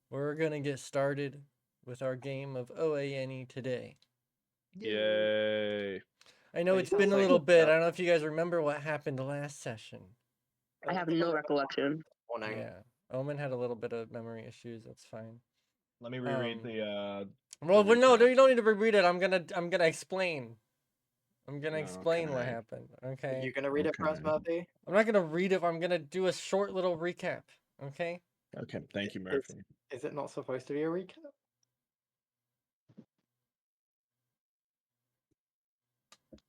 We're gonna get started with our game of OANE today. Yay. I know Wait, it's so been a like- little bit. I don't know if you guys remember what happened last session. I have no recollection. Morning. Yeah. Omen had a little bit of memory issues. That's fine. Let me reread Um, the Well, the no, recap. you don't need to reread it. I'm gonna explain. I'm gonna Oh, explain what okay. happened. Okay. You're gonna read it for us, Okay. Murphy? I'm not gonna read it. I'm gonna do a short little recap. Okay. Okay, thank you, Is- Murphy. Is it not supposed to be a recap?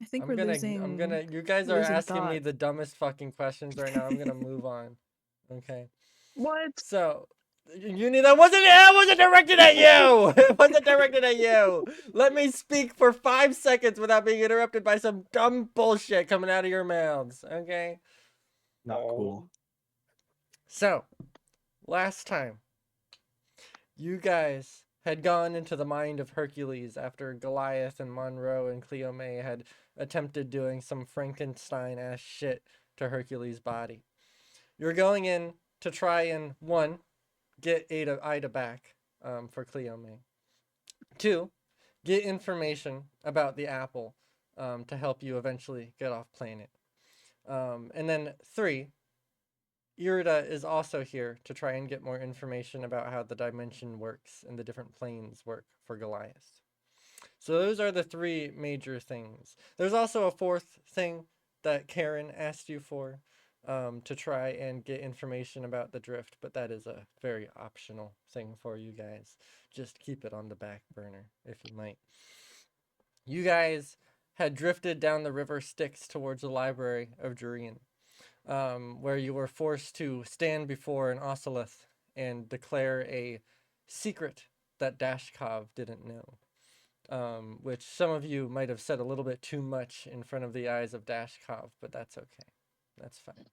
I think I'm we're gonna. losing. You guys are losing asking me thought. the dumbest fucking questions right now. I'm gonna move on. Okay. What? So, that wasn't directed at you. It wasn't directed at you. Let me speak for 5 seconds without being interrupted by some dumb bullshit coming out of your mouths. Okay. Not cool. So, last time, you guys had gone into the mind of Hercules after Goliath and Monroe and Cleome had attempted doing some Frankenstein-ass shit to Hercules' body. You're going in to try and, one, get Ida back for Cleome. Two, get information about the apple to help you eventually get off planet. And then three, Irida is also here to try and get more information about how the dimension works and the different planes work for Goliath. So those are the three major things. There's also a fourth thing that Karen asked you for to try and get information about the drift, but that is a very optional thing for you guys. Just keep it on the back burner, if you might. You guys had drifted down the river Styx towards the library of Durian, where you were forced to stand before an Ocelith and declare a secret that Dashkov didn't know. Which some of you might have said a little bit too much in front of the eyes of Dashkov, but that's okay. That's fine.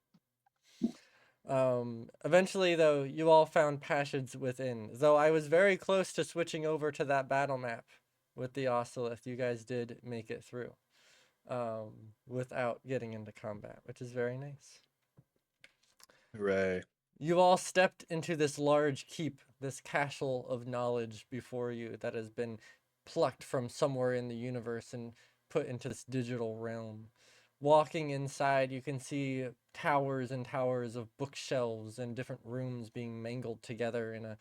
Eventually, though, you all found passage within. Though I was very close to switching over to that battle map with the Ocelith, you guys did make it through without getting into combat, which is very nice. Hooray. You all stepped into this large keep, this castle of knowledge before you that has been plucked from somewhere in the universe and put into this digital realm. Walking inside, you can see towers and towers of bookshelves and different rooms being mangled together in a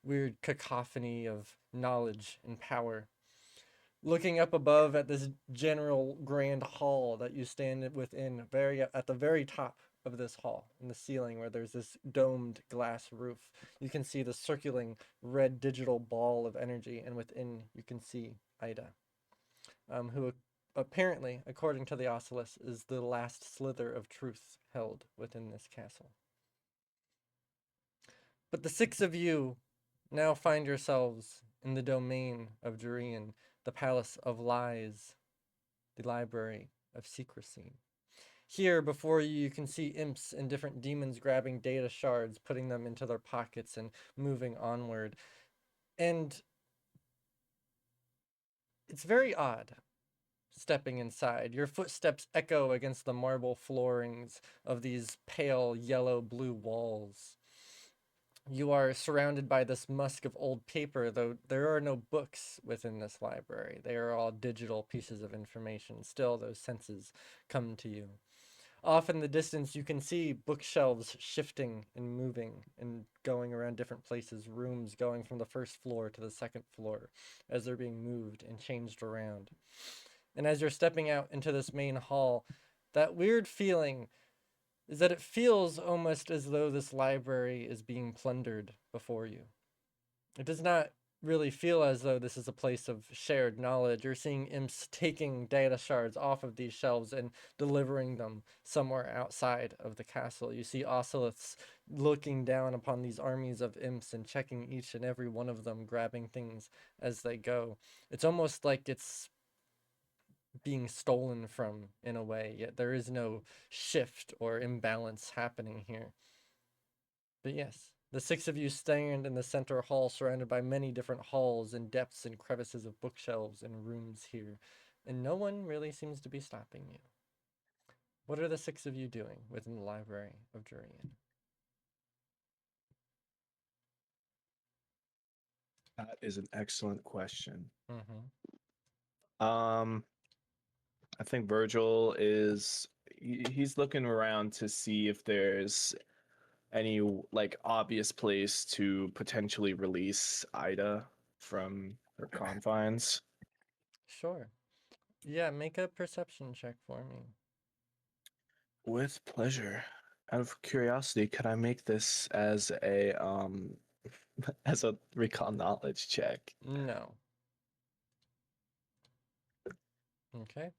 weird cacophony of knowledge and power. Looking up above at this general grand hall that you stand within, at the very top of this hall, in the ceiling where there's this domed glass roof, you can see the circling red digital ball of energy, and within you can see Ida, who apparently, according to the Ocelus, is the last slither of truth held within this castle. But the six of you now find yourselves in the domain of Durian, the Palace of Lies, the Library of Secrecy. Here before you, you can see imps and different demons grabbing data shards, putting them into their pockets and moving onward. And it's very odd stepping inside. Your footsteps echo against the marble floorings of these pale yellow-blue walls. You are surrounded by this musk of old paper, though there are no books within this library. They are all digital pieces of information. Still, those senses come to you. Off in the distance, you can see bookshelves shifting and moving and going around different places, rooms going from the first floor to the second floor as they're being moved and changed around. And as you're stepping out into this main hall, that weird feeling is that it feels almost as though this library is being plundered before you. It does not really feel as though this is a place of shared knowledge. You're seeing imps taking data shards off of these shelves and delivering them somewhere outside of the castle. You see Oceliths looking down upon these armies of imps and checking each and every one of them, grabbing things as they go. It's almost like it's being stolen from in a way, yet there is no shift or imbalance happening here. But yes, the six of you stand in the center hall, surrounded by many different halls and depths and crevices of bookshelves and rooms here, and no one really seems to be stopping you. What are the six of you doing within the library of Durian? That is an excellent question. Mm-hmm. I think Virgil is he's looking around to see if there's any like obvious place to potentially release Ida from her confines. Sure. Yeah, make a perception check for me. With pleasure. Out of curiosity, could I make this as a as a recon knowledge check? No. Okay.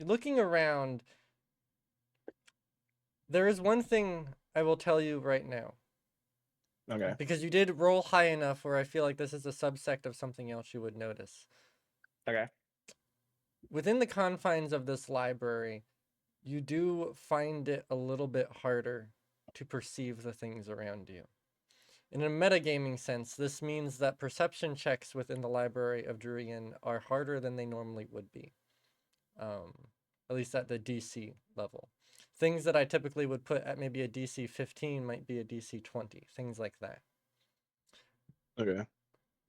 Looking around, there is one thing I will tell you right now. Okay. Because you did roll high enough where I feel like this is a subsect of something else you would notice. Okay. Within the confines of this library, you do find it a little bit harder to perceive the things around you. In a metagaming sense, this means that perception checks within the library of Druian are harder than they normally would be. At least at the DC level. Things that I typically would put at maybe a DC 15 might be a DC 20, things like that. Okay.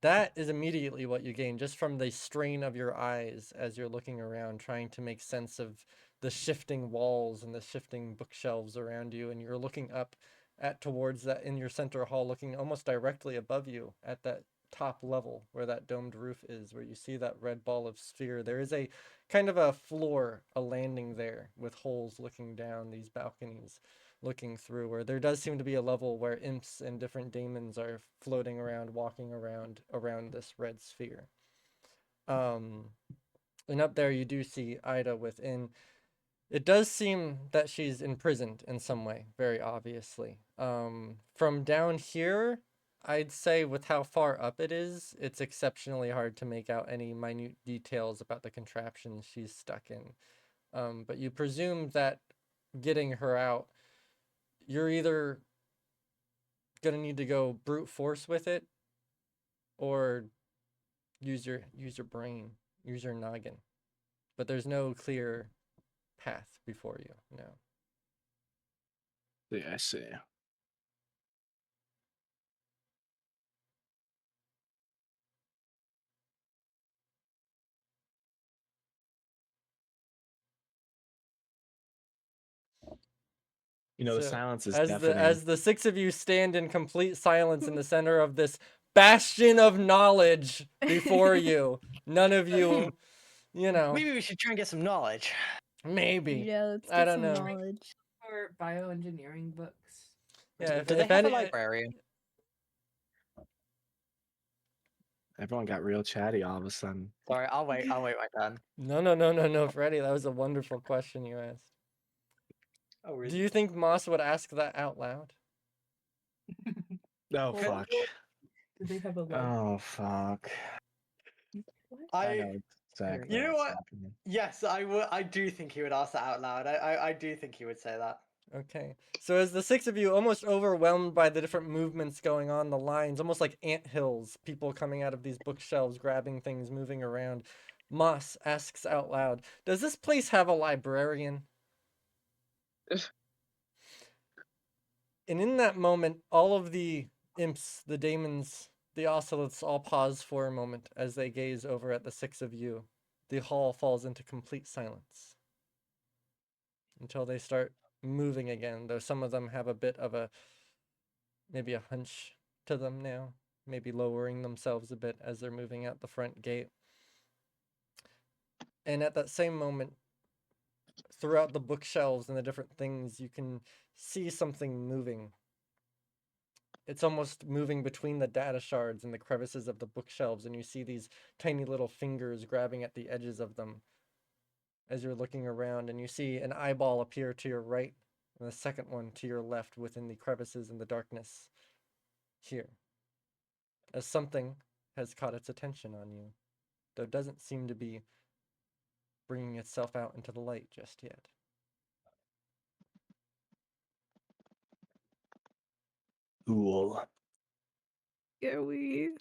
That is immediately what you gain just from the strain of your eyes as you're looking around, trying to make sense of the shifting walls and the shifting bookshelves around you. And you're looking up at towards that in your center hall, looking almost directly above you at that top level where that domed roof is, where you see that red ball of sphere. There is a kind of a floor, a landing there with holes looking down, these balconies looking through, where there does seem to be a level where imps and different daemons are floating around, walking around this red sphere. And up there you do see Ida within. It does seem that she's imprisoned in some way, very obviously. From down here, I'd say with how far up it is, it's exceptionally hard to make out any minute details about the contraption she's stuck in. But you presume that getting her out, you're either gonna need to go brute force with it, or use your brain, use your noggin. But there's no clear path before you. No. Yeah, I see. You know, the So silence is as deafening. the six of you stand in complete silence in the center of this bastion of knowledge before you, none of you, you know, Maybe we should try and get some knowledge. maybe. Yeah, let's I get don't some know. knowledge. For bioengineering books. Yeah, Do they if have a any, librarian? Everyone got real chatty all of a sudden. Sorry, I'll wait my turn. no, Freddie, that was a wonderful question you asked. Oh, Do really? you think Moss would ask that out loud? Oh Well, fuck. Do they have a Oh fuck. I know exactly. You know what's what? happening. Yes, I would. I do think he would ask that out loud. I do think he would say that. Okay. So as the six of you, almost overwhelmed by the different movements going on, the lines, almost like ant hills, people coming out of these bookshelves, grabbing things, moving around, Moss asks out loud, "Does this place have a librarian?" And in that moment, all of the imps, the daemons, the ocelots all pause for a moment as they gaze over at the six of you. The hall falls into complete silence until they start moving again, though some of them have a bit of maybe a hunch to them now, maybe lowering themselves a bit as they're moving out the front gate. And at that same moment, throughout the bookshelves and the different things, you can see something moving. It's almost moving between the data shards and the crevices of the bookshelves, and you see these tiny little fingers grabbing at the edges of them as you're looking around, and you see an eyeball appear to your right and the second one to your left within the crevices in the darkness here, as something has caught its attention on you, though it doesn't seem to be bringing itself out into the light just yet. Cool. Yeah, we.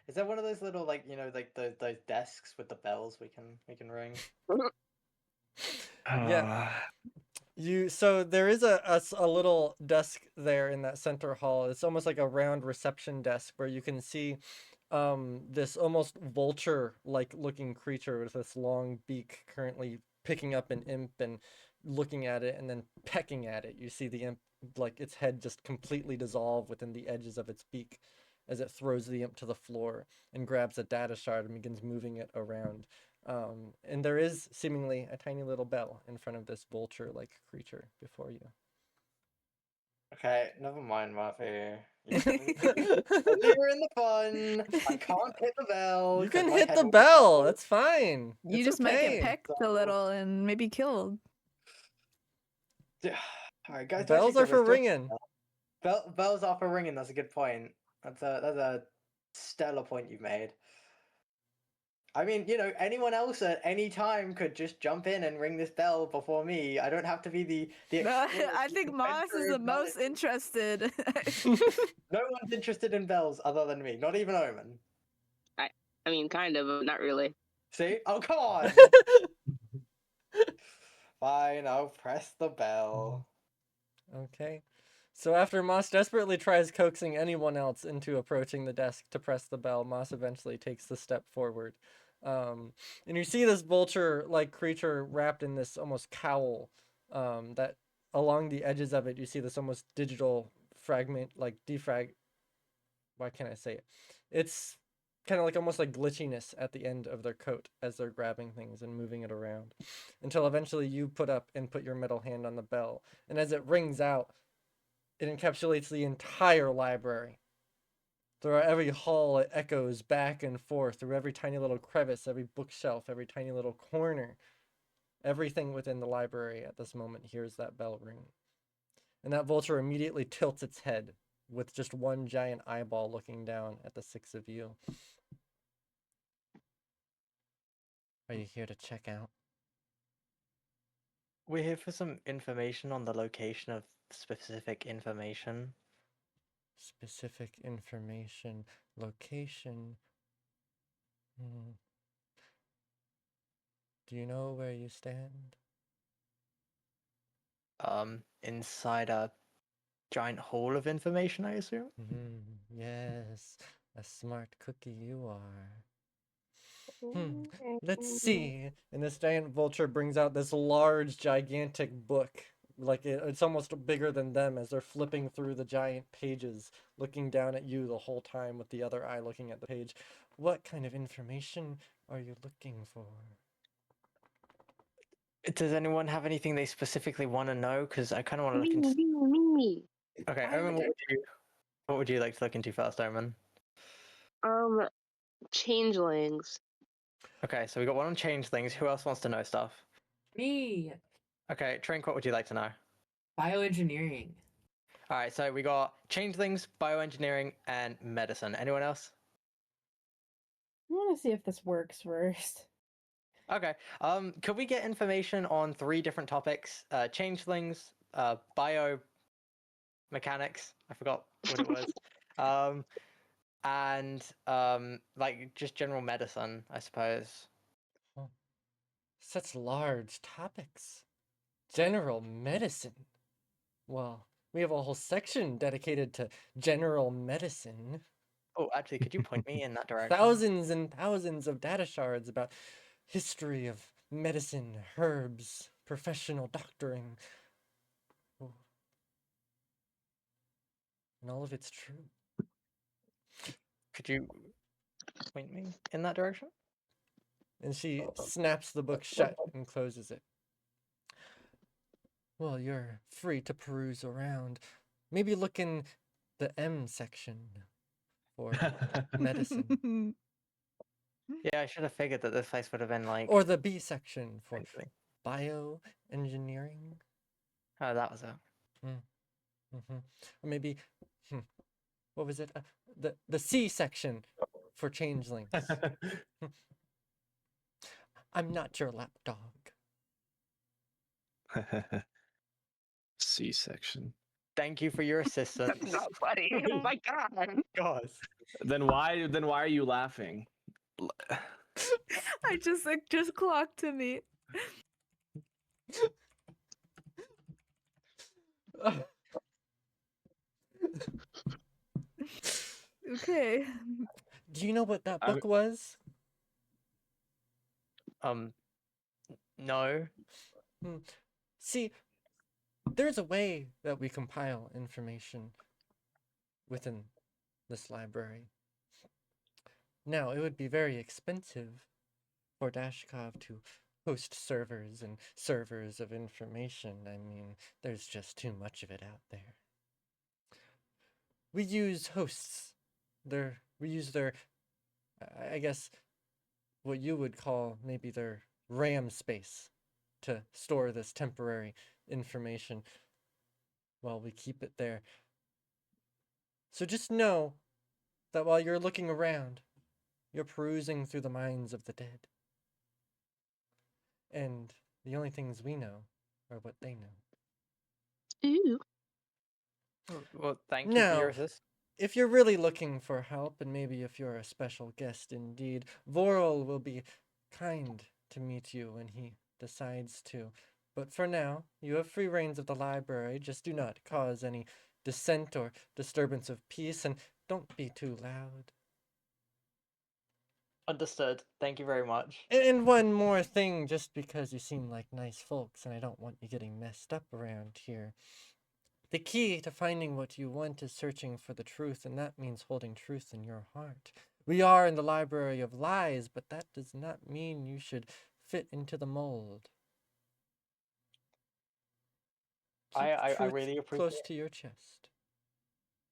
Is that one of those little like those desks with the bells we can ring? Yeah. So there is a little desk there in that center hall. It's almost like a round reception desk where you can see this almost vulture like looking creature with this long beak currently picking up an imp and looking at it and then pecking at it. You see the imp, like its head just completely dissolve within the edges of its beak as it throws the imp to the floor and grabs a data shard and begins moving it around. And there is seemingly a tiny little bell in front of this vulture-like creature before you. Okay, never mind, Murphy. You're in the fun. I can't hit the bell. You 'cause can my hit head the will bell. explode. That's fine. You It's just might okay. get pecked a little and maybe killed. Alright, guys, don't Bells you are do for this, don't- ringing. Bells are for ringing. That's a good point. That's a stellar point you've made. I mean, anyone else at any time could just jump in and ring this bell before me. I don't have to be the. I think Moss is the most interested. No one's interested in bells other than me. Not even Omen. I mean, kind of, but not really. See? Oh, come on. Fine, I'll press the bell. Okay. So after Moss desperately tries coaxing anyone else into approaching the desk to press the bell, Moss eventually takes the step forward. And you see this vulture-like creature wrapped in this almost cowl that along the edges of it, you see this almost digital fragment, like why can't I say it? It's kind of like almost like glitchiness at the end of their coat as they're grabbing things and moving it around until eventually you put your middle hand on the bell. And as it rings out, it encapsulates the entire library. Throughout every hall, it echoes back and forth through every tiny little crevice, every bookshelf, every tiny little corner. Everything within the library at this moment hears that bell ring. And that vulture immediately tilts its head with just one giant eyeball looking down at the six of you. Are you here to check out? We're here for some information on the location of specific information. Specific information, location. Do you know where you stand? Inside a giant hall of information, I assume? Yes, a smart cookie you are. Let's see. And this giant vulture brings out this large, gigantic book. Like it's almost bigger than them as they're flipping through the giant pages, looking down at you the whole time with the other eye looking at the page. What kind of information are you looking for? Does anyone have anything they specifically want to know? Because I kind of want to look Me, into. me. Okay, I Omen, would- what would you like to look into first, Omen? Changelings. Okay, so we got one on changelings. Who else wants to know stuff? Me. Okay, Trink, what would you like to know? Bioengineering. All right, so we got changelings, bioengineering, and medicine. Anyone else? I want to see if this works first. Okay. Could we get information on 3 different topics? Changelings, biomechanics. I forgot what it was. And like just general medicine, I suppose. Such large topics. General medicine. Well, we have a whole section dedicated to general medicine. Oh, actually, could you point me in that direction? Thousands and thousands of data shards about history of medicine, herbs, professional doctoring. Oh. And all of it's true. Could you point me in that direction? And she snaps the book shut and closes it. Well, you're free to peruse around. Maybe look in the M section for medicine. Yeah, I should have figured that this place would have been like. Or the B section for Actually. bioengineering. Oh, that was it. Or maybe, what was it? The C section for changelings. I'm not your lapdog. C-section. Thank you for your assistance. That's not funny. Oh my god. God. Then why are you laughing? I just clocked to me. Okay. Do you know what that I- book was? No. See, there's a way that we compile information within this library. Now, it would be very expensive for Dashkov to host servers and servers of information. I mean, there's just too much of it out there. We use hosts. We use their, I guess, what you would call maybe their RAM space to store this temporary information while we keep it there. So just know that while you're looking around, you're perusing through the minds of the dead. And the only things we know are what they know. Ooh. Well, thank you for Now, your assist. if you're really looking for help, and maybe if you're a special guest indeed, Vorel will be kind to meet you when he decides to. But for now, you have free reins of the library. Just do not cause any dissent or disturbance of peace, and don't be too loud. Understood. Thank you very much. And one more thing, just because you seem like nice folks, and I don't want you getting messed up around here. The key to finding what you want is searching for the truth, and that means holding truth in your heart. We are in the library of lies, but that does not mean you should fit into the mold. Keep I truth really close appreciate. to your chest.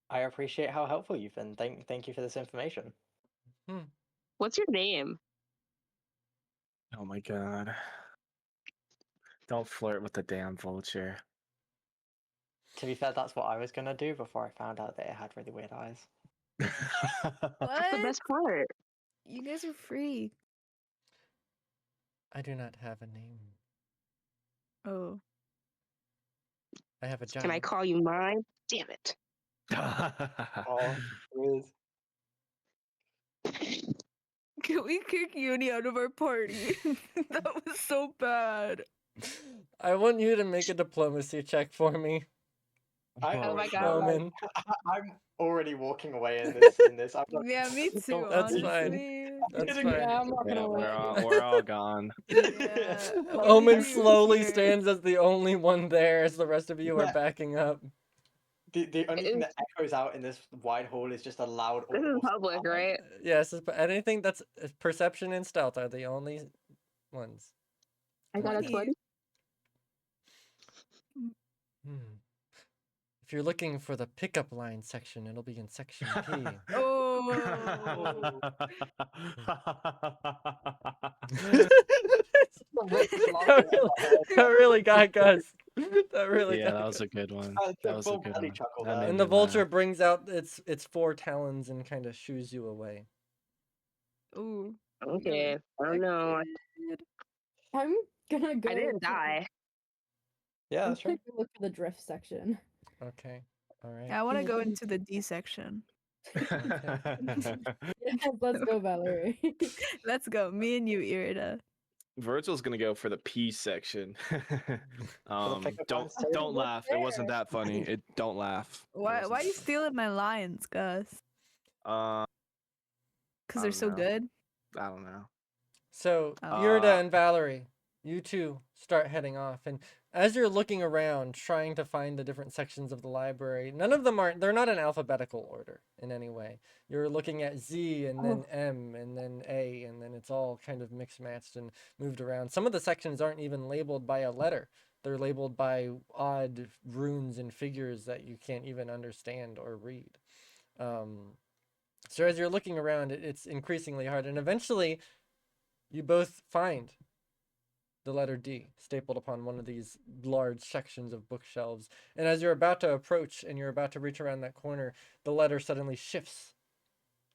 I appreciate how helpful you've been. Thank you for this information. What's your name? Oh my god. Don't flirt with the damn vulture. To be fair, that's what I was gonna do before I found out that it had really weird eyes. That's the What? best part. You guys are free. I do not have a name. Oh. I have a job. Can I call you mine? Damn it. Oh, Riz. Can we kick Uni out of our party? That was so bad. I want you to make a diplomacy check for me, Oh my God. Roman. I'm already walking away in this. I'm not, Yeah, me too, That's fine. honestly. That's kidding. fine. Yeah, I'm not Yeah, gonna we're all gone. Yeah. Omen Are you slowly here? stands as the only one there as the rest of you are Yeah. backing up. The only thing that echoes out in this wide hall is just a loud. This is audible public, slam. right? Yes, anything that's perception and stealth are the only ones. I got a 20. 20. Hmm. If you're looking for the pickup line section, it'll be in section P. Oh. That really got Gus. That really Yeah, got that was Gus. a good one. It's That a was a full good belly one. chuckle That there. made And me the vulture laugh. brings out its four talons and kind of shoos you away. Ooh. Okay. I don't know. Affected. I'm gonna go. I didn't to- die. Yeah, I'm that's gonna true. go look for the drift section. Okay. All right. Yeah, I want to go into the D section. Yes, let's go, Valerie. Let's go. Me and you, Irida. Virgil's gonna go for the P section. pickup Don't lines too? don't What's laugh. It wasn't there? that funny. Don't laugh. It Why wasn't are you that stealing my lines, Gus? funny. Because I they're don't so know. good? I don't know. So, Oh. Yurda and Valerie, you two start heading off. And as you're looking around, trying to find the different sections of the library, none of them they're not in alphabetical order in any way. You're looking at Z and then M and then A, and then it's all kind of mixed matched and moved around. Some of the sections aren't even labeled by a letter. They're labeled by odd runes and figures that you can't even understand or read. So as you're looking around, it's increasingly hard. And eventually, you both find the letter D stapled upon one of these large sections of bookshelves. And as you're about to approach and you're about to reach around that corner, the letter suddenly shifts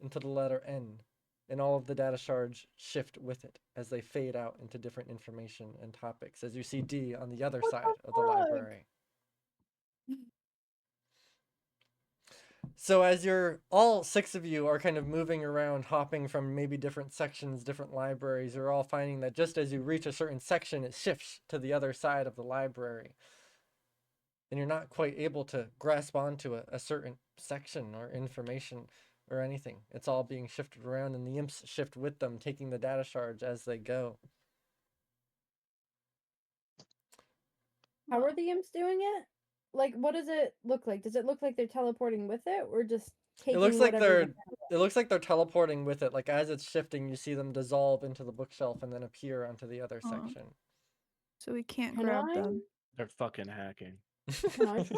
into the letter N. And all of the data shards shift with it as they fade out into different information and topics, as you see D on the other side of the library. So as all six of you are kind of moving around, hopping from maybe different sections, different libraries, you're all finding that just as you reach a certain section, it shifts to the other side of the library. and you're not quite able to grasp onto a certain section or information or anything. It's all being shifted around, and the imps shift with them, taking the data shards as they go. How are the imps doing it? Like, what does it look like? Does it look like they're teleporting with it, or just taking It looks like whatever? they're teleporting with it. Like as it's shifting, you see them dissolve into the bookshelf and then appear onto the other Oh. section. So we can't Can grab I? them. They're fucking hacking. Can I try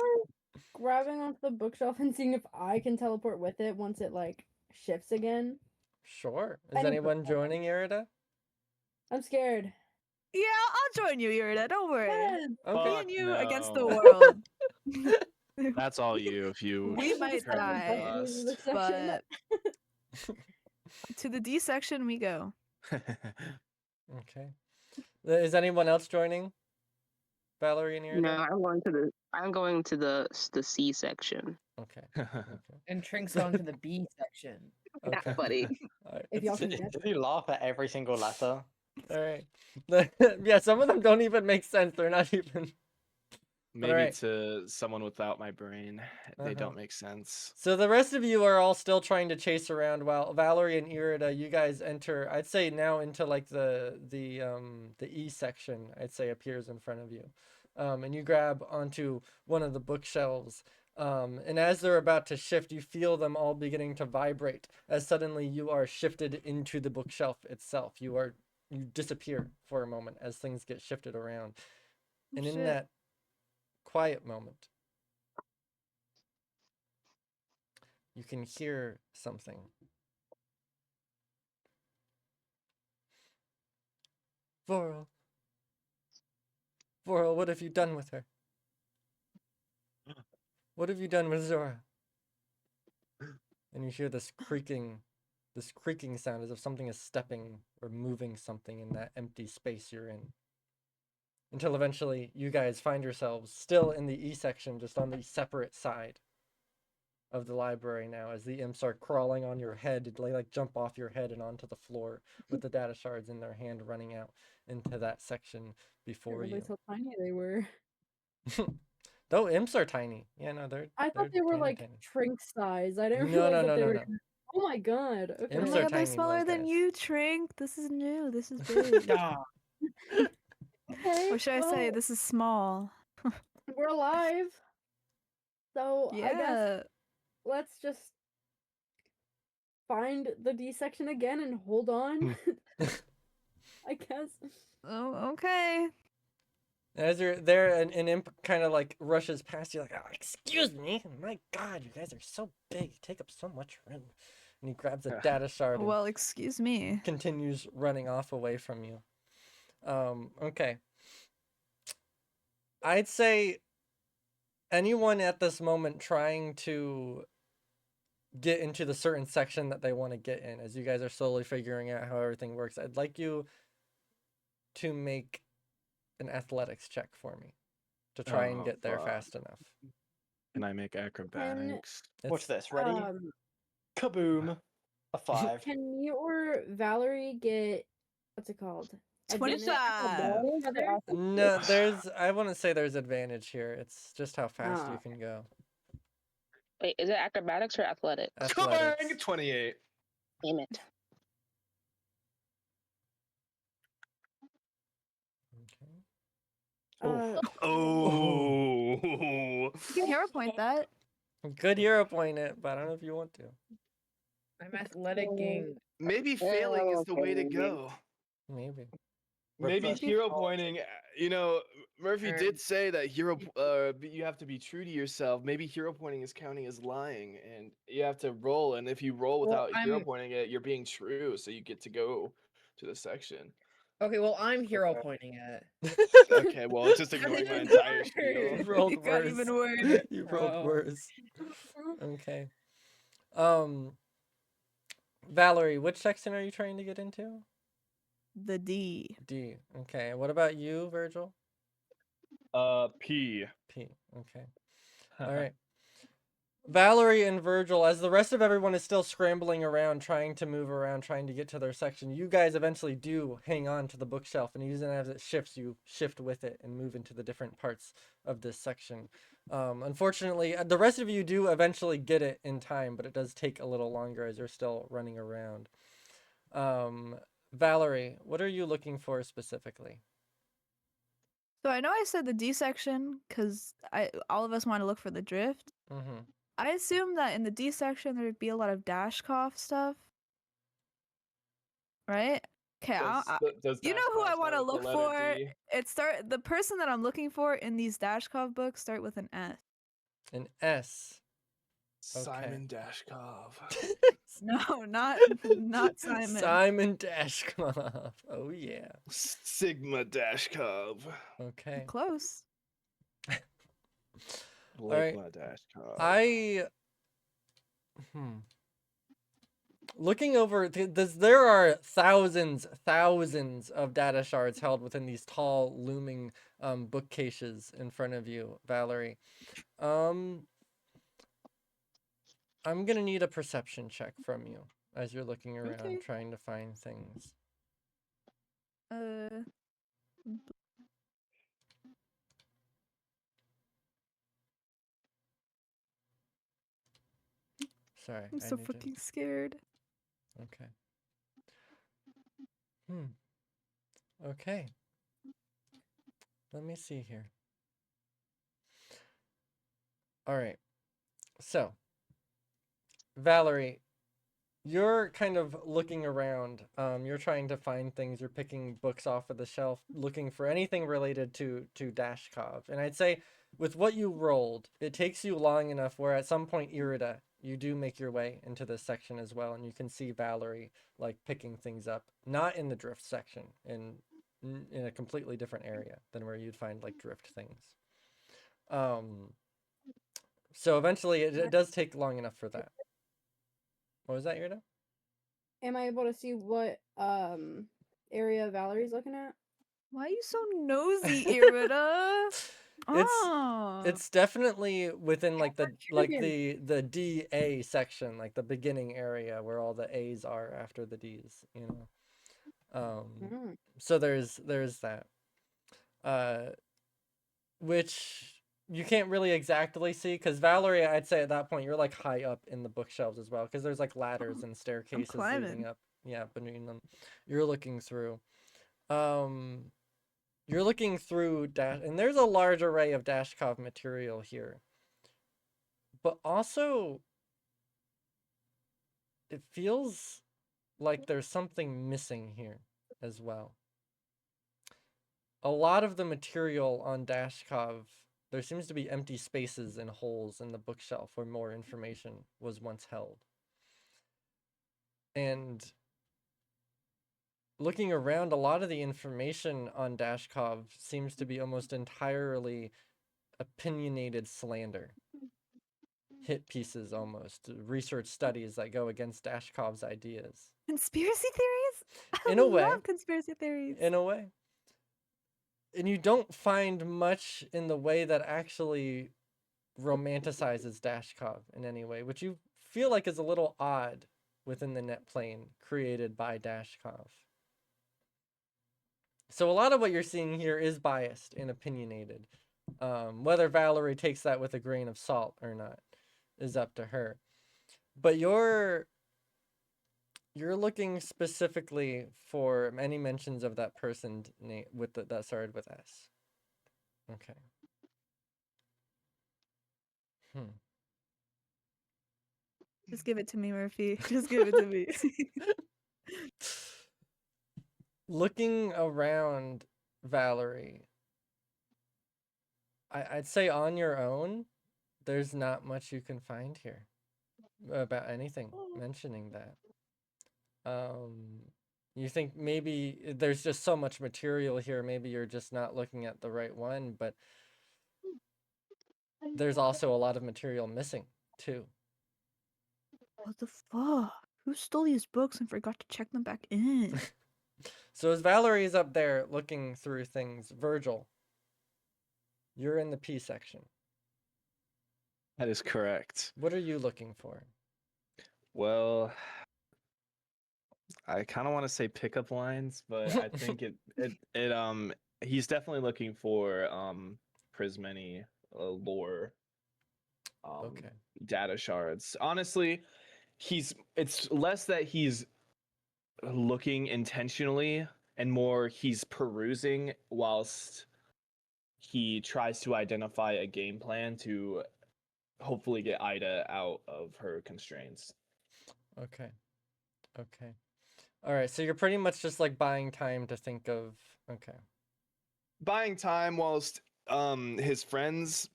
grabbing onto the bookshelf and seeing if I can teleport with it once it like shifts again? Sure. Is Any anyone perspective. joining Irida? I'm scared. Yeah, I'll join you, Irida. Don't worry. Yes. Okay. Me and you against the no. world. That's all you if you. We might turn into die, Bust me into dust. this section. but to the D section we go. Okay. Is anyone else joining? Valerie and Irida? No, I'm going to the C section. Okay. Okay. And Trink's going to the B section. Okay. Not buddy. Alright. If y'all can get Did you laugh at every single letter? Alright. Yeah, some of them don't even make sense. They're not even. Maybe Alright. to someone without my brain, they Uh-huh. don't make sense. So the rest of you are all still trying to chase around while Valerie and Irida, you guys enter, I'd say now into like the E section, I'd say appears in front of you. And you grab onto one of the bookshelves. And as they're about to shift, you feel them all beginning to vibrate as suddenly you are shifted into the bookshelf itself. You disappear for a moment as things get shifted around. And in Shit. that quiet moment, you can hear something. Voral. Voral, what have you done with her? What have you done with Zora? And you hear this creaking sound as if something is stepping or moving something in that empty space you're in. Until eventually you guys find yourselves still in the E section, just on the separate side of the library now, as the imps are crawling on your head. They like jump off your head and onto the floor with the data shards in their hand, running out into that section before Really you. how tiny they were. Though imps are tiny. Yeah, no, they're I thought they were tiny, like tiny. Trink size. I didn't No, realize no, that no, they no, were. no. Oh my god. Oh Okay. Imps my are god, they're tiny smaller little than guys. you, Trink. This is new. This is big. Nah. Okay. Or should I say, well, this is small? we're alive. So I guess Yeah. let's just find the D section again and hold on. I guess. Oh, okay. As you're there, an imp kind of like rushes past you, like, "Oh, excuse me, my God, you guys are so big, you take up so much room." And he grabs a data shard and Well, excuse me. continues running off away from you. Okay. I'd say anyone at this moment trying to get into the certain section that they want to get in, as you guys are slowly figuring out how everything works, I'd like you to make an athletics check for me to try and Oh, get there fuck. fast enough. Can I make acrobatics? Watch It's- this. Ready? Kaboom. A 5. Can me or Valerie get what's it called? Advantage? 25. Together? No, I wouldn't say there's advantage here. It's just how fast you Ah. can go. Wait, is it acrobatics or athletics? Athletics. 28. Damn it. Okay. Oh. You can hero point that. Good hero point it, but I don't know if you want to. I'm athleticing. Maybe failing is the way to go. Maybe. Maybe Refresh. hero pointing. You know, Murphy Turn. did say that you have to be true to yourself. Maybe hero pointing is counting as lying, and you have to roll. And if you roll Well, without hero I'm- pointing it, you're being true, so you get to go to the section. Okay, well, I'm hero pointing it. Okay, well, just ignoring my entire spiel. You rolled You got worse. even worse. You rolled Bro. worse. Okay. Valerie, which section are you trying to get into? The D. D. Okay. What about you, Virgil? P. P. Okay. All right. Valerie and Virgil, as the rest of everyone is still scrambling around, trying to move around, trying to get to their section, you guys eventually do hang on to the bookshelf, and even as it shifts, you shift with it and move into the different parts of this section. Unfortunately, the rest of you do eventually get it in time, but it does take a little longer as you're still running around. Valerie, what are you looking for specifically? So I know I said the D section because all of us want to look for the drift. Mm-hmm. I assume that in the D section there would be a lot of Dashkoff stuff, right? Okay, Does you know who I Dashkov want to have the look letter for? D? The person that I'm looking for in these Dashkov books start with an S. An S. Simon Dashkov. No, not Simon. Simon Dashkov. Oh yeah. Sigma Dashkov. Okay. Close. right. Ligma Dashkov. Looking over, there are thousands of data shards held within these tall, looming bookcases in front of you, Valerie. I'm gonna need a perception check from you as you're looking around, Okay. trying to find things. Sorry, I'm so fucking scared. Okay. Okay. Let me see here. All right. So, Valerie, you're kind of looking around. You're trying to find things. You're picking books off of the shelf, looking for anything related to Dashkov. And I'd say with what you rolled, it takes you long enough where at some point, Irida, you do make your way into this section as well, and you can see Valerie like picking things up, not in the drift section, in a completely different area than where you'd find like drift things. So eventually, it does take long enough for that. What was that, Irida? Am I able to see what area Valerie's looking at? Why are you so nosy, Irida? It's definitely within like the curious. the DA section, like the beginning area where all the A's are after the D's, you know. So there's that. Which you can't really exactly see because Valerie, I'd say at that point you're like high up in the bookshelves as well because there's like ladders and staircases leading up. Yeah, between them. You're looking through. You're looking through and there's a large array of Dashkov material here. But also, it feels like there's something missing here as well. A lot of the material on Dashkov, there seems to be empty spaces and holes in the bookshelf where more information was once held. And looking around, a lot of the information on Dashkov seems to be almost entirely opinionated slander. Hit pieces almost, research studies that go against Dashkov's ideas. Conspiracy theories? In a way. I love conspiracy theories. In a way. And you don't find much in the way that actually romanticizes Dashkov in any way, which you feel like is a little odd within the net plane created by Dashkov. So a lot of what you're seeing here is biased and opinionated. Whether Valerie takes that with a grain of salt or not is up to her. But you're looking specifically for any mentions of that person's name with that started with S. Okay. Just give it to me, Murphy. Just give it to me. Looking around, Valerie, I'd say on your own, there's not much you can find here about anything mentioning that. You think maybe there's just so much material here, maybe you're just not looking at the right one, but there's also a lot of material missing, too. What the fuck? Who stole these books and forgot to check them back in? So as Valerie's up there looking through things, Virgil, you're in the P section. That is correct. What are you looking for? Well, I kind of want to say pickup lines, but I think he's definitely looking for Prismany lore Okay. data shards. Honestly, it's less that he's looking intentionally and more he's perusing whilst he tries to identify a game plan to hopefully get Ida out of her constraints. Okay. Okay. All right. So you're pretty much just like buying time to think of. Okay. Buying time whilst his friends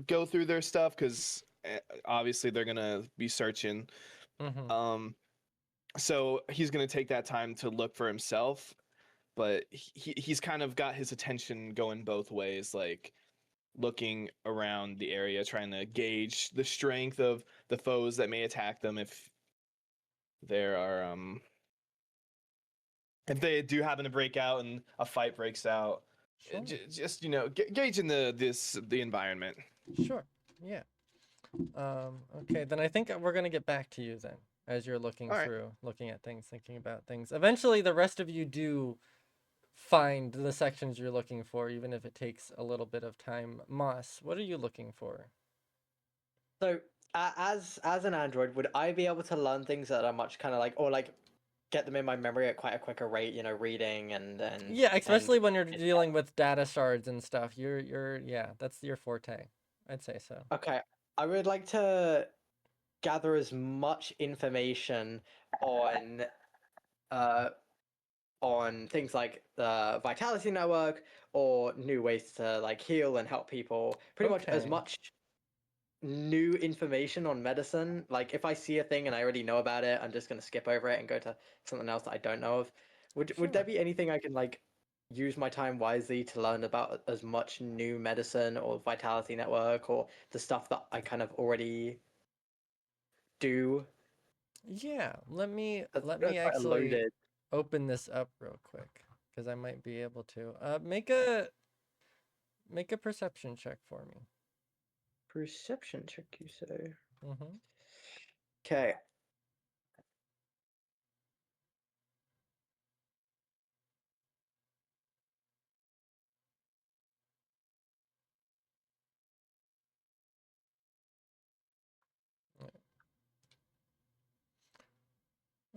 go through their stuff because obviously they're gonna be searching. Mm-hmm. So he's gonna take that time to look for himself, but he's kind of got his attention going both ways, like looking around the area, trying to gauge the strength of the foes that may attack them if there are if they do happen to break out and a fight breaks out. Sure. Just gauging the environment. Sure. Yeah. Okay, then I think we're gonna get back to you then, as you're looking All right. through, looking at things, thinking about things. Eventually, the rest of you do find the sections you're looking for, even if it takes a little bit of time. Moss, what are you looking for? So, as an android, would I be able to learn things that are much kind of like, or like, get them in my memory at quite a quicker rate? You know, reading and Yeah, especially and when you're dealing with data shards and stuff. Yeah, that's your forte. I'd say so. okay, I would like to gather as much information on uh on things like the Vitality Network or new ways to like heal and help people. Pretty much as Okay. much new information on medicine. Like if I see a thing and I already know about it, I'm just gonna skip over it and go to something else that I don't know of. Would there Sure. be anything I can like use my time wisely to learn about as much new medicine or Vitality Network or the stuff that I kind of already do? Yeah, let me That's let me quite a actually loaded open this up real quick because I might be able to. Make a perception check for me. perception check, you say. Mm-hmm. Okay.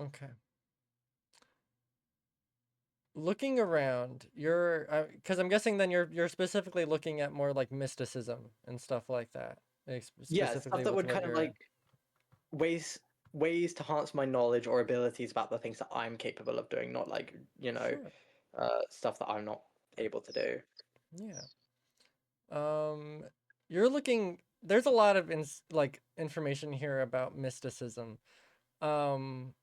Okay. Looking around, you're because I'm guessing then you're specifically looking at more like mysticism and stuff like that. Yeah, stuff Specifically that with would what kind of you're. like ways ways to enhance my knowledge or abilities about the things that I'm capable of doing, not like, Sure. stuff that I'm not able to do. Yeah. You're looking. There's a lot of like information here about mysticism. Um,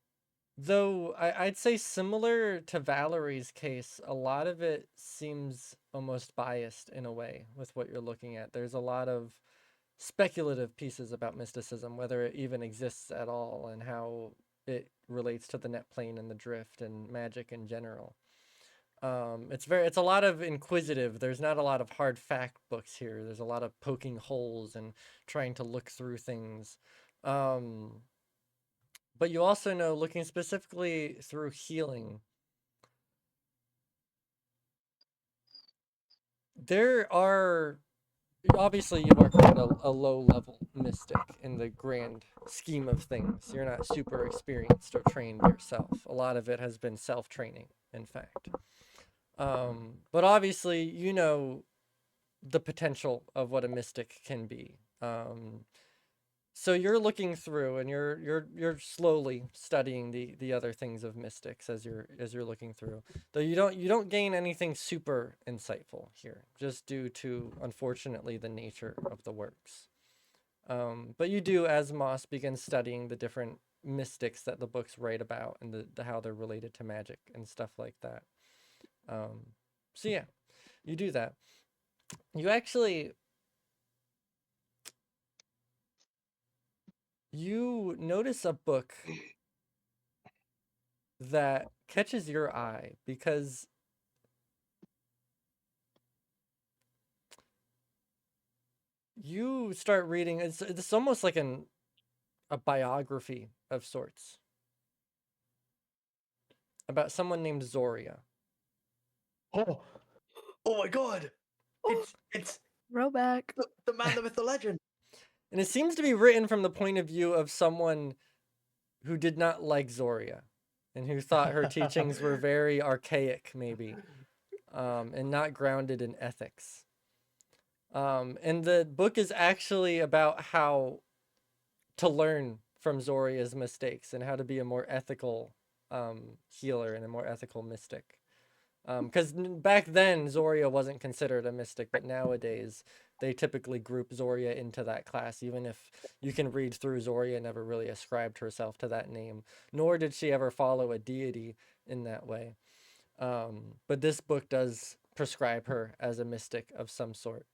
Though I'd say similar to Valerie's case, a lot of it seems almost biased in a way with what you're looking at. There's a lot of speculative pieces about mysticism, whether it even exists at all, and how it relates to the net plane and the drift and magic in general. It's a lot of inquisitive. There's not a lot of hard fact books here. There's a lot of poking holes and trying to look through things. Um, but you also know, looking specifically through healing, there are obviously you are quite a low level mystic in the grand scheme of things. You're not super experienced or trained yourself. A lot of it has been self training, in fact. But obviously, you know the potential of what a mystic can be. So you're looking through and you're slowly studying the other things of mystics as you're looking through. Though you don't gain anything super insightful here, just due to unfortunately the nature of the works. But you do, as Moss begins studying the different mystics that the books write about and the how they're related to magic and stuff like that. So yeah, you do that. You actually you notice a book that catches your eye because you start reading. It's almost like a biography of sorts about someone named Zoria. Oh, oh my god! It's Throwback. the man, the myth, the legend. And it seems to be written from the point of view of someone who did not like Zoria and who thought her teachings were very archaic, maybe, and not grounded in ethics. And the book is actually about how to learn from Zoria's mistakes and how to be a more ethical healer and a more ethical mystic. Because back then, Zoria wasn't considered a mystic, but nowadays, they typically group Zoria into that class, even if you can read through Zoria never really ascribed herself to that name, nor did she ever follow a deity in that way. But this book does prescribe her as a mystic of some sort.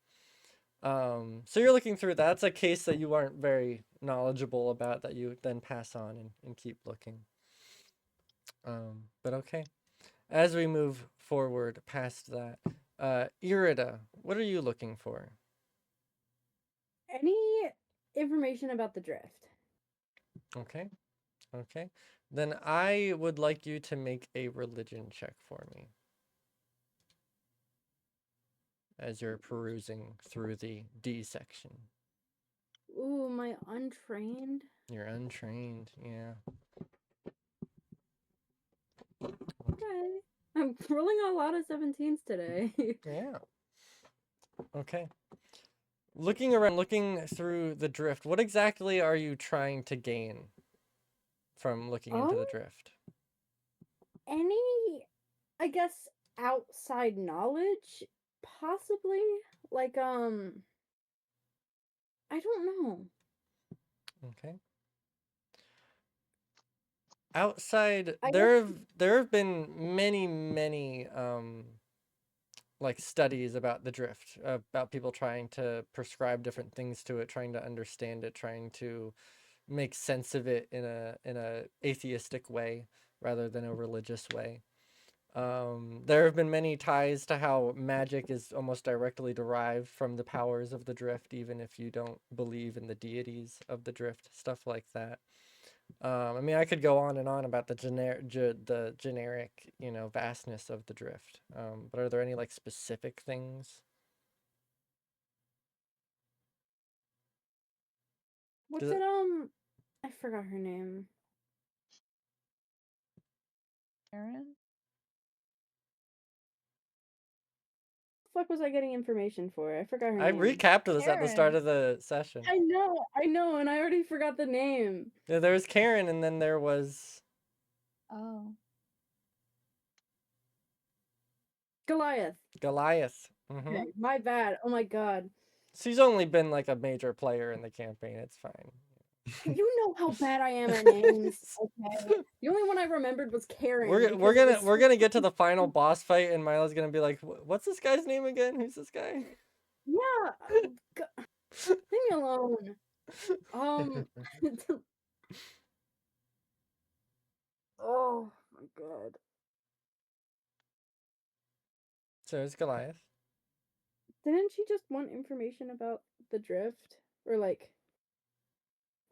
So you're looking through that. That's a case that you aren't very knowledgeable about that you then pass on and keep looking. But okay. As we move forward past that, Irida, what are you looking for? Any information about the drift? Okay. Okay. Then I would like you to make a religion check for me as you're perusing through the D section. Ooh, my untrained. You're untrained, yeah. Okay. I'm rolling a lot of 17s today. Yeah. Okay. Looking around, looking through the drift, what exactly are you trying to gain from looking into the drift? Any, I guess, outside knowledge? Possibly? Like, I don't know. Okay. Outside, I there have been many like studies about the drift, about people trying to prescribe different things to it, trying to understand it, trying to make sense of it in a atheistic way rather than a religious way. There have been many ties to how magic is almost directly derived from the powers of the drift, even if you don't believe in the deities of the drift, stuff like that. I mean, I could go on and on about the generic, vastness of the drift. But are there any like specific things? What's Does it, it- I forgot her name. Aaron? What the fuck was I getting information for? I forgot her I name. recapped this at the start Karen. of the session. I know, and I already forgot the name. Yeah, there was Karen, and then there was Oh. Goliath. Goliath. Hmm. Okay, my bad. Oh my god. She's only been like a major player in the campaign. It's fine. You know how bad I am at names. Okay. The only one I remembered was Karen. We're because it was we're gonna get to the final boss fight, and Milo's gonna be like, "What's this guy's name again? Who's this guy?" Yeah. Leave me alone. Oh my god. So it's Goliath. Didn't she just want information about the drift? Or like,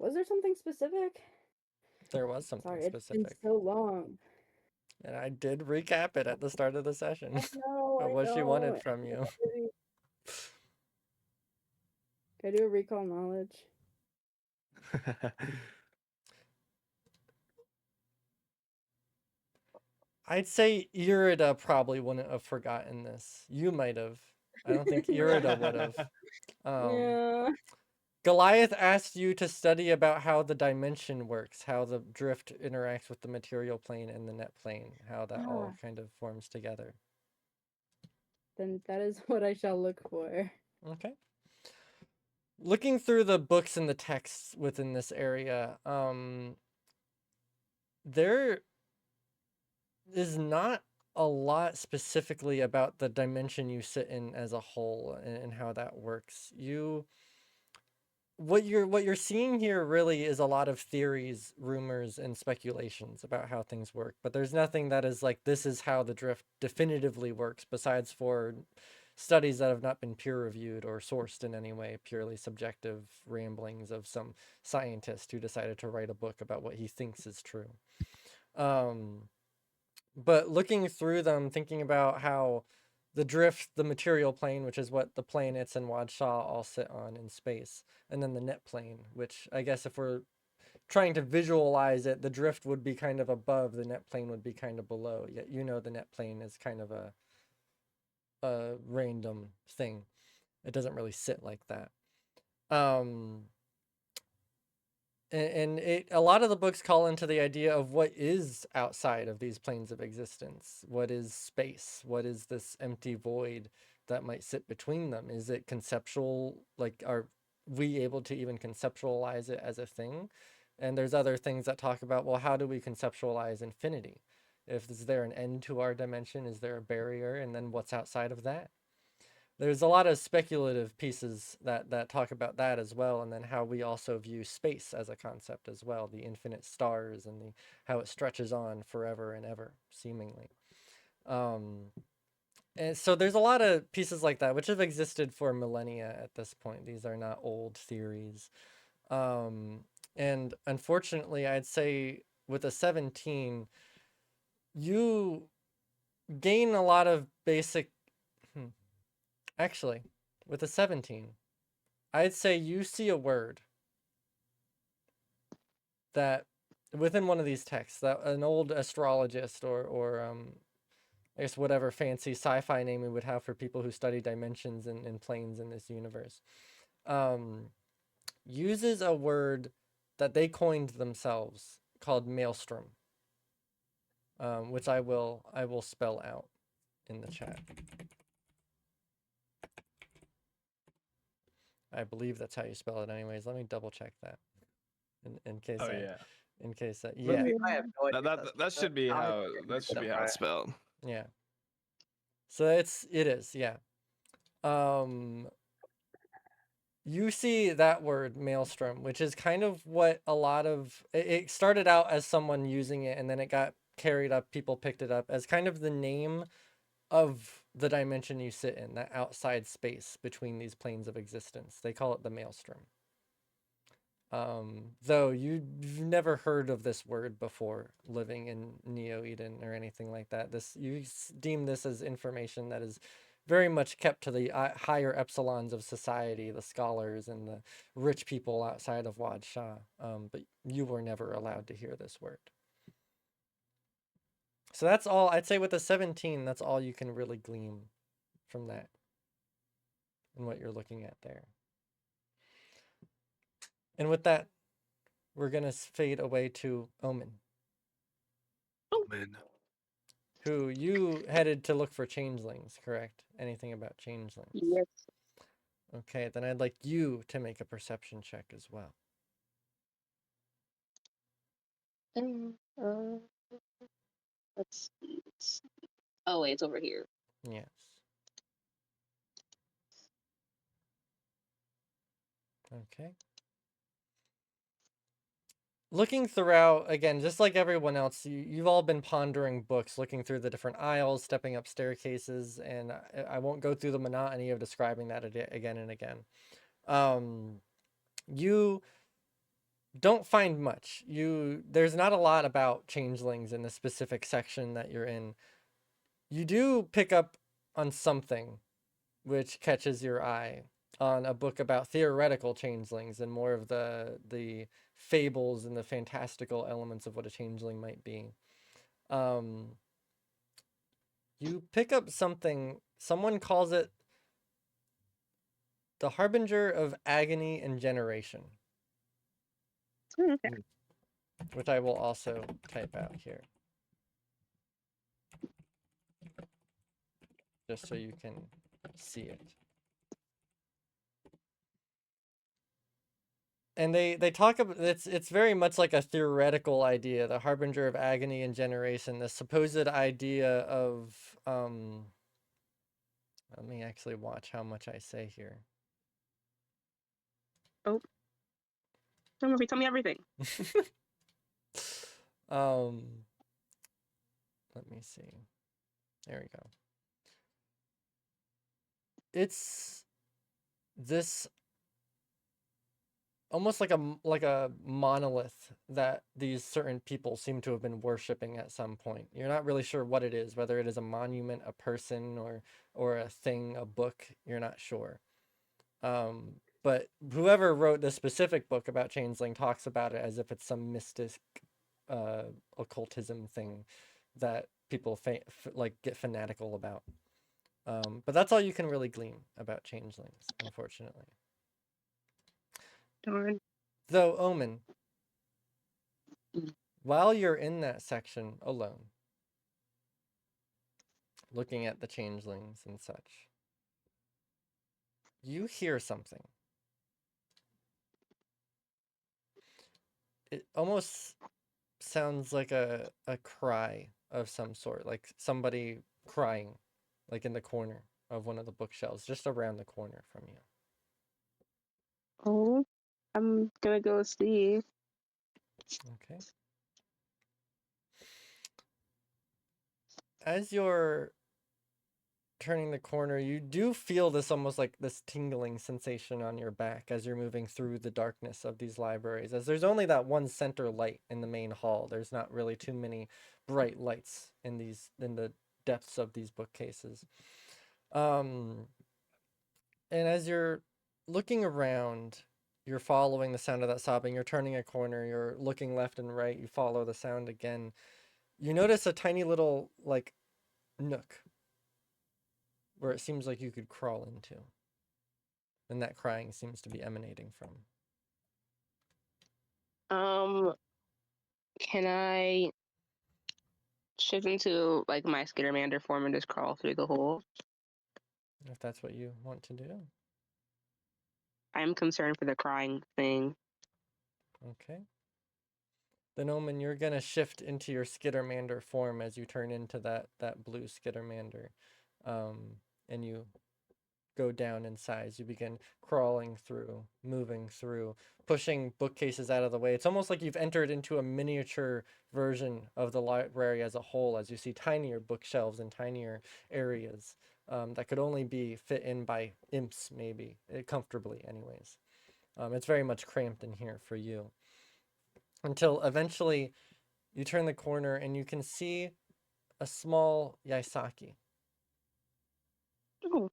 was there something specific? There was something Sorry, it's been specific, so long. and I did recap it at the start of the session. No, of I what she wanted know. from you. Can I do a recall knowledge? I'd say Irida probably wouldn't have forgotten this. You might have. I don't think Irida would have. Yeah. Goliath asked you to study about how the dimension works, how the drift interacts with the material plane and the net plane, how that all kind of forms together. Then that is what I shall look for. Okay. Looking through the books and the texts within this area, there is not a lot specifically about the dimension you sit in as a whole and how that works. What you're seeing here really is a lot of theories, rumors, and speculations about how things work, but there's nothing that is like this is how the drift definitively works, besides for studies that have not been peer reviewed or sourced in any way, purely subjective ramblings of some scientist who decided to write a book about what he thinks is true. But looking through them, thinking about how the drift, the material plane, which is what the planets and Wad Shaw all sit on in space, and then the net plane, which I guess if we're trying to visualize it, the drift would be kind of above, the net plane would be kind of below. Yet the net plane is kind of a random thing. It doesn't really sit like that. And a lot of the books call into the idea of what is outside of these planes of existence. What is space? What is this empty void that might sit between them? Is it conceptual? Like, are we able to even conceptualize it as a thing? And there's other things that talk about, well, how do we conceptualize infinity? Is there an end to our dimension? Is there a barrier? And then what's outside of that? There's a lot of speculative pieces that talk about that as well, and then how we also view space as a concept as well, the infinite stars and how it stretches on forever and ever, seemingly. And so there's a lot of pieces like that, which have existed for millennia at this point. These are not old theories. And unfortunately, I'd say with a 17, you gain a lot of basic... Actually, with a 17, I'd say you see a word that within one of these texts that an old astrologist or I guess whatever fancy sci-fi name we would have for people who study dimensions and planes in this universe, uses a word that they coined themselves called maelstrom, which I will spell out in the chat. I believe that's how you spell it anyways. Let me double check that. In case yeah. I have no idea That should be how it's spelled. Yeah. So it is, yeah. You see that word maelstrom, which is kind of what a lot of it started out as someone using it, and then it got carried up, people picked it up as kind of the name of the dimension you sit in, that outside space between these planes of existence. They call it the maelstrom. Though you've never heard of this word before living in Neo-Eden or anything like that. You deem this as information that is very much kept to the higher epsilons of society, the scholars and the rich people outside of Wad Shah. But you were never allowed to hear this word. So that's all, I'd say with a 17, that's all you can really glean from that and what you're looking at there. And with that, we're going to fade away to Omen. Omen. Who you headed to look for changelings, correct? Anything about changelings? Yes. Okay, then I'd like you to make a perception check as well. Let's see. Oh, wait, it's over here. Yes. Okay. Looking throughout, again, just like everyone else, you've all been pondering books, looking through the different aisles, stepping up staircases, and I won't go through the monotony of describing that again and again. You don't find much. There's not a lot about changelings in the specific section that you're in. You do pick up on something which catches your eye, on a book about theoretical changelings and more of the fables and the fantastical elements of what a changeling might be. You pick up something, someone calls it the harbinger of agony and generation. Okay. Which I will also type out here. Just so you can see it. And they talk about it's very much like a theoretical idea, the harbinger of agony and generation, the supposed idea of let me actually watch how much I say here. Oh. Tell me everything. Let me see. There we go. It's this almost like a monolith that these certain people seem to have been worshiping at some point. You're not really sure what it is, whether it is a monument, a person, or a thing, a book. You're not sure. But whoever wrote the specific book about Changeling talks about it as if it's some mystic occultism thing that people like get fanatical about. But that's all you can really glean about changelings, unfortunately. Darn. Though, Omen, Mm. while you're in that section alone, looking at the changelings and such, you hear something. It almost sounds like a cry of some sort, like somebody crying, like in the corner of one of the bookshelves, just around the corner from you. Oh, I'm gonna go see. Okay. As you're turning the corner, you do feel this almost like this tingling sensation on your back as you're moving through the darkness of these libraries, as there's only that one center light in the main hall. There's not really too many bright lights in the depths of these bookcases. And as you're looking around, you're following the sound of that sobbing, you're turning a corner, you're looking left and right, you follow the sound again. You notice a tiny little like nook where it seems like you could crawl into. And that crying seems to be emanating from. Can I shift into like my Skittermander form and just crawl through the hole? If that's what you want to do. I'm concerned for the crying thing. Okay. Then, Omen, you're gonna shift into your Skittermander form as you turn into that blue Skittermander. And you go down in size. You begin crawling through, moving through, pushing bookcases out of the way. It's almost like you've entered into a miniature version of the library as a whole, as you see tinier bookshelves and tinier areas that could only be fit in by imps, maybe, comfortably anyways. It's very much cramped in here for you. Until eventually you turn the corner and you can see a small Yaisaki. Oh,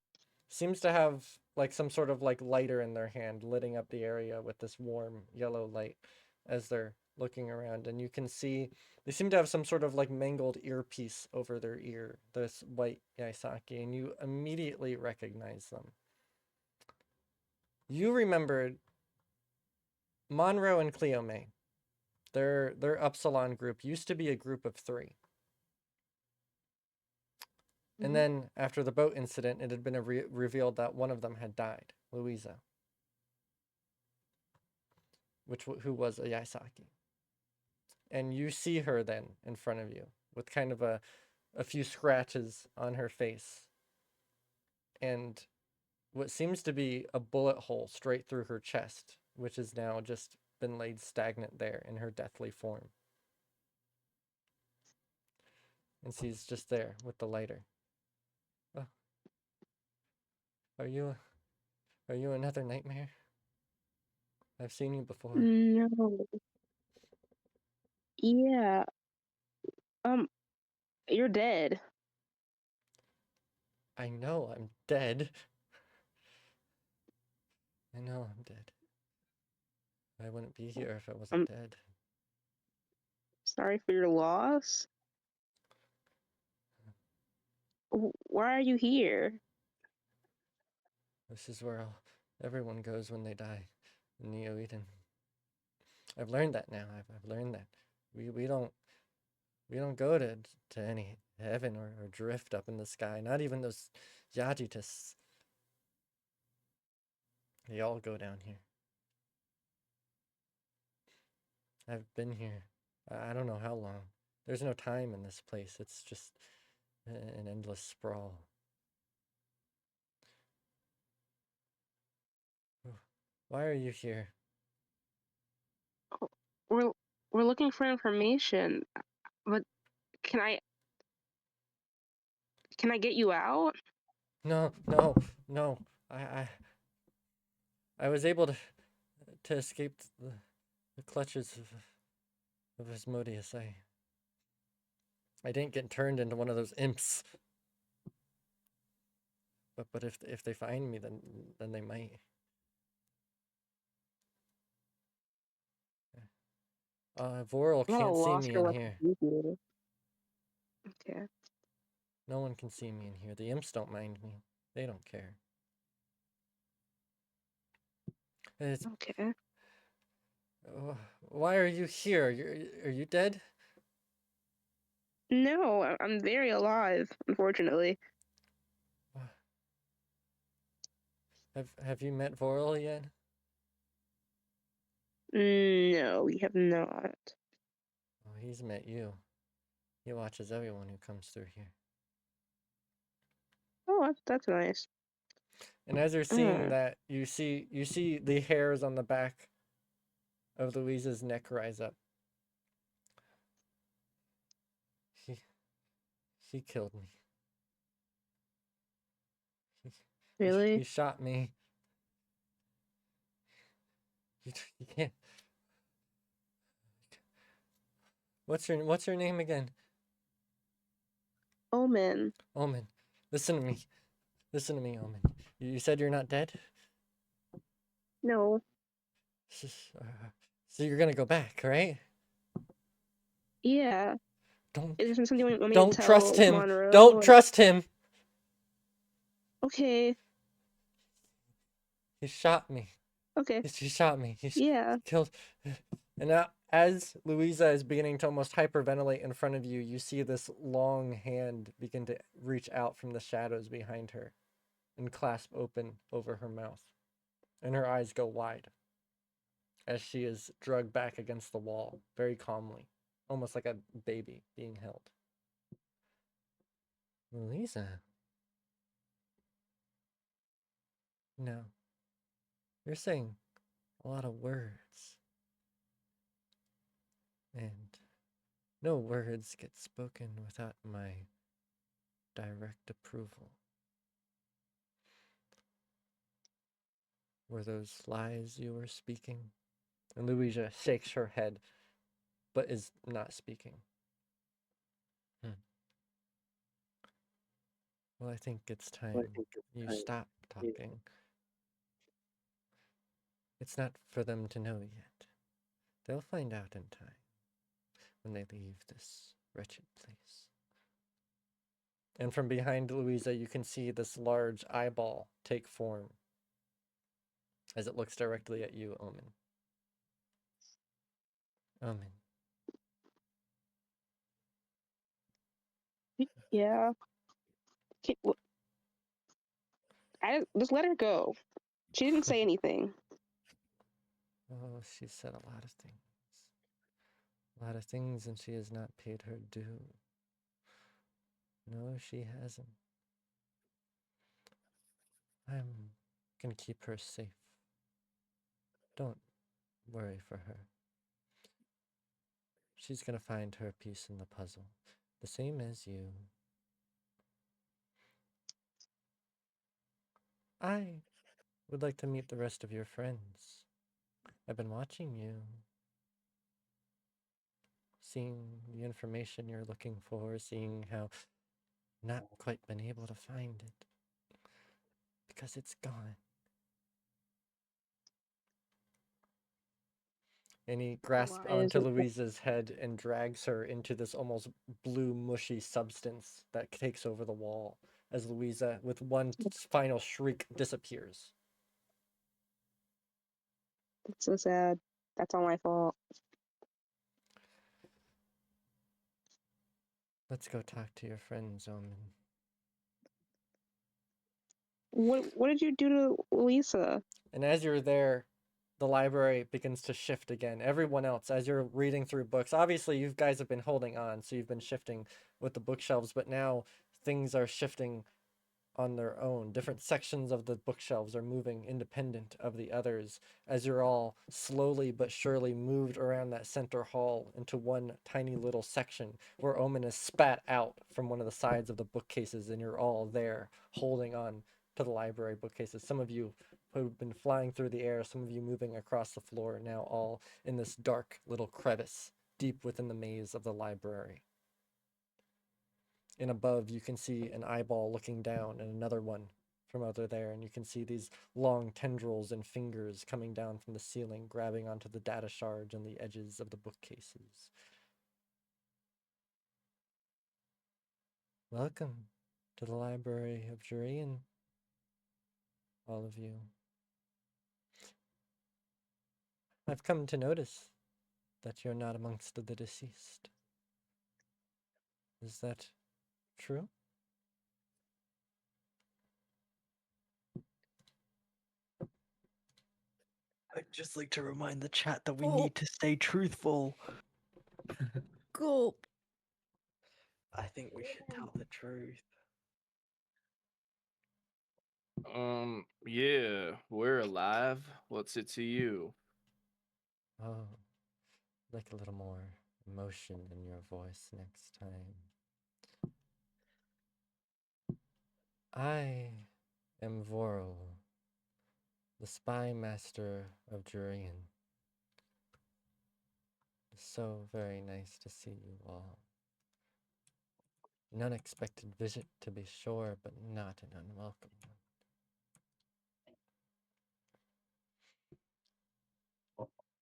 Seems to have like some sort of like lighter in their hand, lighting up the area with this warm yellow light as they're looking around. And you can see they seem to have some sort of like mangled earpiece over their ear, this white Yaisaki, and you immediately recognize them. You remembered Monroe and Cleome. Their Upsilon group used to be a group of 3. And then after the boat incident, it had been revealed that one of them had died, Louisa, who was a Yaisaki. And you see her then in front of you with kind of a few scratches on her face and what seems to be a bullet hole straight through her chest, which has now just been laid stagnant there in her deathly form. And she's just there with the lighter. Oh. Are you another nightmare? I've seen you before. no. Yeah. You're dead. I know I'm dead. I know I'm dead. I wouldn't be here if I wasn't dead. Sorry for your loss. Why are you here? This is where everyone goes when they die in Neo Eden. I've learned that now. I've learned that we don't go to any heaven or drift up in the sky. Not even those Yajitas. They all go down here. I've been here. I don't know how long. There's no time in this place. It's just an endless sprawl. Why are you here? We're looking for information, but can I get you out? No, no, no. I I was able to escape the clutches of Asmodeus. I didn't get turned into one of those imps. But if they find me, then they might. Voral I'm at a can't see loss me for in what here. to do. Okay. No one can see me in here. The imps don't mind me. They don't care. It's, Okay. why are you here? Are you dead? No, I'm very alive, unfortunately. Have you met Voral yet? No, we have not. Oh, he's met you. He watches everyone who comes through here. Oh, that's nice. And as you're seeing Mm. that, you see the hairs on the back of Louisa's neck rise up. He killed me. Really? He shot me. You can't. What's your name again? Omen. Omen. Listen to me. Listen to me, Omen. You said you're not dead? No. So you're gonna go back, right? Yeah. Don't Is there something you want me to don't tell trust him. Monroe? Don't or- trust him. Okay. He shot me. Okay. He shot me. Yeah. Killed. And now, as Louisa is beginning to almost hyperventilate in front of you, you see this long hand begin to reach out from the shadows behind her and clasp open over her mouth. And her eyes go wide as she is drugged back against the wall, very calmly, almost like a baby being held. Louisa. No. You're saying a lot of words. And no words get spoken without my direct approval. Were those lies you were speaking? And Louisa shakes her head, but is not speaking. Well, I think it's time you stop talking. It's not for them to know yet. They'll find out in time when they leave this wretched place. And from behind Louisa, you can see this large eyeball take form as it looks directly at you, Omen. Omen. Yeah. Okay, I just let her go. She didn't say anything. Oh, she said a lot of things. A lot of things, and she has not paid her due. No, she hasn't. I'm gonna keep her safe. Don't worry for her. She's gonna find her piece in the puzzle, the same as you. I would like to meet the rest of your friends. I've been watching you, seeing the information you're looking for, seeing how not quite been able to find it because it's gone. And he grasps Why is onto it? Louisa's head and drags her into this almost blue, mushy substance that takes over the wall as Louisa, with one final shriek, disappears. That's so sad. That's all my fault. Let's go talk to your friends, Omen. What did you do to Lisa? And as you're there, the library begins to shift again. Everyone else, as you're reading through books, obviously you guys have been holding on, so you've been shifting with the bookshelves, but now things are shifting on their own. Different sections of the bookshelves are moving independent of the others as you're all slowly but surely moved around that center hall into one tiny little section where Omen is spat out from one of the sides of the bookcases, and you're all there holding on to the library bookcases. Some of you who've been flying through the air, some of you moving across the floor, now all in this dark little crevice deep within the maze of the library. And above, you can see an eyeball looking down and another one from over there. And you can see these long tendrils and fingers coming down from the ceiling, grabbing onto the data shards and the edges of the bookcases. Welcome to the Library of Jurian, all of you. I've come to notice that you're not amongst the deceased. Is that true? I'd just like to remind the chat that we Oh. need to stay truthful. Gulp. I think we should tell the truth. Yeah, we're alive. What's it to you? Oh, like a little more emotion in your voice next time. I am Vorl, the spy master of Jurian. It's so very nice to see you all. An unexpected visit, to be sure, but not an unwelcome one.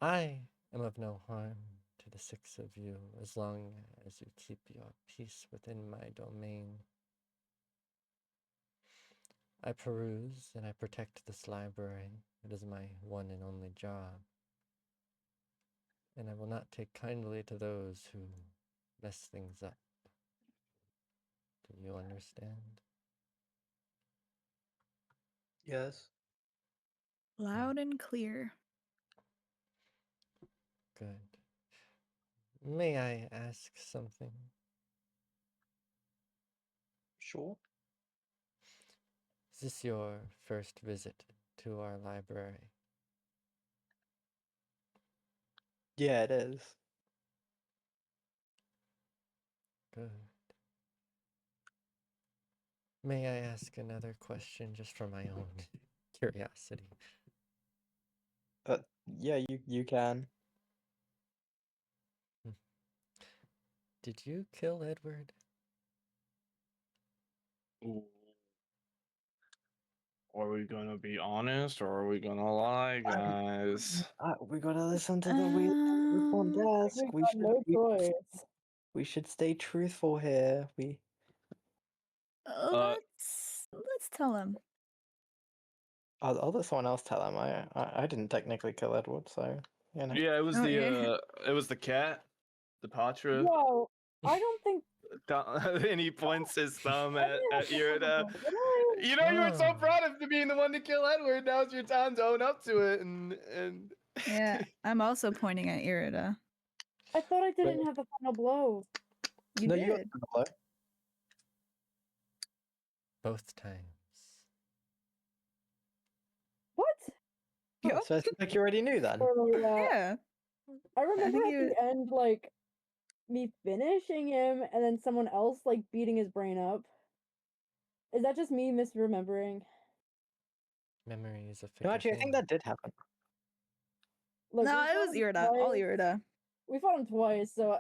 I am of no harm to the 6 of you, as long as you keep your peace within my domain. I peruse and I protect this library. It is my one and only job. And I will not take kindly to those who mess things up. Do you understand? Yes. Loud and clear. Good. May I ask something? Sure. Is this your first visit to our library? Yeah, it is. Good. May I ask another question just for my own curiosity? Yeah, you can. Did you kill Edward? Ooh. Are we gonna be honest or are we gonna lie, guys? We gotta listen to the front desk. We've got no choice. We should stay truthful here. Let's tell him. I'll let someone else tell him. I didn't technically kill Edward, so you know. Yeah, it was Oh, yeah. it was the cat, the Patra. Yo, I don't think. And he points his thumb I at didn't have to Irida. kill him, did I? You know, you were so Oh. proud of being the one to kill Edward. Now it's your time to own up to it, and Yeah, I'm also pointing at Irida. I thought I didn't have the final blow. You No, did. you got the blow. Both times. What? Oh, Yup. so it seems like you already knew then. Or, Yeah. I remember think at you- the end, like, me finishing him and then someone else, like, beating his brain up. Is that just me misremembering? Memory is a fickle No, actually, I think thing. that did happen. Look, No, we it fought was him Irida. All twice. Irida. We fought him twice, so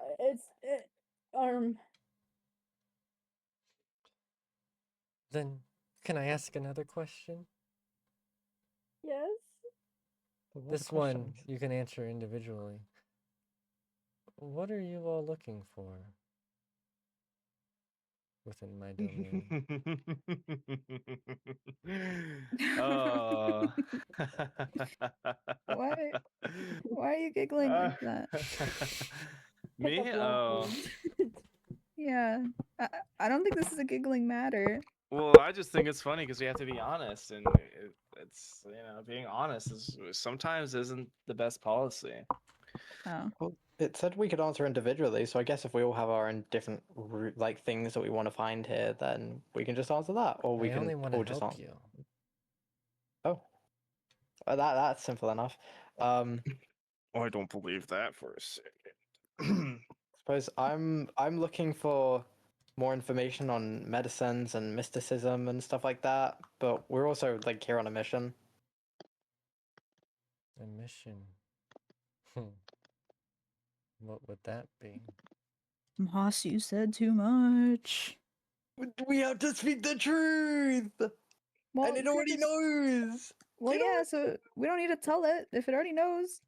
Then, can I ask another question? yes. But what are the This one questions? you can answer individually. What are you all looking for within my domain? Oh. Why are you giggling like that? Me? Pick up Oh. lines. Yeah. I don't think this is a giggling matter. Well, I just think it's funny because we have to be honest, and it's being honest is sometimes isn't the best policy. Oh. It said we could answer individually, so I guess if we all have our own different like things that we want to find here, then we can just answer that, or we I can only want all to just help answer. you. Oh, that's simple enough. Oh, I don't believe that for a second. Suppose I'm looking for more information on medicines and mysticism and stuff like that, but we're also like here on a mission. A mission. What would that be? Moss, you said too much. We have to speak the truth, Well, and it already Cricket's- knows. Well, You know? yeah, so we don't need to tell it if it already knows.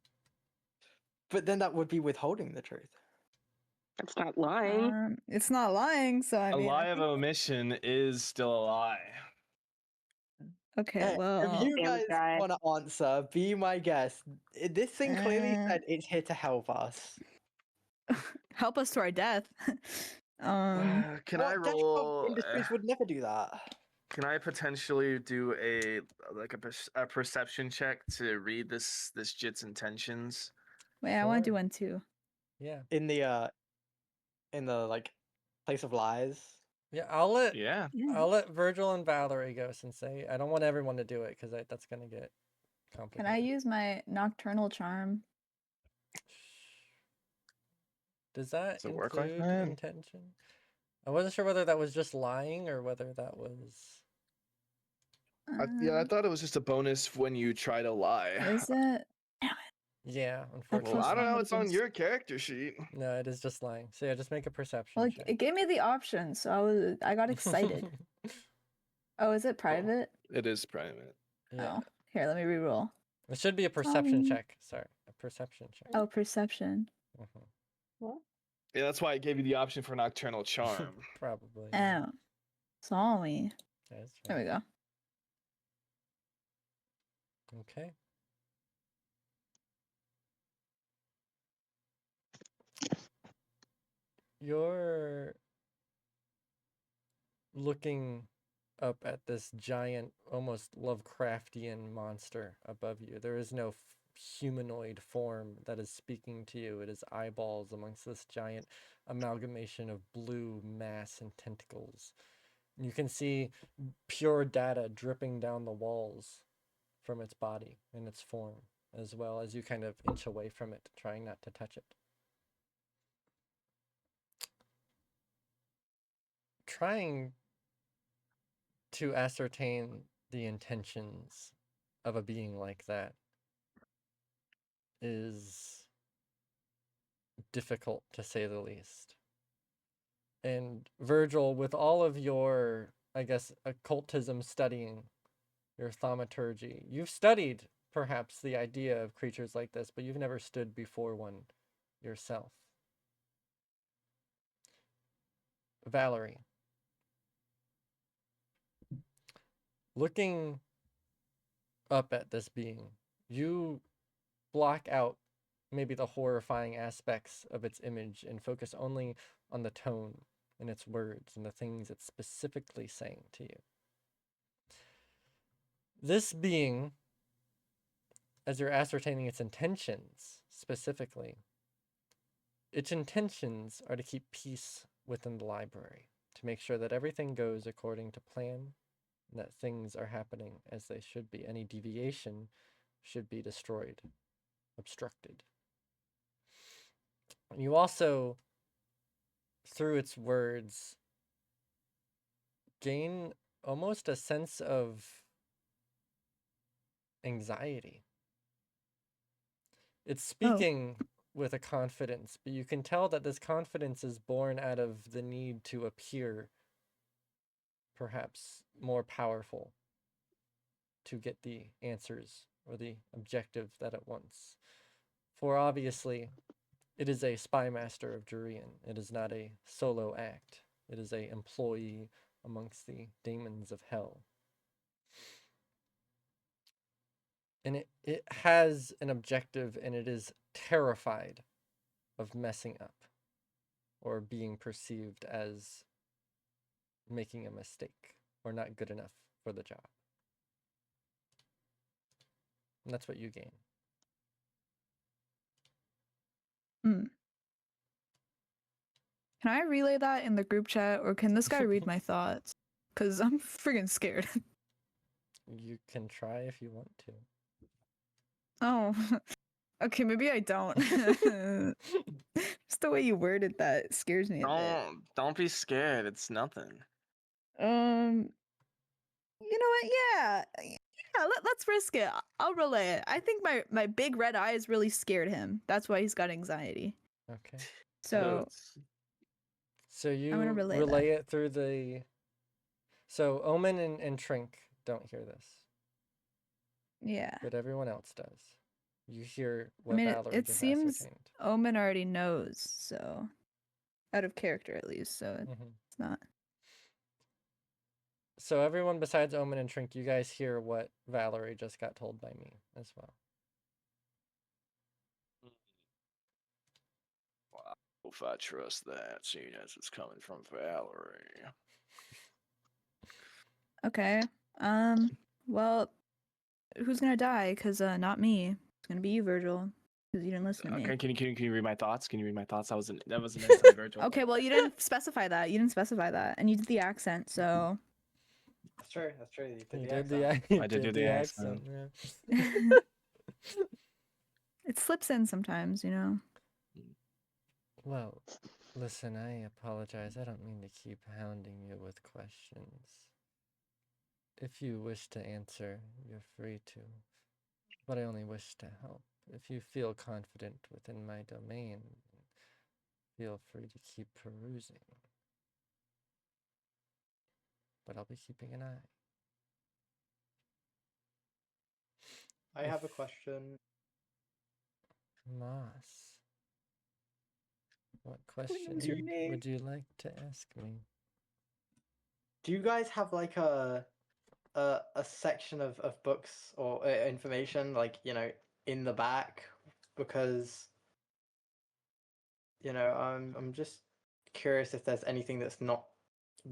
But then that would be withholding the truth. It's not lying. It's not lying, so I A mean. lie of omission is still a lie. Okay, Hey, well. if you Damn guys guy. want to answer, be my guest. This thing clearly said it's here to help us. Help us to our death. Can I What Dexcom roll? Industries would never do that. Can I potentially do a perception check to read this jit's intentions? Wait, I want to do Sure. one too. Yeah. In the like place of lies. Yeah, I'll let Yeah. Virgil and Valerie go since I don't want everyone to do it because that's gonna get Can complicated. I use my nocturnal charm? Does that Does it work like include that? intention? I wasn't sure whether that was just lying or whether that was. Yeah, I thought it was just a bonus when you try to lie. Is it? Yeah, Plus unfortunately. Well, I don't one know. would It's have on been your character sheet. No, it is just lying. So yeah, just make a perception Well, check. it gave me the option, so I got excited. Oh, is it private? It is private. Yeah, Oh, here, let me reroll. it should be a perception Sorry. check. Sorry, a perception check. Oh, perception. Mhm. What? Yeah, that's why I gave you the option for nocturnal charm. Probably. Yeah. Oh, sorry. That's There we right. go. Okay. You're looking up at this giant, almost Lovecraftian monster above you. There is no humanoid form that is speaking to you. It is eyeballs amongst this giant amalgamation of blue mass and tentacles. You can see pure data dripping down the walls from its body and its form, as well as you kind of inch away from it, trying not to touch it. Trying to ascertain the intentions of a being like that is difficult, to say the least. And Virgil, with all of your, I guess, occultism studying, your thaumaturgy, you've studied perhaps the idea of creatures like this, but you've never stood before one yourself. Valerie, looking up at this being, you block out maybe the horrifying aspects of its image and focus only on the tone and its words and the things it's specifically saying to you. This being, as you're ascertaining its intentions specifically, its intentions are to keep peace within the library, to make sure that everything goes according to plan, and that things are happening as they should be. Any deviation should be destroyed, obstructed. You also, through its words, gain almost a sense of anxiety. It's speaking with a confidence, but you can tell that this confidence is born out of the need to appear perhaps more powerful to get the answers or the objective that it wants. For obviously, it is a spy master of Jurian. It is not a solo act. It is a employee amongst the demons of hell. And it has an objective, and it is terrified of messing up or being perceived as making a mistake or not good enough for the job. And that's what you gain. Can I relay that in the group chat, or can this guy read my thoughts? Cause I'm friggin' scared. You can try if you want to. Oh, okay, maybe I don't. Just the way you worded that scares me a bit. Don't be scared. It's nothing. You know what? Yeah, let's risk it. I'll relay it. I think my big red eyes really scared him. That's why he's got anxiety. Okay. So So you I'm gonna relay relay it through the. So Omen and Trink don't hear this, yeah. but everyone else does. You hear I what mean, Valerie it just seems ascertained. Omen already knows, so out of character at least. So Mhm. it's not. So everyone besides Omen and Trink, you guys hear what Valerie just got told by me as well. Wow. If I trust that, seeing as it's coming from Valerie. Okay. Well, who's gonna die? Cause not me. It's gonna be you, Virgil. Cause you didn't listen to me. Okay, can you read my thoughts? Can you read my thoughts? That wasn't instantly Virgil. Okay, well you didn't specify that. You didn't specify that, and you did the accent, so. That's true. That's true. You did You the did accent. the I did do the accent. Yeah. It slips in sometimes, you know. Well, listen, I apologize. I don't mean to keep hounding you with questions. If you wish to answer, you're free to. But I only wish to help. If you feel confident within my domain, feel free to keep perusing. But I'll be keeping an eye. I have a question. Moss, what Please, questions your would you like to ask me? Do you guys have like a section of books or information, like, in the back? Because I'm just curious if there's anything that's not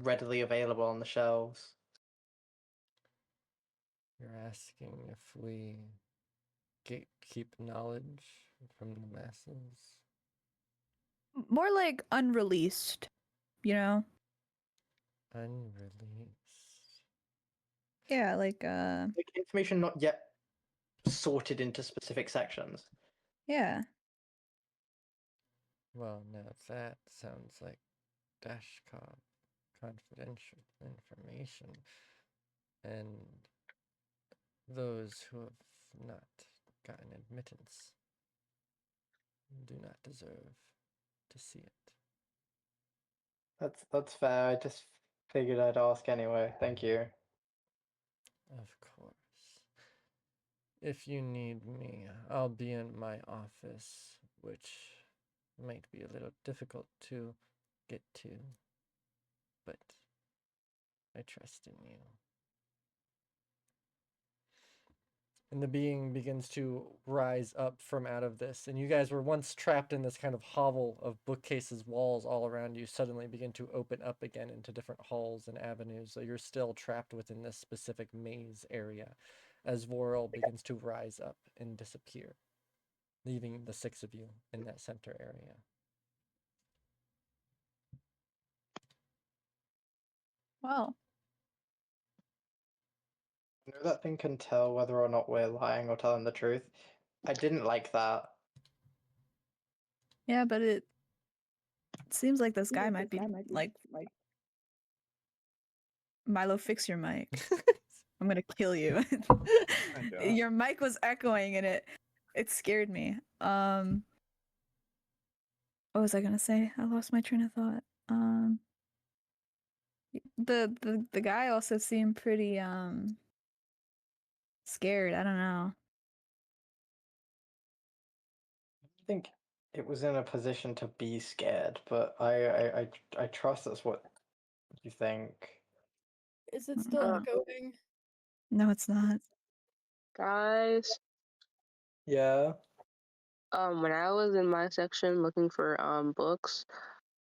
readily available on the shelves. You're asking if we gatekeep knowledge from the masses? More like unreleased, you know? Unreleased. Yeah, like Like information not yet sorted into specific sections. yeah. Well, now that sounds like Dashcom confidential information, and those who have not gotten admittance do not deserve to see it. That's fair. I just figured I'd ask anyway. Thank you. Of course. If you need me, I'll be in my office, which might be a little difficult to get to, but I trust in you. And the being begins to rise up from out of this, and you guys were once trapped in this kind of hovel of bookcases, walls all around you suddenly begin to open up again into different halls and avenues, so you're still trapped within this specific maze area as Vorel begins to rise up and disappear, leaving the six of you in that center area. Well, I know that thing can tell whether or not we're lying or telling the truth. I didn't like that. yeah, but it seems like this guy might be like Milo, fix your mic. I'm gonna kill you. Your mic was echoing and it scared me. What was I gonna say? I lost my train of thought. The guy also seemed pretty scared. I don't know. I think it was in a position to be scared, but I trust that's what you think. Is it still Uh, echoing? No, it's not. Guys, Yeah. when I was in my section looking for books,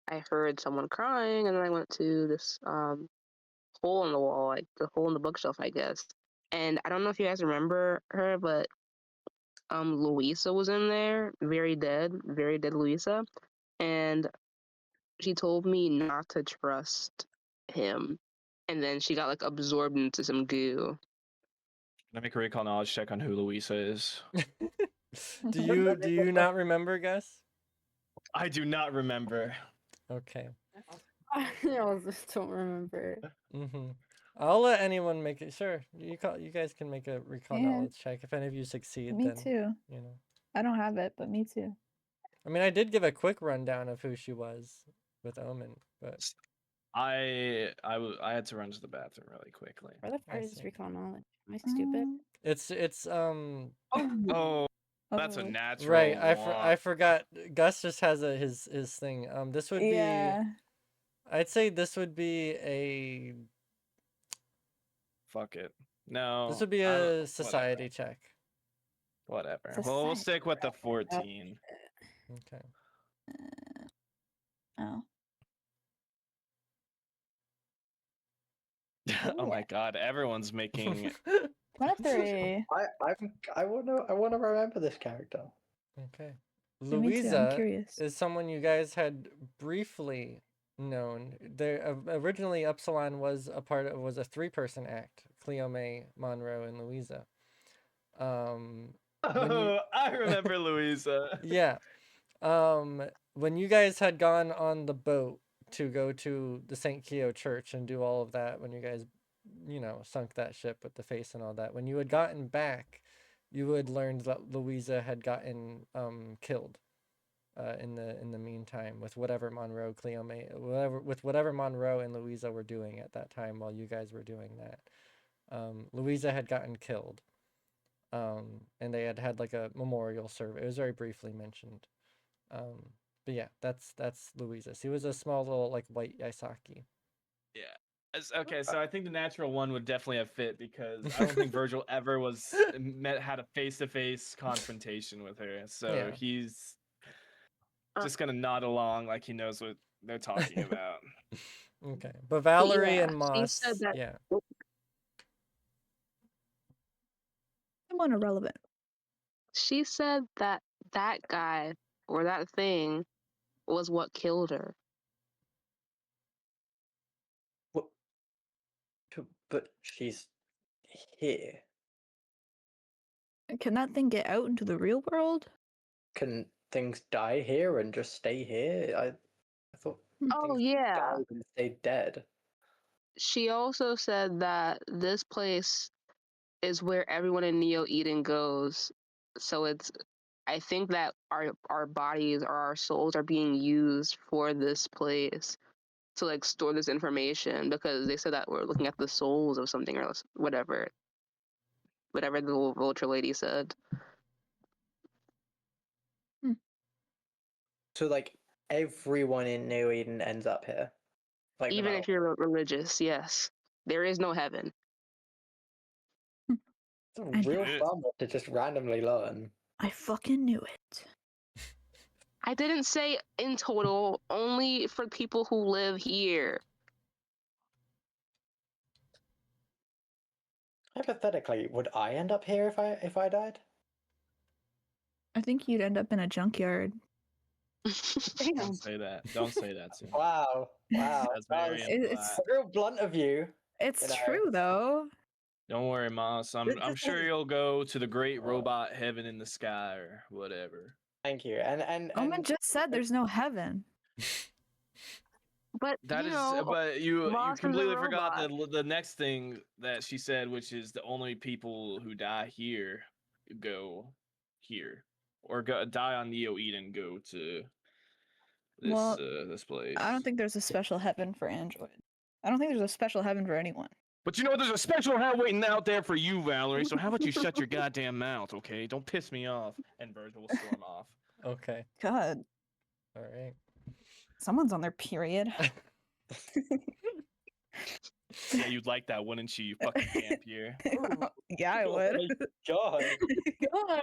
I heard someone crying, and then I went to this hole in the wall, like the hole in the bookshelf, I guess. And I don't know if you guys remember her, but Louisa was in there, very dead Louisa. And she told me not to trust him, and then she got like absorbed into some goo. Can I make a recall knowledge check on who Louisa is? Do you not remember, Gus? I do not remember. Okay. I just don't remember. Mm-hmm. I'll let anyone make it. Sure, you guys can make a recall Yeah. knowledge check. If any of you succeed, Me then too. you know. I don't have it, but me too. I mean, I did give a quick rundown of who she was with Omen, but I had to run to the bathroom really quickly. Where the I fuck is see. recall knowledge? Am I stupid? It's Oh, that's a Oh. natural right. I one. forgot. Gus just has his thing. This would Yeah. be. I'd say this would be a. Fuck it. No. This would be I don't- a society check. Whatever. Well, we'll stick with the 14. Okay. Oh. Oh my god, everyone's making 23. I wanna remember this character. Okay. Yeah, me too, I'm Louisa curious. is someone you guys had briefly known. There originally Upsilon was a 3-person act. Cleome, Monroe, and Louisa. When you, I remember Louisa. yeah. When you guys had gone on the boat to go to the St. Keo Church and do all of that, when you guys, sunk that ship with the face and all that, when you had gotten back, you had learned that Louisa had gotten killed. In the meantime, with whatever Monroe, Cleome, whatever Monroe and Louisa were doing at that time while you guys were doing that, Louisa had gotten killed, and they had like a memorial service. It was very briefly mentioned, but yeah, that's Louisa. She was a small little like white Yaisaki. Yeah. Okay, so I think the natural one would definitely have fit because I don't think Virgil ever had a face-to-face confrontation with her. So Yeah. he's just gonna nod along like he knows what they're talking about. Okay, but Valerie yeah, and she Moss, said that- yeah. Someone irrelevant. She said that that guy or that thing was what killed her. But she's here. Can that thing get out into the real world? Can things die here and just stay here? I thought Oh things yeah. died and stayed dead. She also said that this place is where everyone in Neo Eden goes. So I think that our bodies or our souls are being used for this place to like store this information because they said that we're looking at the souls of something or whatever the little vulture lady said. So like everyone in New Eden ends up here. Like no Even matter if you're religious, yes, there is no heaven. what. It's a real fun to just randomly learn. I fucking knew it. I didn't say in total, only for people who live here. Hypothetically, would I end up here if I died? I think you'd end up in a junkyard. Damn. Don't say that. Don't say that to me. Wow. That's very It's real blunt of you. it's You know. true though. Don't worry, Moss. I'm This sure is- you'll go to the great robot heaven in the sky or whatever. Thank you. And Omen just said there's no heaven. But That you is, know, but you Moss is a completely forgot robot. the next thing that she said, which is the only people who die here go here, or die on Neo Eden go to this Well, this place. I don't think there's a special heaven for Android. I don't think there's a special heaven for anyone. But you know, there's a special hell waiting out there for you, Valerie. So how about you shut your goddamn mouth, okay? Don't piss me off. And Virgil will storm off. Okay. God, All right. someone's on their period. Yeah, you'd like that, wouldn't you? You fucking vampire. Yeah, I would. God. God.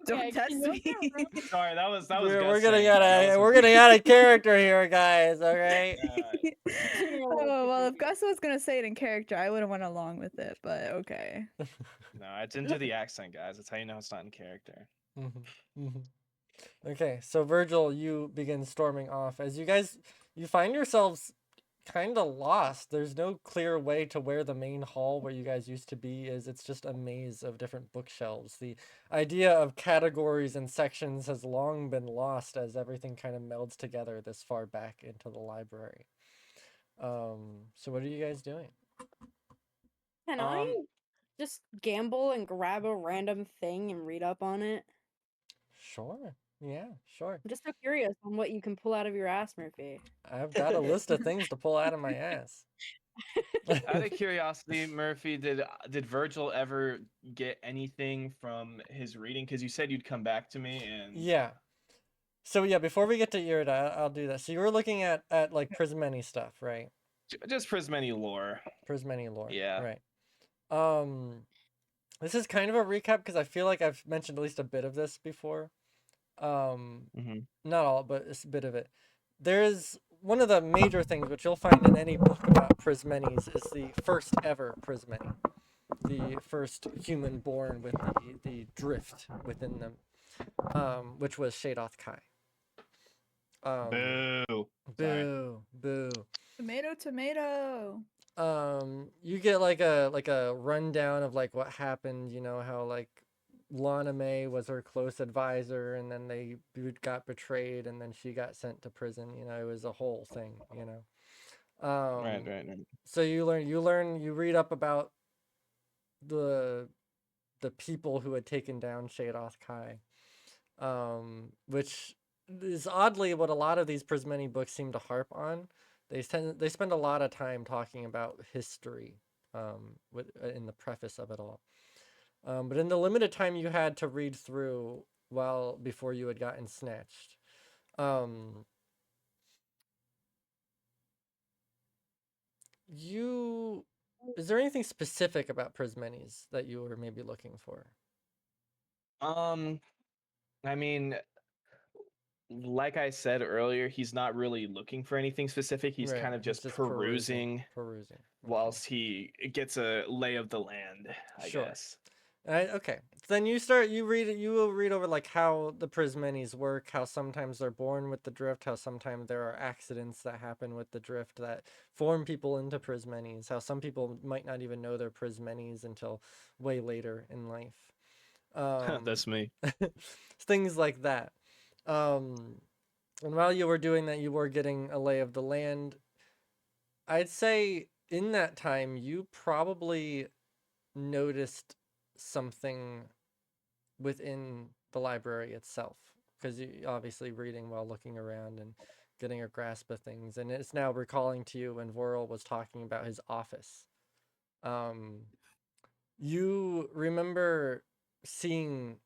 Don't Okay, test can you me. open a Sorry, that was. We're Gus getting saying out that. of we're getting out of character here, guys. All right. Oh well, if Gus was gonna say it in character, I would have went along with it. But okay. No, it's into the accent, guys. That's how you know it's not in character. Mhm, mhm. Okay, so Virgil, you begin storming off as you find yourselves kind of lost. There's no clear way to where the main hall where you guys used to be is. It's just a maze of different bookshelves. The idea of categories and sections has long been lost as everything kind of melds together this far back into the library. So what are you guys doing? Can Um, I just gamble and grab a random thing and read up on it? Sure. Yeah, sure. I'm just so curious on what you can pull out of your ass, Murphy. I've got a list of things to pull out of my ass. Out of curiosity, Murphy, did Virgil ever get anything from his reading? Because you said you'd come back to me, and Yeah. So yeah, before we get to Irida, I'll do that. So you were looking at like Prismeni stuff, right? just Prismeni lore. Prismeni lore. Yeah. Right. This is kind of a recap because I feel like I've mentioned at least a bit of this before. Mm-hmm. Not all, but it's a bit of it. There's one of the major things which you'll find in any book about Prismenes is the first ever Prismeni, the first human born with the drift within them, which was Shadoth Kai. Boo. Sorry. Boo. Tomato, tomato. You get like a rundown of like what happened, you know, how like Lana May was her close advisor and then they got betrayed and then she got sent to prison, you know, it was a whole thing, you know. Right. So you read up about the people who had taken down Shadoth Kai, which is oddly what a lot of these Prismeni books seem to harp on. They spend a lot of time talking about history, in the preface of it all. But in the limited time you had to read through before you had gotten snatched, is there anything specific about Prismenes that you were maybe looking for? I mean, like I said earlier, he's not really looking for anything specific. He's Right, kind of he's just perusing perusing. whilst he gets a lay of the land, I Sure. guess. Okay. Then you will read over like how the Prismenes work, how sometimes they're born with the drift, how sometimes there are accidents that happen with the drift that form people into Prismenes, how some people might not even know they're Prismenes until way later in life. That's me. Things like that. And while you were doing that, you were getting a lay of the land. I'd say in that time, you probably noticed something within the library itself because you obviously reading while looking around and getting a grasp of things, and it's now recalling to you when Vorl was talking about his office. You remember seeing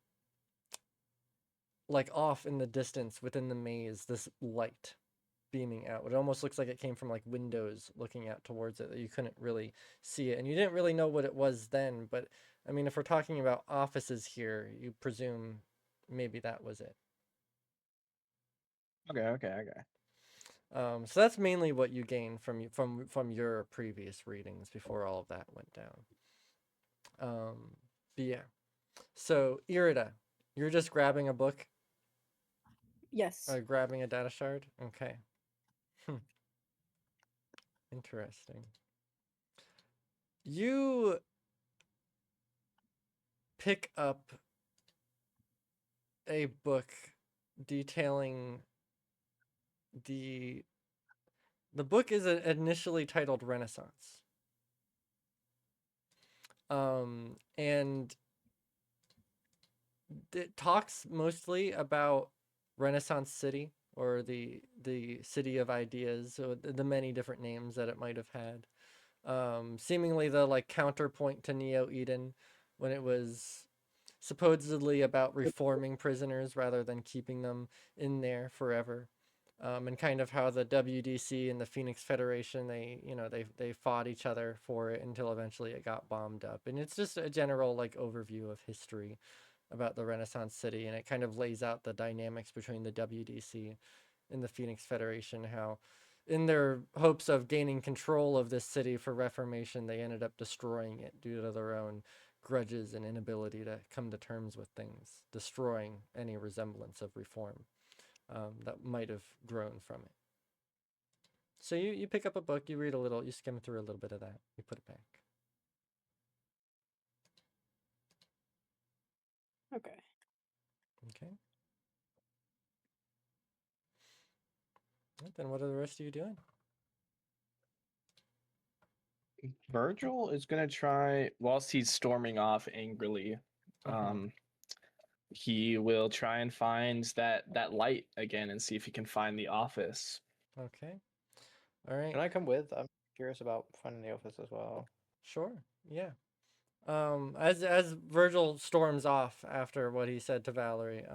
like off in the distance within the maze this light beaming out. It almost looks like it came from like windows looking out towards it that you couldn't really see it. And you didn't really know what it was then, but I mean, if we're talking about offices here, you presume maybe that was it. Okay. So that's mainly what you gained from your previous readings before all of that went down. But yeah. So Irida, you're just grabbing a book, Yes. grabbing a data shard. Okay. Interesting. You pick up a book detailing the book is initially titled Renaissance. And it talks mostly about Renaissance City, or the city of ideas, or the many different names that it might have had. Seemingly the like counterpoint to Neo Eden, when it was supposedly about reforming prisoners rather than keeping them in there forever. And kind of how the WDC and the Phoenix Federation, they fought each other for it until eventually it got bombed up. And it's just a general like overview of history about the Renaissance City, and it kind of lays out the dynamics between the WDC and the Phoenix Federation, how in their hopes of gaining control of this city for reformation, they ended up destroying it due to their own grudges and inability to come to terms with things, destroying any resemblance of reform that might have grown from it. So you pick up a book, you read a little, you skim through a little bit of that, you put it back. Okay. Okay. Right, then what are the rest of you doing? Virgil is gonna try, whilst he's storming off angrily, Mhm. he will try and find that light again and see if he can find the office. Okay. All right. Can I come with? I'm curious about finding the office as well. Sure. Yeah. As Virgil storms off after what he said to Valerie,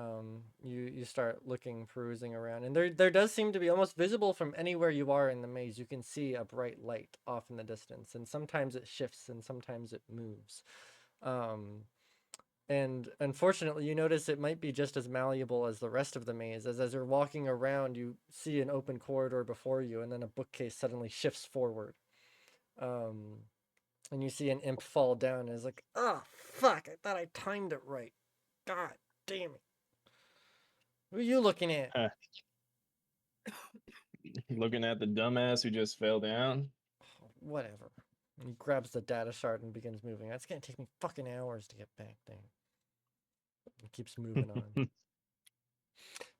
you start looking, perusing around, and there does seem to be, almost visible from anywhere you are in the maze, you can see a bright light off in the distance, and sometimes it shifts and sometimes it moves. And unfortunately, you notice it might be just as malleable as the rest of the maze, as you're walking around, you see an open corridor before you, and then a bookcase suddenly shifts forward. And you see an imp fall down and is like, oh, fuck, I thought I timed it right. God damn it. Who are you looking at? Looking at the dumbass who just fell down. Oh, whatever. And he grabs the data shard and begins moving. That's going to take me fucking hours to get back there. He keeps moving on.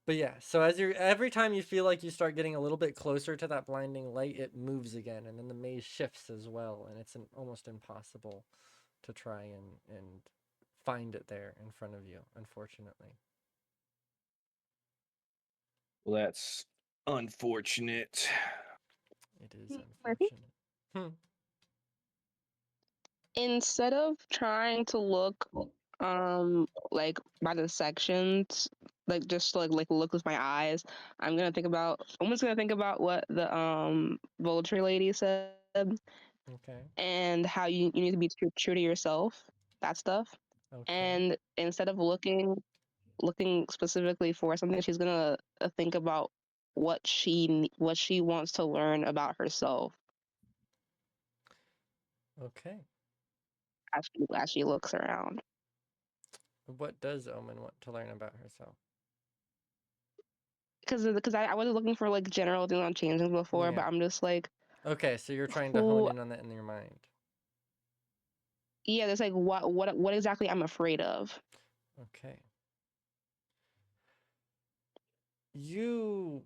But yeah, so every time you feel like you start getting a little bit closer to that blinding light, it moves again, and then the maze shifts as well, and it's almost impossible to try and find it there in front of you, unfortunately. Well, that's unfortunate. It is I think unfortunate. instead of trying to look like by the sections, like just like look with my eyes, I'm just gonna think about what the vulture lady said Okay. and how you need to be true to yourself, that stuff. Okay. And instead of looking specifically for something, she's gonna think about what she wants to learn about herself Okay. as she looks around. What does Omen want to learn about herself? Because I wasn't looking for like general things on changes before, Yeah. but I'm just like, Okay, so you're trying to hone in on that in your mind. yeah, there's like what exactly I'm afraid of. Okay. You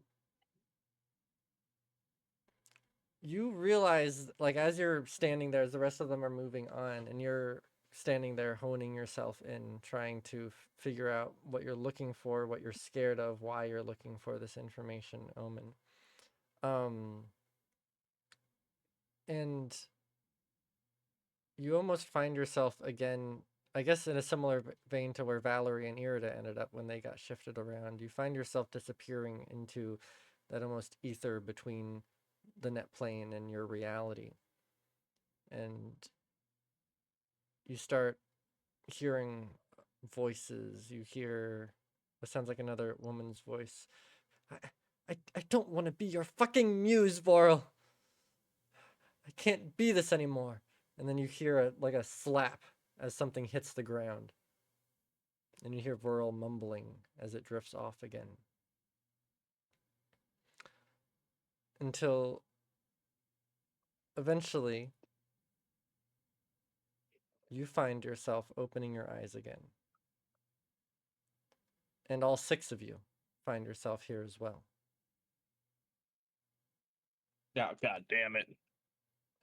realize, like, as you're standing there, as the rest of them are moving on, and you're standing there honing yourself in, trying to figure out what you're looking for, what you're scared of, why you're looking for this information, Omen. And you almost find yourself again, I guess in a similar vein to where Valerie and Irida ended up when they got shifted around. You find yourself disappearing into that almost ether between the net plane and your reality. And you start hearing voices. You hear what sounds like another woman's voice. I don't want to be your fucking muse, Vorl. I can't be this anymore. And then you hear a slap as something hits the ground. And you hear Vorl mumbling as it drifts off again. Until eventually you find yourself opening your eyes again. And all 6 of you find yourself here as well. Oh, God damn it.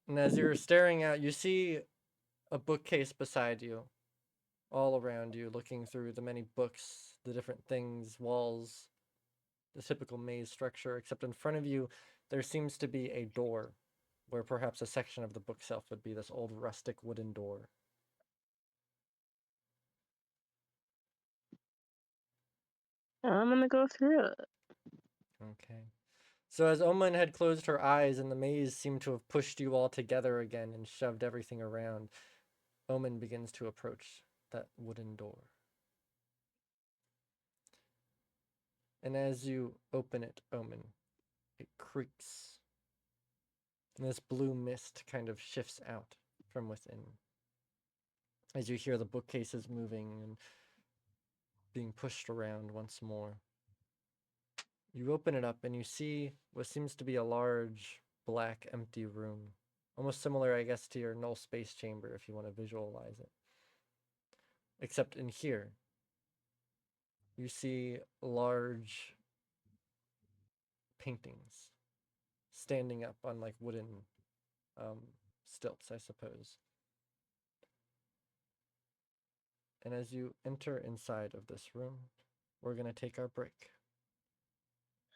And as you're staring out, you see a bookcase beside you, all around you, looking through the many books, the different things, walls, the typical maze structure, except in front of you, there seems to be a door, where perhaps a section of the bookshelf would be this old rustic wooden door. I'm gonna go through it. Okay. So as Omen had closed her eyes and the maze seemed to have pushed you all together again and shoved everything around, Omen begins to approach that wooden door. And as you open it, Omen, it creaks. And this blue mist kind of shifts out from within. as you hear the bookcases moving and being pushed around once more. You open it up and you see what seems to be a large, black, empty room. Almost similar, I guess, to your null space chamber if you want to visualize it. Except in here, you see large paintings standing up on like wooden stilts, I suppose. And as you enter inside of this room, we're going to take our break.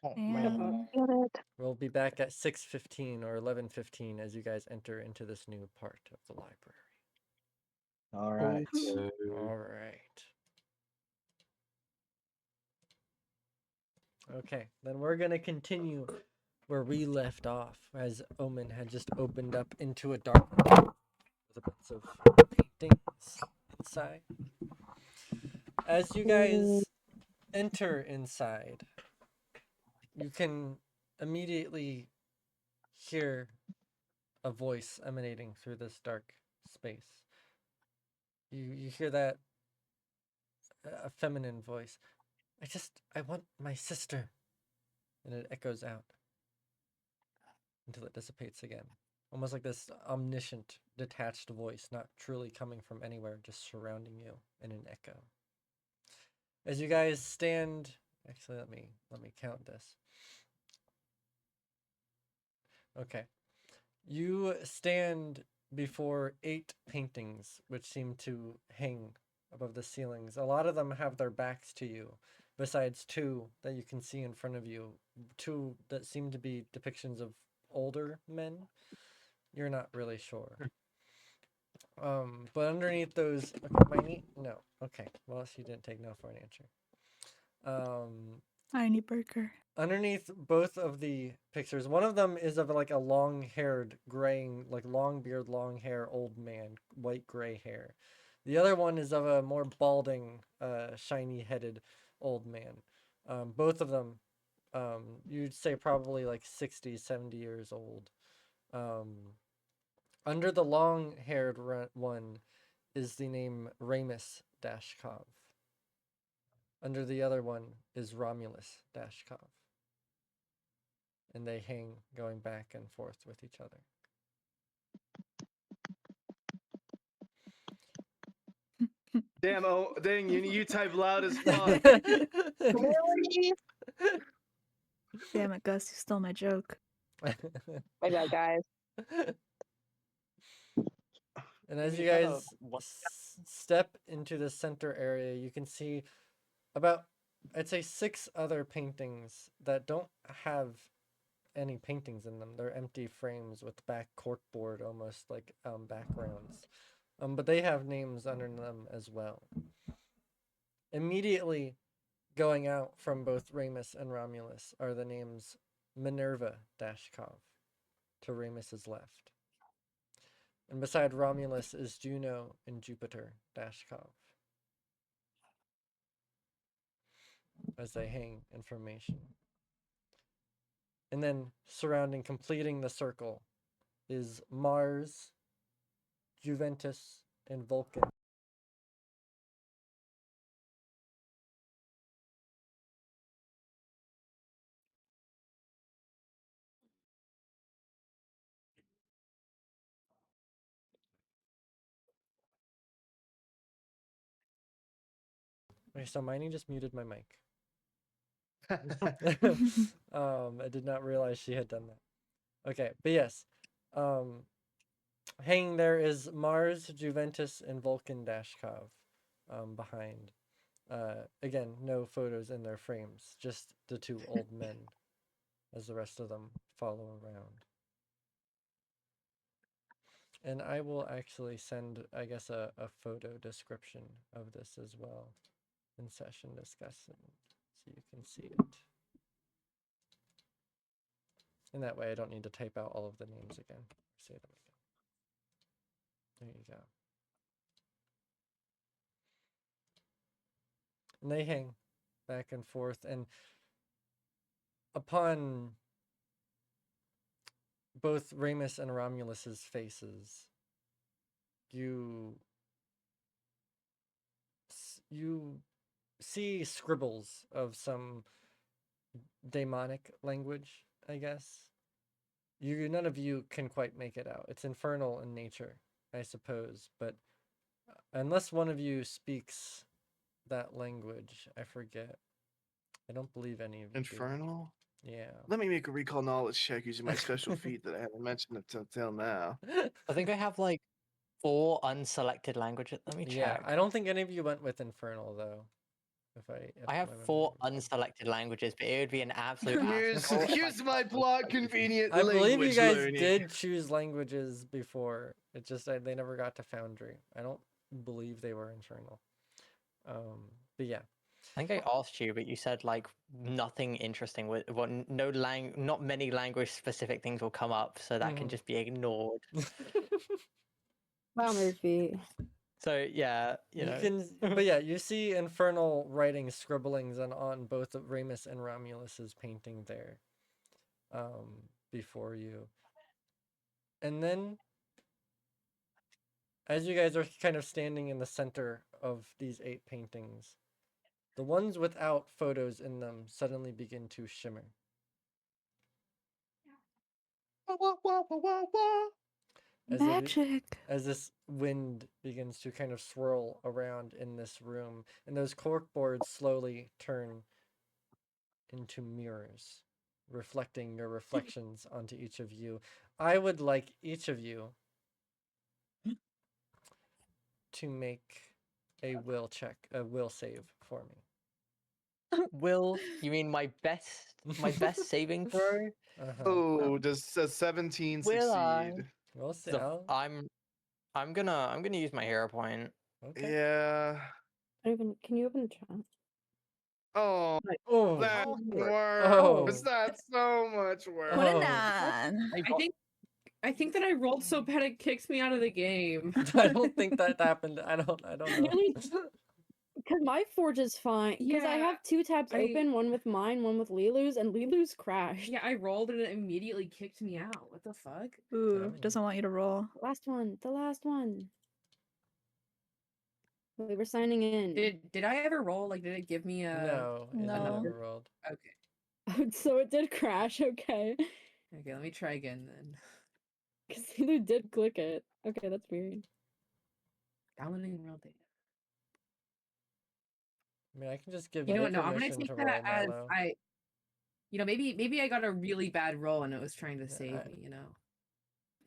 Oh, And Get it. We'll be back at 6:15 or 11:15 as you guys enter into this new part of the library. All right. All right. Okay, then we're going to continue where we left off, as Omen had just opened up into a dark room with a bunch of paintings inside. As you guys enter inside, you can immediately hear a voice emanating through this dark space. You hear that a feminine voice. I want my sister. And it echoes out until it dissipates again. Almost like this omniscient, detached voice, not truly coming from anywhere, just surrounding you in an echo. As you guys stand, actually let me count this. Okay. You stand before 8 paintings which seem to hang above the ceilings. A lot of them have their backs to you, besides 2 that you can see in front of you, 2 that seem to be depictions of older men. You're not really sure. But underneath those, okay, no. Okay, well, she didn't take no for an answer. Tiny burger. Underneath both of the pictures, one of them is of like a long-haired, graying, like long beard, long hair, old man, white gray hair. The other one is of a more balding, shiny-headed old man. Both of them, you'd say probably like 60, 70 years old. Under the long-haired one is the name Ramus Dashkov. Under the other one is Romulus Dashkov. And they hang going back and forth with each other. Damn, oh, dang, you type loud as fuck. Really? Damn it, Gus, you stole my joke. My bad, guys. And as We you have guys step into the center area, you can see about, I'd say, 6 other paintings that don't have any paintings in them. They're empty frames with back corkboard, almost like backgrounds. But they have names under them as well. Immediately going out from both Ramus and Romulus are the names Minerva Dashkov to Ramus's left. And beside Romulus is Juno and Jupiter Dashkov. As they hang information. And then surrounding, completing the circle, is Mars, Juventus, and Vulcan. Okay, so Miney just muted my mic. I did not realize she had done that. Okay, but yes. Hanging there is Mars, Juventus, and Vulcan Dashkov behind. Again, no photos in their frames, just the 2 old men as the rest of them follow around. And I will actually send, I guess, a photo description of this as well in session discussion so you can see it. And that way I don't need to type out all of the names again. Say them again. There you go. And they hang back and forth, and upon both Ramus and Romulus's faces, you you see scribbles of some demonic language, I guess. None of you can quite make it out. It's infernal in nature, I suppose, but unless one of you speaks that language, I forget. I don't believe any of you do. Infernal? Yeah. Let me make a recall knowledge check using my special feat that I haven't mentioned until now. I think I have like 4 unselected languages. Let me Yeah, check. I don't think any of you went with infernal though. If I have my memory 4 serves. unselected languages, but it would be an absolute Here's asshole if I here's my got plot unselected. convenient I believe you language guys learning. did choose languages before. It just they never got to Foundry. I don't believe they were infernal. But yeah. I think I asked you, but you said like nothing interesting. Well, not many language specific things will come up, so that can Mhm. just be ignored. Wow, Murphy. So yeah, You know. can, but yeah, you see infernal writing scribblings on both of Remus and Romulus's painting there, before you. And then, as you guys are kind of standing in the center of these 8 paintings, the ones without photos in them suddenly begin to shimmer. As Magic. as this wind begins to kind of swirl around in this room, and those cork boards slowly turn into mirrors, reflecting your reflections onto each of you. I would like each of you to make a will check, a will save for me. Will, you mean my best saving throw? Uh-huh. Oh, does 17 Will I? succeed? We'll see. So I'm gonna use my hero point. Okay. Yeah. Can you open the chat? Oh, Oh. that's Oh. worse. That's so much worse. What a Oh. nine. I think that I rolled so bad it kicks me out of the game. I don't think that happened. I don't know. Really? Because my forge is fine. Because I Yeah, have 2 tabs I- open, one with mine, one with Lilu's, and Lilu's crashed. Yeah, I rolled and it immediately kicked me out. What the fuck? Ooh, Oh. doesn't want you to roll. The last one. We were signing in. Did I ever roll? Like, did it give me a? No, it No. never rolled. Okay. So it did crash, okay. Okay, let me try again then. Because Lilu did click it. Okay, that's weird. Downloading real data. I mean, I can just give You know you what? No, I'm gonna permission take to that roll, as Milo. maybe I got a really bad roll and it was trying to Yeah, save me. You know.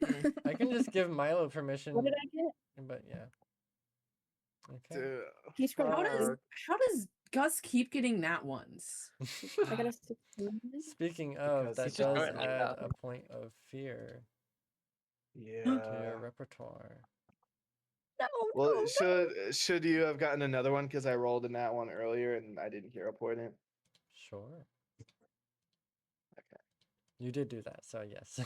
Eh. I can just give Milo permission. What did I get? But yeah. Okay. Dude, Can you scroll How down? does Gus keep getting that ones? I got a 16. Speaking of, Because that he's just does going like add that. a point of fear to yeah. your repertoire. No, Well, no, should you have gotten another one because I rolled in that one earlier and I didn't hero point it? Sure. Okay. You did do that, so yes.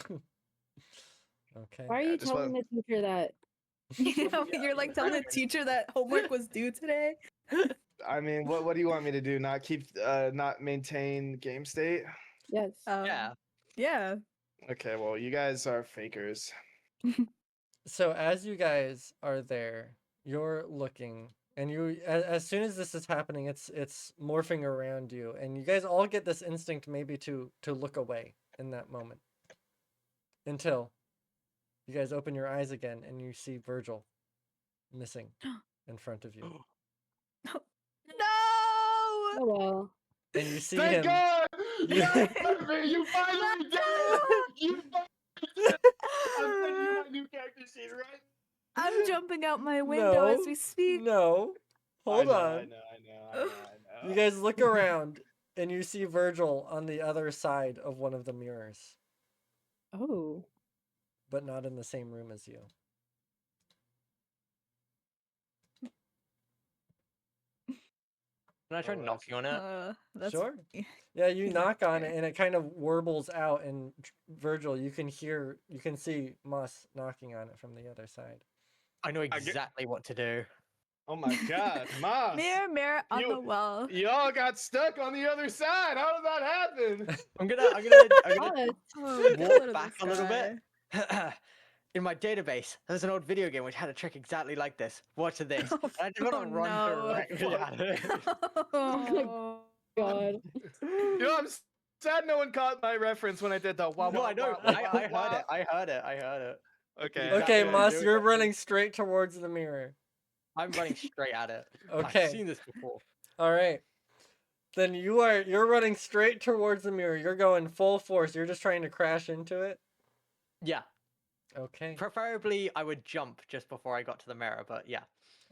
Okay. Why are Yeah, you just telling want- the teacher that? no. You're like telling the teacher that homework was due today. I mean, what do you want me to do? Not maintain game state? Yes. Yeah. Yeah. Okay, well, you guys are fakers. So as you guys are there, you're looking, and as soon as this is happening, it's morphing around you, and you guys all get this instinct maybe to look away in that moment, until you guys open your eyes again and you see Virgil missing in front of you, No. Oh well. and you see Thank him. God! You- You finally did it! You finally did it! I'm sending you my new character sheet, right? I'm jumping out my window as No, we speak. No, hold on. I know. You guys look around and you see Virgil on the other side of one of the mirrors, Oh. but not in the same room as you. Can I try knocking on it? That's Sure. Yeah, you knock on it and it kind of warbles out, and Virgil, you can see Moss knocking on it from the other side. I know get- exactly what to do. Oh my God, Moss! Mirror, mirror on You- the wall. Y'all got stuck on the other side. How did that happen? I'm gonna What? Oh, go to walk the back a little bit. in my database, there's an old video game which had a trick exactly like this. Watch this. And I just want Oh, to run no. directly at it. Oh God. You know, I'm sad no one caught my reference when I did the wow. No, wow, I know. wow, I wow, heard wow. it. I heard it. I heard it. Okay. Exactly Okay, what yeah. I'm Moss, doing, you're actually. running straight towards the mirror. I'm running straight at it. Okay. I've seen this before. All right. Then you're running straight towards the mirror. You're going full force. You're just trying to crash into it. Yeah. Okay. Preferably, I would jump just before I got to the mirror, but yeah.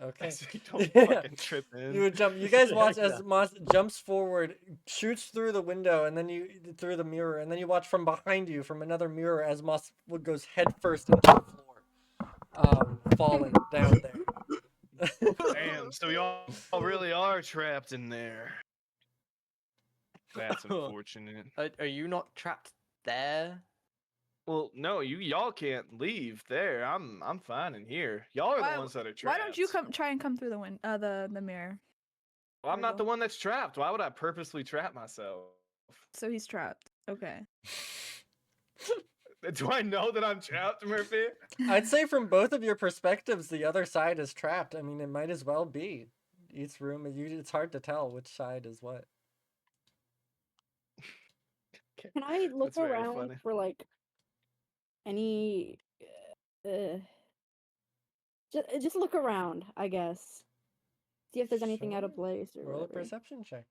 Okay. So you don't Yeah. fucking trip in. You would jump. You guys watch as Yeah. Moss jumps forward, shoots through the window, and then through the mirror, and then you watch from behind you, from another mirror, as Moss goes headfirst into the floor, falling down there. Damn, so y'all really are trapped in there. That's unfortunate. Are you not trapped there? Well, no, y'all can't leave there. I'm fine in here. Y'all are Why- the ones that are trapped. Why don't you try and come through the mirror? Well, I'm not the Virgil? one that's trapped. Why would I purposely trap myself? So he's trapped. Okay. Do I know that I'm trapped, Murphy? I'd say from both of your perspectives, the other side is trapped. I mean, it might as well be. Each room, it's hard to tell which side is what. Can I look That's very around funny. for like any? Just look around, I guess. See if there's anything out of Sure. place or Roll a whatever. perception check.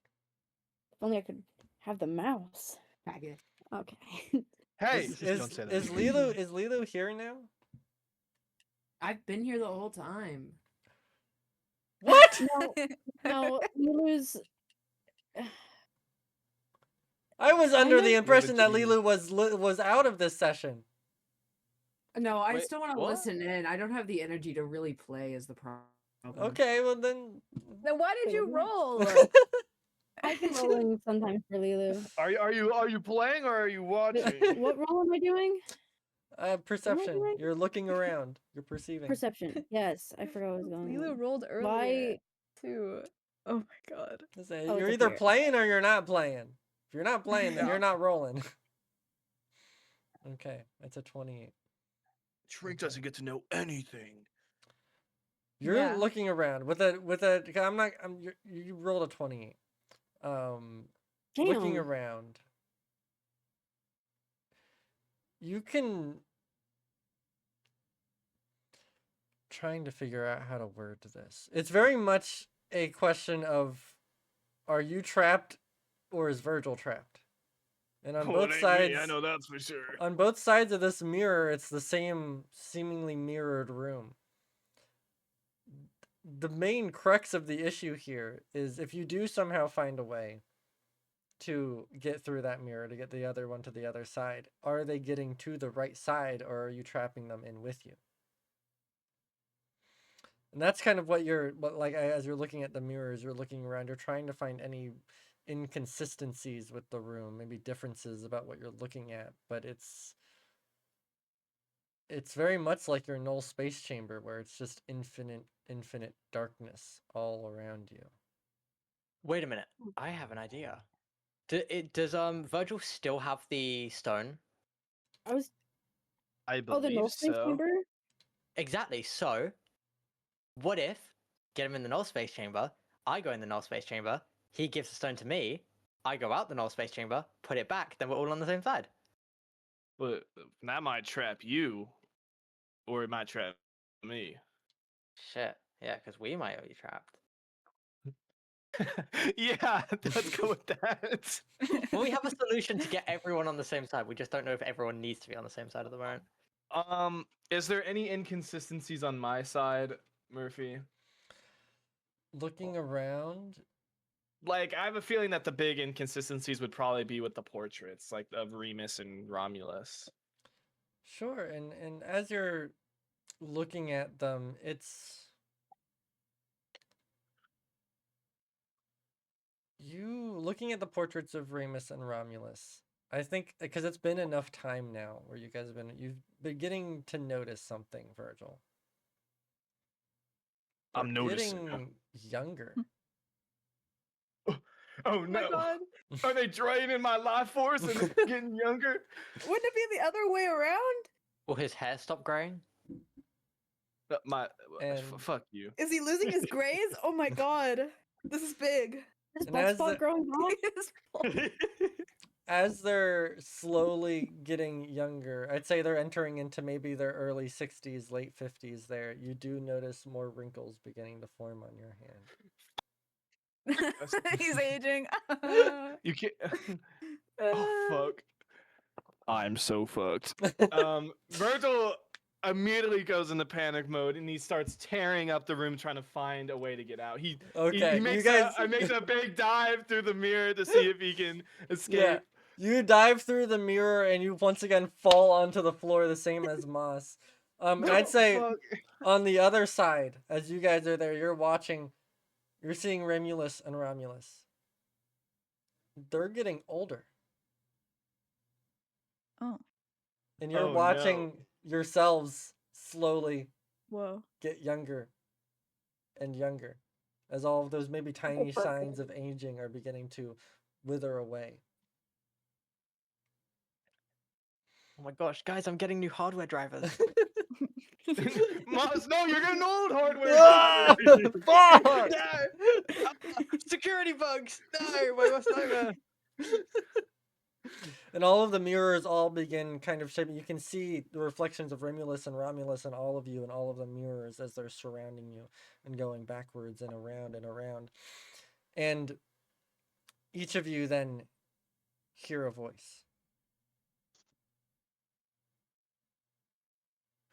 If only I could have the mouse. Faggot. Okay. Hey, Is Lilu here now? I've been here the whole time. What? No, you lose. I was Kind under of? the impression that Genie. Lilu was out of this session. No, I Wait, still want to what? listen in. I don't have the energy to really play is the problem. Okay, well then. Then why did you roll? I've been rolling sometimes for Lilu. are you playing or are you watching? What role am I doing? Perception. doing? You're looking around. You're perceiving. Perception. Yes, I forgot what was going Lilo on. rolled earlier Why? too. Oh my god. Say, Oh, you're it's up either here. playing or you're not playing. If you're not playing, then Yeah. you're not rolling. Okay, it's a 28. Shrink doesn't get to know anything. You're Yeah. looking around with a. You rolled a 28. Looking Damn. around. You can. Trying to figure out how to word this. It's very much a question of, are you trapped, or is Virgil trapped? And on Well, it both ain't sides, me, I know that's for sure. on both sides of this mirror, it's the same seemingly mirrored room. The main crux of the issue here is if you do somehow find a way to get through that mirror, to get the other one to the other side, are they getting to the right side, or are you trapping them in with you? And that's kind of what as you're looking at the mirrors, you're looking around, you're trying to find any inconsistencies with the room, maybe differences about what you're looking at, but it's very much like your null space chamber, where it's just infinite darkness all around you. Wait a minute. I have an idea. Does Virgil still have the stone? I was. I Oh, the believe null space so. chamber. Exactly. So, what if get him in the null space chamber? I go in the null space chamber. He gives the stone to me. I go out the null space chamber, put it back. Then we're all on the same side. But that might trap you, or it might trap me. Shit. Yeah, because we might be trapped. Yeah, let's go with that. Well, we have a solution to get everyone on the same side. We just don't know if everyone needs to be on the same side at the moment. Is there any inconsistencies on my side, Murphy? Looking around, Like, I have a feeling that the big inconsistencies would probably be with the portraits, like of Remus and Romulus. sure, and as you're looking at them, it's you looking at the portraits of Remus and Romulus. I think because it's been enough time now where you've beginning to notice something, Virgil. I'm They're noticing. getting younger. Oh my no! god. Are they draining my life force and it's getting younger? Wouldn't it be the other way around? Will his hair stop growing? And- Fuck you. Is he losing his grays? Oh my god. This is big. His And butt as spot the- growing back. His fault. As they're slowly getting younger, I'd say they're entering into maybe their early 60s, late 50s there, you do notice more wrinkles beginning to form on your hand. He's aging. You can't. Oh fuck. I'm so fucked. Virgil immediately goes into panic mode and he starts tearing up the room trying to find a way to get out. He Okay, makes you guys. makes a big dive through the mirror to see if he can escape. Yeah. You dive through the mirror and you once again fall onto the floor, the same as Moss. I'd say Fuck. on the other side, as you guys are there, you're watching, you're seeing Remulus and Romulus. They're getting older. Oh, And you're Oh, no. watching yourselves slowly whoa. get younger and younger as all of those maybe tiny signs of aging are beginning to wither away. Oh my gosh, guys, I'm getting new hardware drivers. Moss, no, you're getting old hardware. Ah! Fuck! No! Security bugs! No, my worst nightmare. And all of the mirrors all begin kind of shaping. You can see the reflections of Remulus and Romulus and all of you and all of the mirrors as they're surrounding you and going backwards and around and around. And each of you then hear a voice.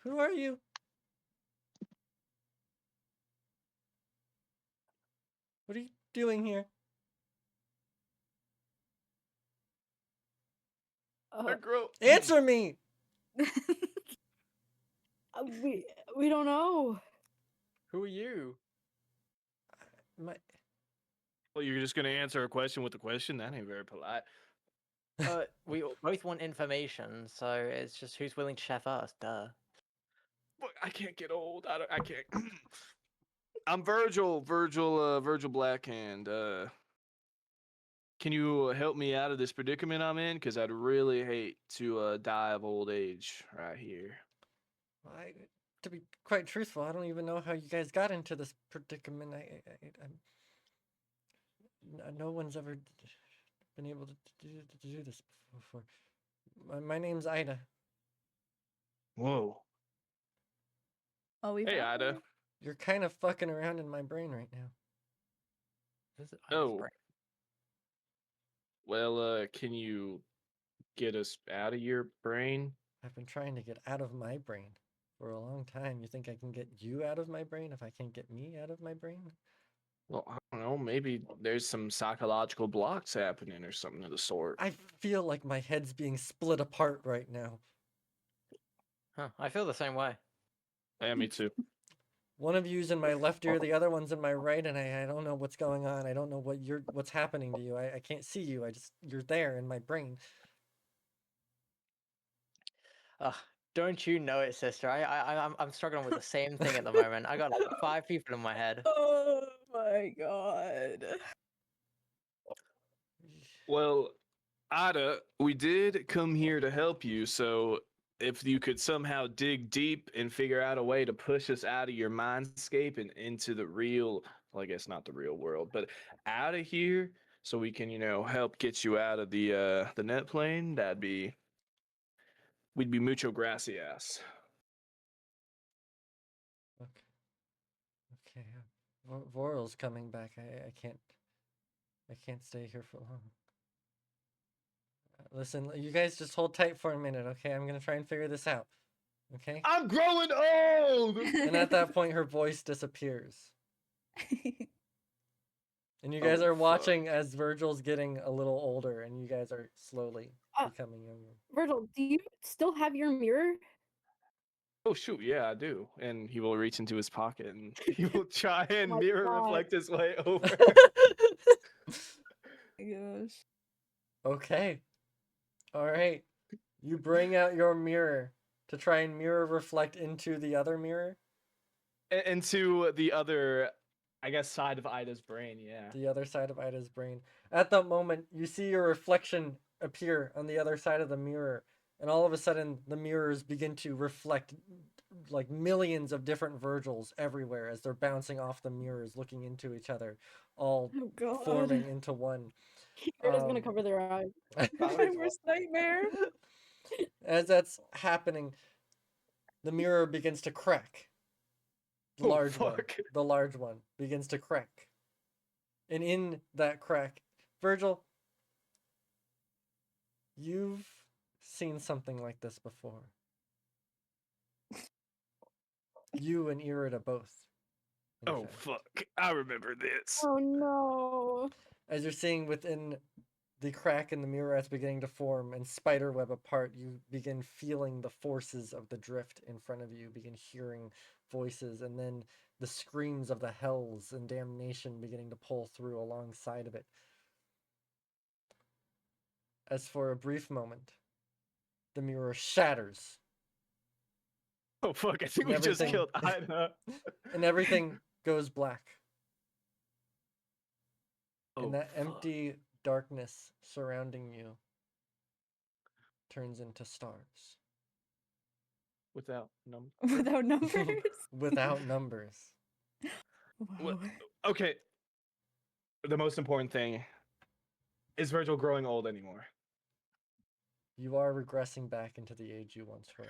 Who are you? What are you doing here? Girl. Answer me! We don't know. Who are you? My, Well, you're just gonna answer a question with a question? That ain't very polite. We both want information, so it's just who's willing to share first. Duh. But I can't get old. I can't. I'm Virgil Blackhand. Can you help me out of this predicament I'm in? Because I'd really hate to die of old age right here. to be quite truthful, I don't even know how you guys got into this predicament. No one's ever been able to do this before. My name's Ida. Whoa. Oh, we Hey, Ida. You're kind of fucking around in my brain right now. This is Oh. brain. Well, can you get us out of your brain? I've been trying to get out of my brain for a long time. You think I can get you out of my brain if I can't get me out of my brain? Well, I don't know. Maybe there's some psychological blocks happening or something of the sort. I feel like my head's being split apart right now. Huh, I feel the same way. Yeah, me too. One of you's in my left ear, the other one's in my right, and I don't know what's going on. I don't know what's happening to you. I can't see you. You're there in my brain. Don't you know it, sister? I'm struggling with the same thing at the moment. I got like 5 people in my head. Oh my god. Well, Ada, we did come here to help you, so if you could somehow dig deep and figure out a way to push us out of your mindscape and into the real, well, I guess not the real world, but out of here, so we can, help get you out of the net plane, we'd be mucho gracias. Okay. Voral's coming back. I can't stay here for long. Listen, you guys just hold tight for a minute, okay? I'm gonna try and figure this out. Okay? I'm growing old! And at that point, her voice disappears. And you guys are watching as Virgil's getting a little older, and you guys are slowly becoming younger. Virgil, do you still have your mirror? Oh shoot, yeah, I do. And he will reach into his pocket and he will try and my mirror God. reflect his way over. Gosh. Okay. All right. You bring out your mirror to try and mirror reflect into the other mirror. Into the other, I guess, side of Ida's brain, yeah. The other side of Ida's brain. At that moment, you see your reflection appear on the other side of the mirror, And all of a sudden, the mirrors begin to reflect like millions of different Virgils everywhere as they're bouncing off the mirrors, looking into each other, all Oh god. forming into one. Kira's gonna cover their eyes. Valid My worst nightmare. As that's happening, the mirror begins to crack. The Oh, large one. fuck. The large one begins to crack. And in that crack, Virgil, you've seen something like this before. You and Irida both. in Oh fact. fuck! I remember this. Oh no. As you're seeing within the crack in the mirror as beginning to form and spiderweb apart, you begin feeling the forces of the drift in front of you, begin hearing voices, and then the screams of the hells and damnation beginning to pull through alongside of it. As for a brief moment, the mirror shatters. Oh fuck! I think And we just everything- killed Ina. And everything goes black. Oh, And that fuck. empty darkness surrounding you turns into stars. Without number. Without numbers. Without numbers. Wow. Okay. The most important thing is Virgil growing old anymore? You are regressing back into the age you once were.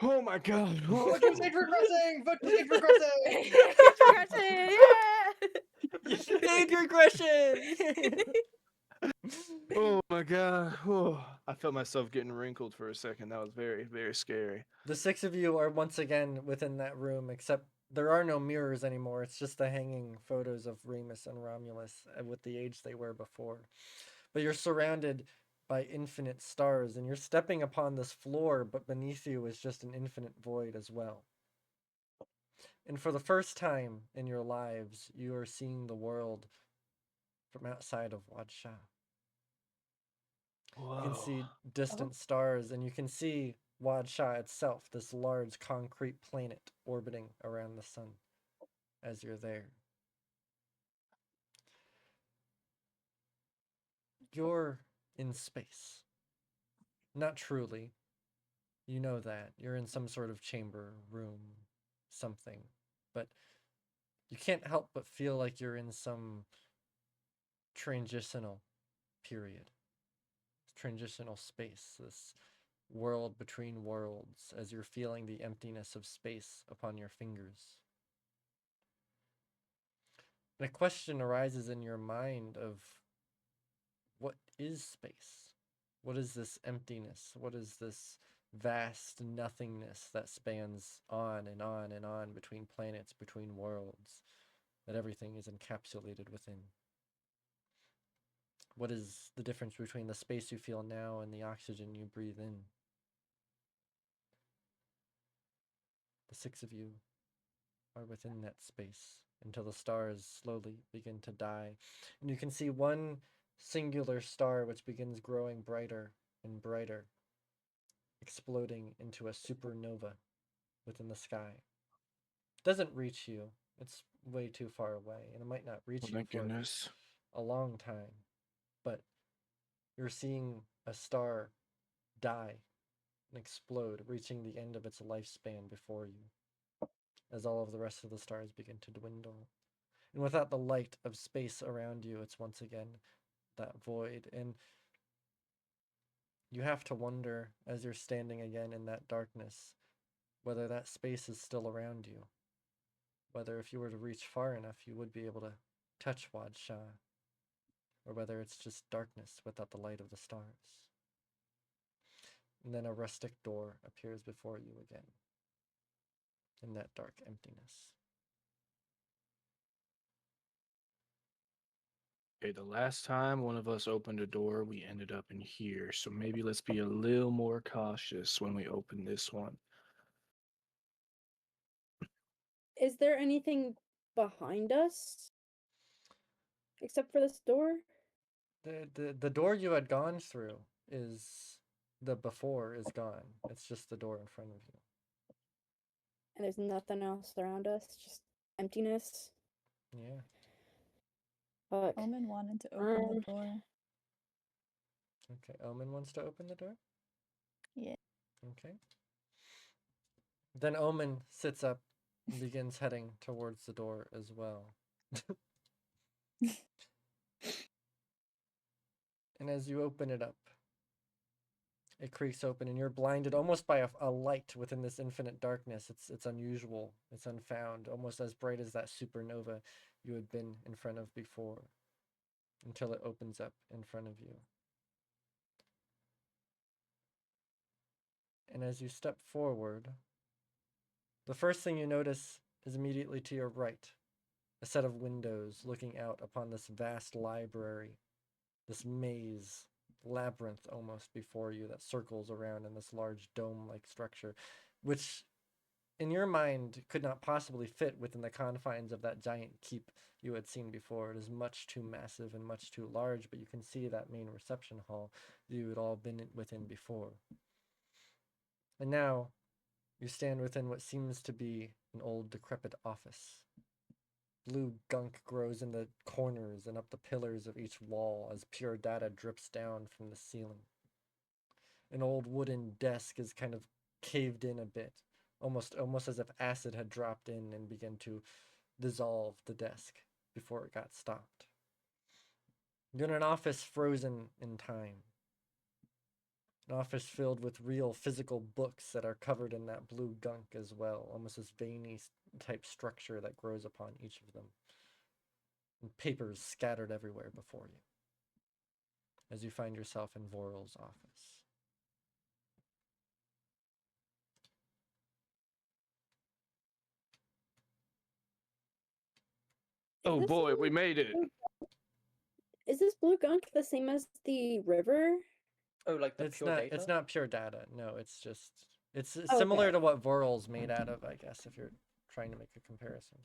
Oh my god! Vote for Sage regressing! Vote for Sage regressing! Progressing, yeah! Age regression! Oh my god! Oh, I felt myself getting wrinkled for a second. That was very, very scary. The six of you are once again within that room, except there are no mirrors anymore. It's just the hanging photos of Remus and Romulus with the age they were before. But you're surrounded by infinite stars, and you're stepping upon this floor, but beneath you is just an infinite void as well. And for the first time in your lives, you are seeing the world from outside of Wadsha. Whoa. You can see distant stars, and you can see Wadsha itself, this large concrete planet orbiting around the sun as you're there. You're in space. Not truly. You know that. You're in some sort of chamber, room, something. But you can't help but feel like you're in some transitional period. Transitional space, this world between worlds, as you're feeling the emptiness of space upon your fingers. And a question arises in your mind of what is space? What is this emptiness? What is this vast nothingness that spans on and on and on between planets, between worlds, that everything is encapsulated within? What is the difference between the space you feel now and the oxygen you breathe in? The six of you are within that space until the stars slowly begin to die. And you can see one singular star which begins growing brighter and brighter, exploding into a supernova within the sky. It doesn't reach you. It's way too far away, and it might not reach you Thank for goodness. a long time. But you're seeing a star die and explode, reaching the end of its lifespan before you, as all of the rest of the stars begin to dwindle. And without the light of space around you, it's once again that void. And you have to wonder, as you're standing again in that darkness, whether that space is still around you. Whether if you were to reach far enough, you would be able to touch Wadsha. Or whether it's just darkness without the light of the stars. And then a rustic door appears before you again, in that dark emptiness. Okay, the last time one of us opened a door, we ended up in here. So maybe let's be a little more cautious when we open this one. Is there anything behind us? Except for this door? The door you had gone through is the before is gone. It's just the door in front of you. And there's nothing else around us, just emptiness. Yeah. Fuck. Omen wanted to open the door. Okay. Omen wants to open the door. Yeah. Okay. Then Omen sits up and begins heading towards the door as well. And as you open it up, it creaks open, and you're blinded almost by a light within this infinite darkness. It's unusual. It's unfound, almost as bright as that supernova you had been in front of before, until it opens up in front of you. And as you step forward, the first thing you notice is immediately to your right, a set of windows looking out upon this vast library, this maze, labyrinth almost before you that circles around in this large dome-like structure, which in your mind could not possibly fit within the confines of that giant keep you had seen before. It is much too massive and much too large, but you can see that main reception hall you had all been within before. And now you stand within what seems to be an old decrepit office. Blue gunk grows in the corners and up the pillars of each wall as pure data drips down from the ceiling. An old wooden desk is kind of caved in a bit, almost as if acid had dropped in and began to dissolve the desk before it got stopped. You're in an office frozen in time. An office filled with real physical books that are covered in that blue gunk as well, almost this veiny type structure that grows upon each of them. And papers scattered everywhere before you as you find yourself in Voral's office. Oh this boy, we one- made it. Is this blue gunk the same as the river? Oh, like the It's pure not data? it's not pure data. No, it's just it's Okay. similar to what Voral's made out of, I guess, if you're trying to make a comparison.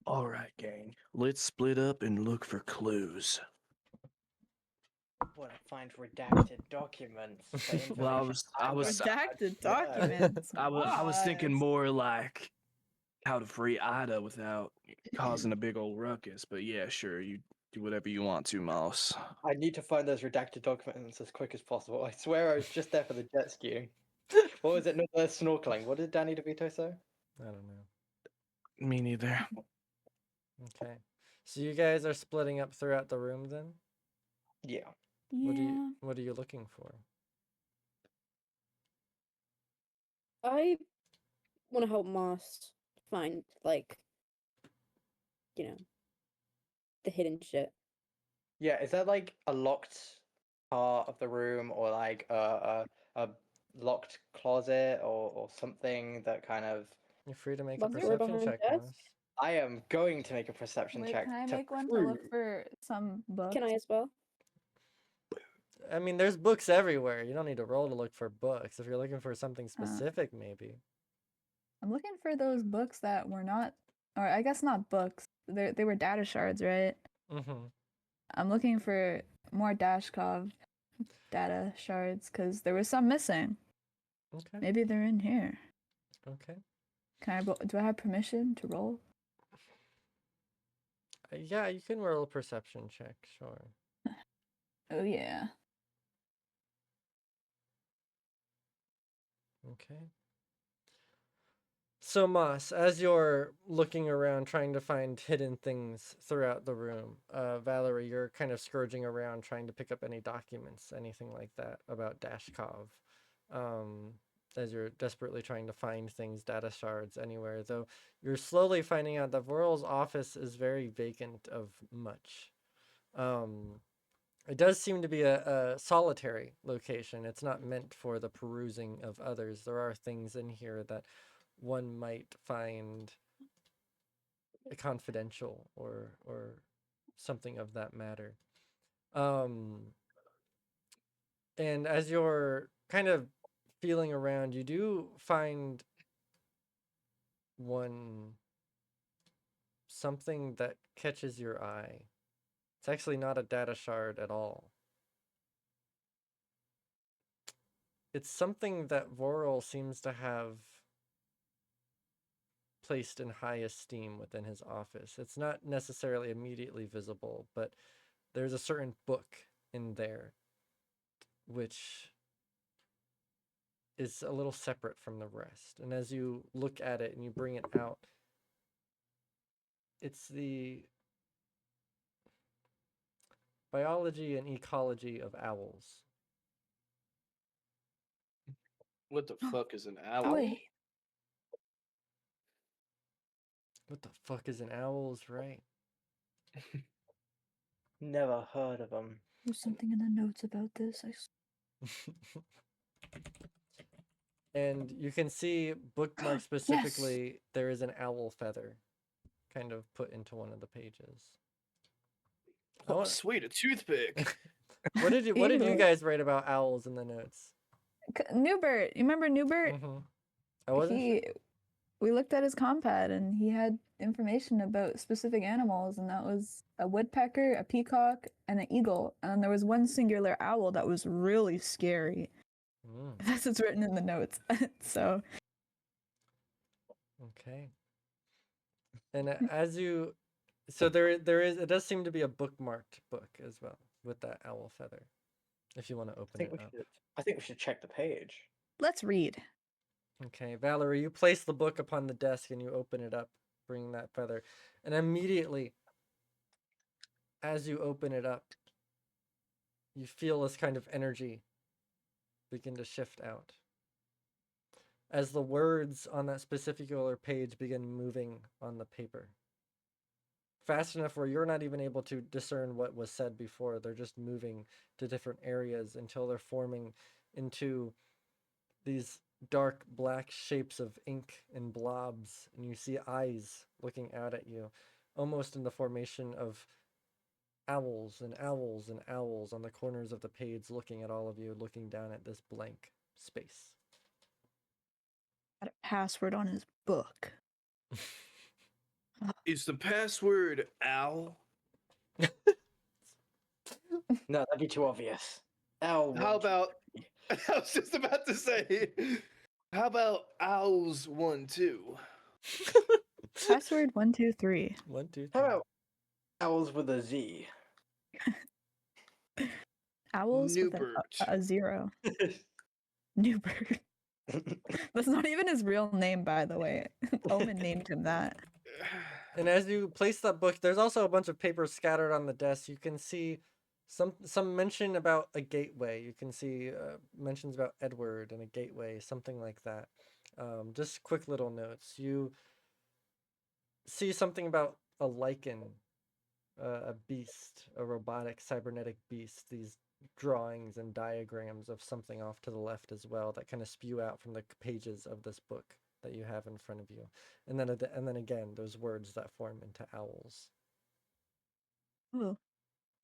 All right, gang. Let's split up and look for clues. What I find redacted documents. for Well, I information was I'm going to Redacted no. documents. I was thinking What? more like how to free Ida without causing a big old ruckus. But yeah, sure, you do whatever you want to, Mouse. I need to find those redacted documents as quick as possible. I swear I was just there for the jet skiing. What was it? No, the snorkeling. What did Danny DeVito say? I don't know. Me neither. Okay. So you guys are splitting up throughout the room then? Yeah. Yeah. What are you looking for? I want to help Moss find, like, you know, the hidden shit. Yeah, is that like a locked part of the room or like a locked closet or something that kind of You're free to make a Was there perception behind check, desk? Moss. I am going to make a perception Wait, check can I to make one to prove look for some books? Can I as well? I mean, there's books everywhere. You don't need to roll to look for books. If you're looking for something specific, maybe. I'm looking for those books that were not, or I guess not books. They were data shards, right? Mm-hmm. I'm looking for more Dashkov data shards because there was some missing. Okay. Maybe they're in here. Okay. Can I roll? Do I have permission to roll? Yeah, you can roll a perception check, sure. Oh yeah. Okay. So Moss, as you're looking around trying to find hidden things throughout the room, Valerie, you're kind of scourging around trying to pick up any documents, anything like that about Dashkov. As you're desperately trying to find things, data shards anywhere, though you're slowly finding out that Voral's office is very vacant of much. It does seem to be a solitary location. It's not meant for the perusing of others. There are things in here that one might find confidential or something of that matter. And as you're kind of feeling around, you do find something that catches your eye. It's actually not a data shard at all. It's something that Voral seems to have placed in high esteem within his office. It's not necessarily immediately visible, but there's a certain book in there which is a little separate from the rest. And as you look at it and you bring it out, it's the biology and ecology of owls. What the fuck is an owl? Wait, What the fuck is an owl, is right? Never heard of them. there's something in the notes about this. And you can see bookmarked specifically, there is an owl feather kind of put into one of the pages. I Oh, want- sweet, a toothpick. What did you Ew. guys write about owls in the notes? Newbert, you remember Newbert? Mm-hmm. I wasn't. We looked at his compad and he had information about specific animals, and that was a woodpecker, a peacock, and an eagle. And then there was one singular owl that was really scary. Mm, That's what's written in the notes. So okay. And as you, so there is. It does seem to be a bookmarked book as well with that owl feather. If you want to open it up. I think we should check the page. let's read. Okay, Valerie, you place the book upon the desk and you open it up, bringing that feather. And immediately, as you open it up, you feel this kind of energy begin to shift out. As the words on that specific page begin moving on the paper. Fast enough where you're not even able to discern what was said before. They're just moving to different areas until they're forming into these dark black shapes of ink and blobs, and you see eyes looking out at you, almost in the formation of owls and owls and owls on the corners of the page, looking at all of you, looking down at this blank space. Got a password on his book. Is the password owl? No, that'd be too obvious. Owl. How about? I was just about to say. How about owls 1 2? Password 123. 1, 2, 3. How about owls with a Z? Owls with Newbert. a zero. Newbert. That's not even his real name, by the way. Omen named him that. And as you place that book, there's also a bunch of papers scattered on the desk. You can see some mention about a gateway. You can see mentions about Edward and a gateway, something like that. Just quick little notes. You see something about a lichen, a beast, a robotic cybernetic beast. These drawings and diagrams of something off to the left as well that kind of spew out from the pages of this book that you have in front of you. And then again, those words that form into owls. Oh,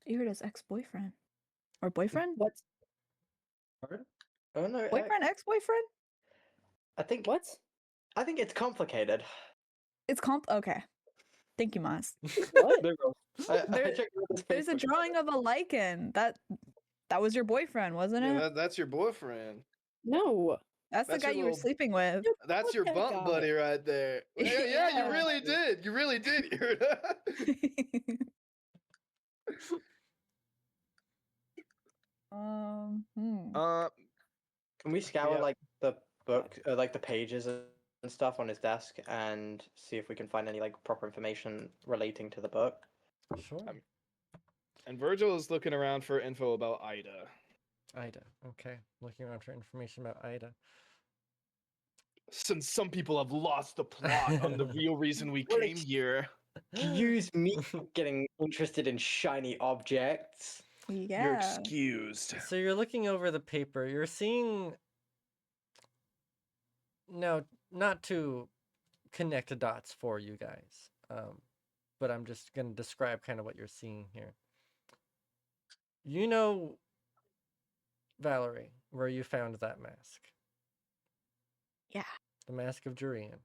you heard his ex-boyfriend. Or boyfriend? What? Pardon? Oh no. Boyfriend, ex-boyfriend? I think What? it's complicated. It's okay. Thank you, Mas. What? I There- checked with this There's a paper. drawing of a lichen. That was your boyfriend, wasn't it? Yeah, that's your boyfriend. No. That's the that's guy your you were little- sleeping with. That's your that bump guy. buddy right there. Yeah, Yeah. you really did. You really did. Yurda. Can we scour Yeah. like the book, like the pages and stuff on his desk, and see if we can find any like proper information relating to the book? Sure. And Virgil is looking around for info about Ida. Ida. Okay. Looking around for information about Ida. Since some people have lost the plot on the real reason we Well, came here. Use me getting interested in shiny objects. You're Yeah. excused. So you're looking over the paper. You're seeing. No, not to connect the dots for you guys, but I'm just going to describe kind of what you're seeing here. You know, Valerie, where you found that mask. Yeah. The Mask of Jurian,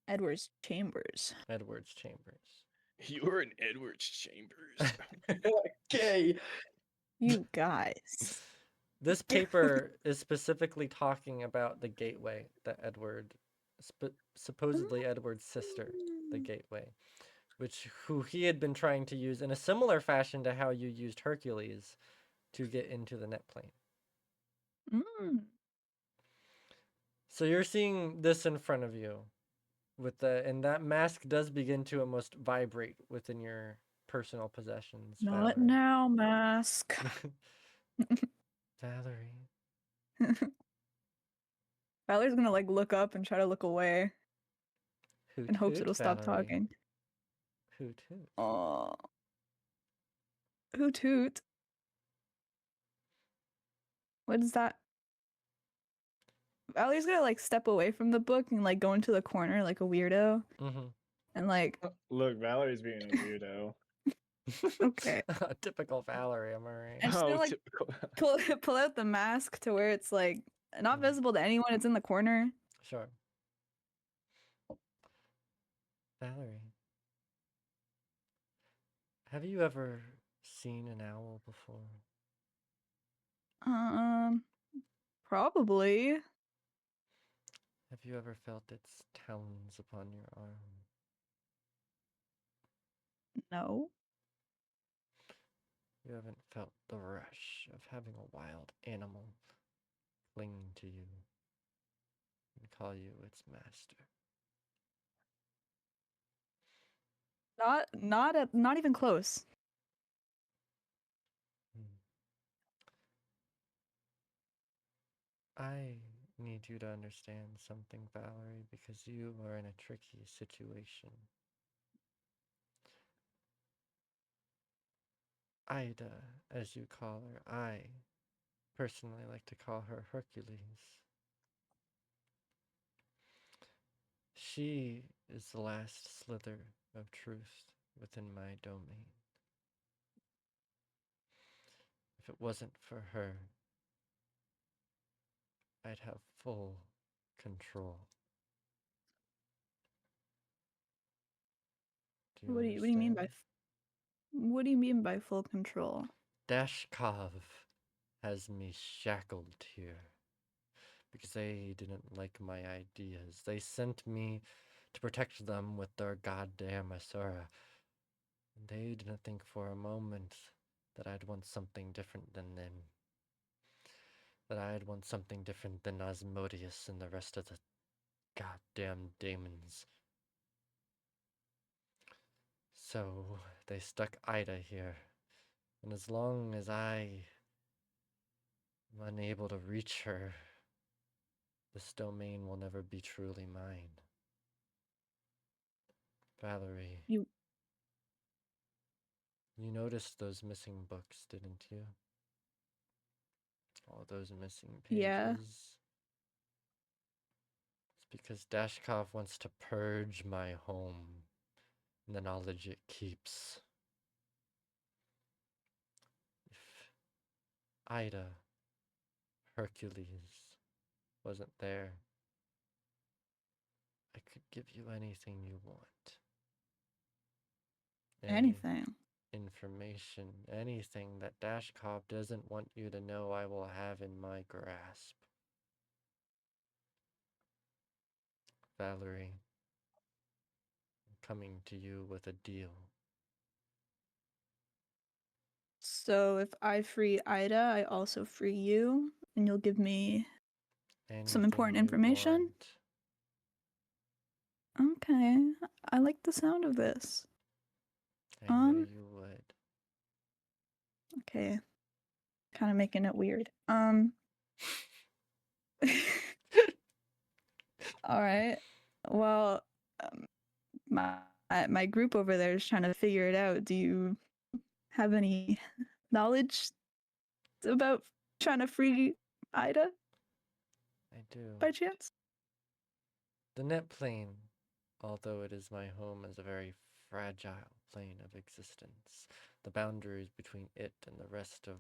Edward's chambers. Edward's Chambers. You're in Edward's chambers. Okay. You guys. This paper is specifically talking about the gateway that Edward, supposedly Edward's sister, the gateway, who he had been trying to use in a similar fashion to how you used Hercules to get into the net plane. Mm. So you're seeing this in front of you, and that mask does begin to almost vibrate within your personal possessions. Not Valerie. now, mask. Valerie. Valerie's gonna like look up and try to look away Hoot in hopes hoot, it'll stop Valerie. talking. Hoot hoot. Oh, hoot hoot. What is that? Valerie's gonna like step away from the book and like go into the corner like a weirdo Mm-hmm. and like Look, Valerie's being a weirdo. okay. Typical Valerie, am I right? And she's gonna Oh, like typical. pull out the mask to where it's like not Mhm. visible to anyone. It's in the corner. Sure. Valerie, have you ever seen an owl before? Probably Have you ever felt its talons upon your arm? no. You haven't felt the rush of having a wild animal cling to you and call you its master. Not even close. Hmm. I need you to understand something, Valerie, because you are in a tricky situation. Ida, as you call her, I personally like to call her Hercules. She is the last slither of truth within my domain. If it wasn't for her, I'd have full control. Do you What do understand? you mean by what do you mean by full control? Dashkov has me shackled here because they didn't like my ideas. They sent me to protect them with their goddamn Asura. And they didn't think for a moment that I'd want something different than them. That I'd want something different than Asmodeus and the rest of the goddamn demons. So they stuck Ida here. And as long as I am unable to reach her, this domain will never be truly mine. Valerie, You noticed those missing books, didn't you? All those missing yeah. pages. It's because Dashkov wants to purge my home and the knowledge it keeps. If Ida, Hercules, wasn't there, I could give you anything you want. Any Anything. information, anything that Dashkov doesn't want you to know, I will have in my grasp. Valerie, I'm coming to you with a deal. So if I free Ida, I also free you, and you'll give me some important Anything you information. want. Okay, I like the sound of this. I knew you would. Okay, kind of making it weird. All right. Well, my group over there is trying to figure it out. Do you have any knowledge about trying to free Ida I do. by chance? The net plane, although it is my home, is a very fragile plane of existence. The boundaries between it and the rest of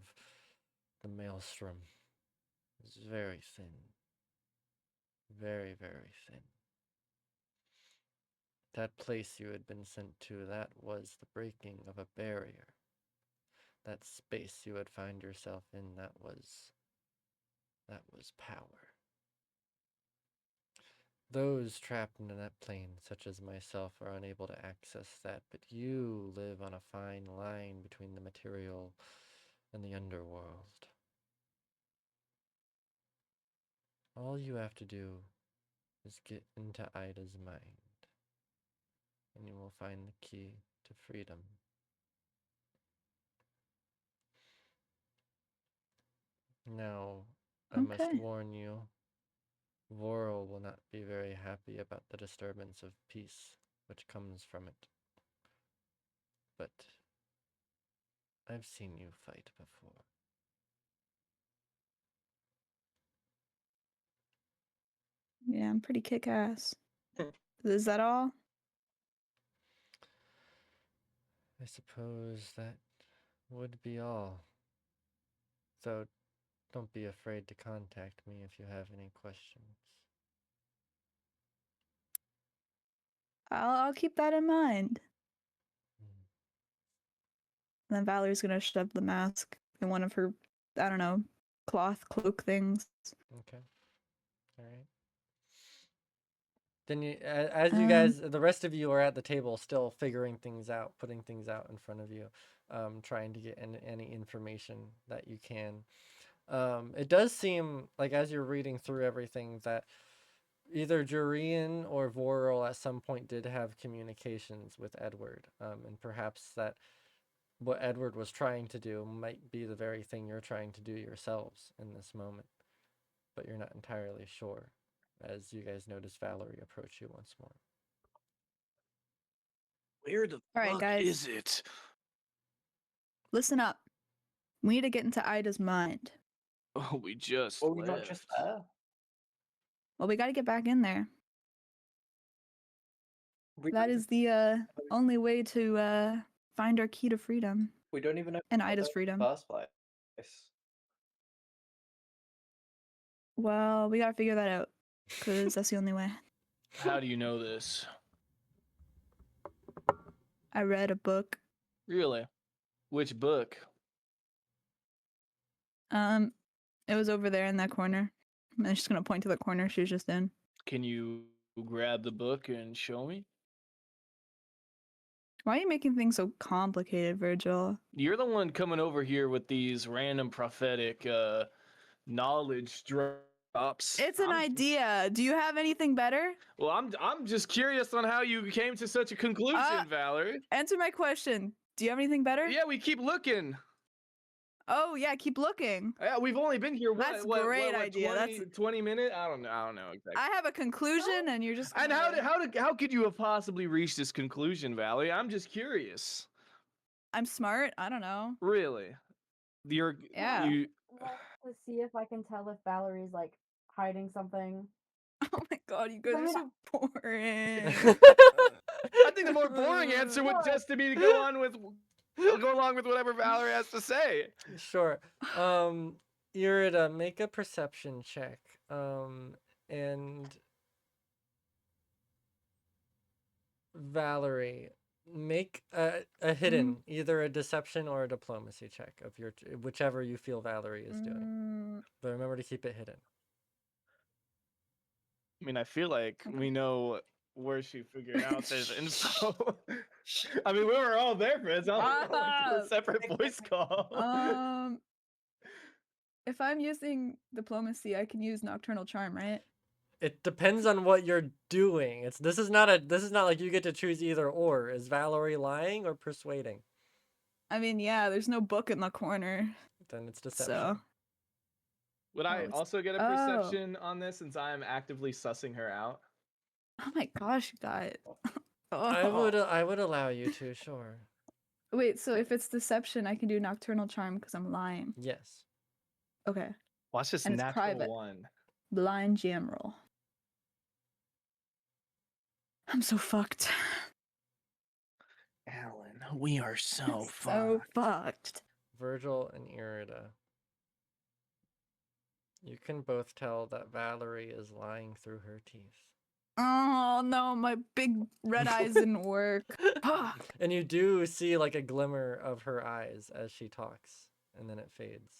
the maelstrom is very thin. Very, very thin. That place you had been sent to, that was the breaking of a barrier. That space you would find yourself in, that was power. Those trapped in that plane, such as myself, are unable to access that, but you live on a fine line between the material and the underworld. All you have to do is get into Ida's mind, and you will find the key to freedom. Now, I must Okay. warn you, Vorl will not be very happy about the disturbance of peace which comes from it. But I've seen you fight before. Yeah, I'm pretty kick-ass. Is that all? I suppose that would be all. So don't be afraid to contact me if you have any questions. I'll keep that in mind. Hmm. And then Valerie's gonna shove the mask in one of her, I don't know, cloth cloak things. Okay. All right. Then as you guys, the rest of you are at the table still figuring things out, putting things out in front of you, trying to get any information that you can. It does seem like as you're reading through everything that either Jurian or Vorl at some point did have communications with Edward, and perhaps that what Edward was trying to do might be the very thing you're trying to do yourselves in this moment, but you're not entirely sure as you guys notice Valerie approach you once more. Where the All right, fuck guys. is it? Listen up. We need to get into Ida's mind. Oh, we just Were we left. not just there? Well, we gotta get back in there. We That don't is the only way to find our key to freedom We don't even know and what Ida's the freedom. first place. Well, we gotta figure that out, because that's the only way. How do you know this? I read a book. Really? Which book? It was over there in that corner. I'm just gonna point to the corner she was just in. Can you grab the book and show me? Why are you making things so complicated, Virgil? You're the one coming over here with these random prophetic knowledge drops. It's an idea. Do you have anything better? Well, I'm just curious on how you came to such a conclusion, Valerie. Answer my question. Do you have anything better? Yeah, we keep looking. Oh yeah, keep looking. Yeah, we've only been here That's a great idea. 20 minutes? I don't know exactly. I have a conclusion, and you're just. And gonna- how could you have possibly reached this conclusion, Valerie? I'm just curious. I'm smart. I don't know. Really? Yeah. To see if I can tell if Valerie's like hiding something. Oh my god, you guys are so boring. I think the more boring answer would just to be to go along with whatever Valerie has to say. Sure. Irida, make a perception check. And Valerie, make a hidden, either a deception or a diplomacy check of your whichever you feel Valerie is doing. But remember to keep it hidden. I mean, I feel like we know where she figured out this info. I mean, we were all there for it. It's not like a separate voice call. If I'm using diplomacy, I can use nocturnal charm, right? It depends on what you're doing. This is not like you get to choose either or. Is Valerie lying or persuading? I mean, yeah, there's no book in the corner. Then it's deception. So. Would I also get a perception on this since I'm actively sussing her out? Oh my gosh, you guys. I would allow you to, sure. Wait, so if it's deception, I can do nocturnal charm because I'm lying. Yes. Okay. Watch this And it's natural private. one. Blind jam roll. I'm so fucked. Alan, we are so fucked. Virgil and Irida. You can both tell that Valerie is lying through her teeth. Oh no, my big red eyes didn't work. And you do see like a glimmer of her eyes as she talks, and then it fades.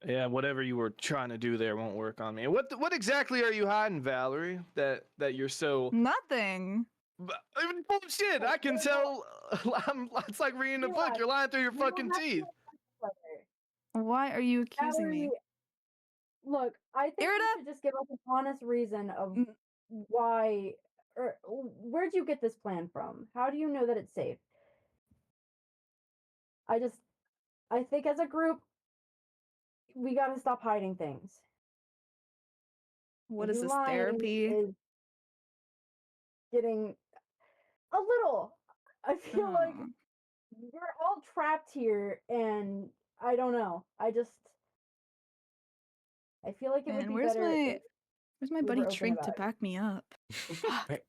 Yeah, whatever you were trying to do there won't work on me. What exactly are you hiding, Valerie? That you're so Nothing. Bullshit! I can tell. It's like reading a book. You're lying through your fucking teeth. Why are you accusing me? Look, I think Irida? you should just give us an honest reason of Mm. why, or where'd you get this plan from? How do you know that it's safe? I think as a group, we gotta stop hiding things. What is Maybe this, lying therapy? is getting a little. I feel like Oh. we're all trapped here, and I don't know. I feel like it would Man, be where's better if my we buddy were open Trink to about it. back me up? Fuck. Wait,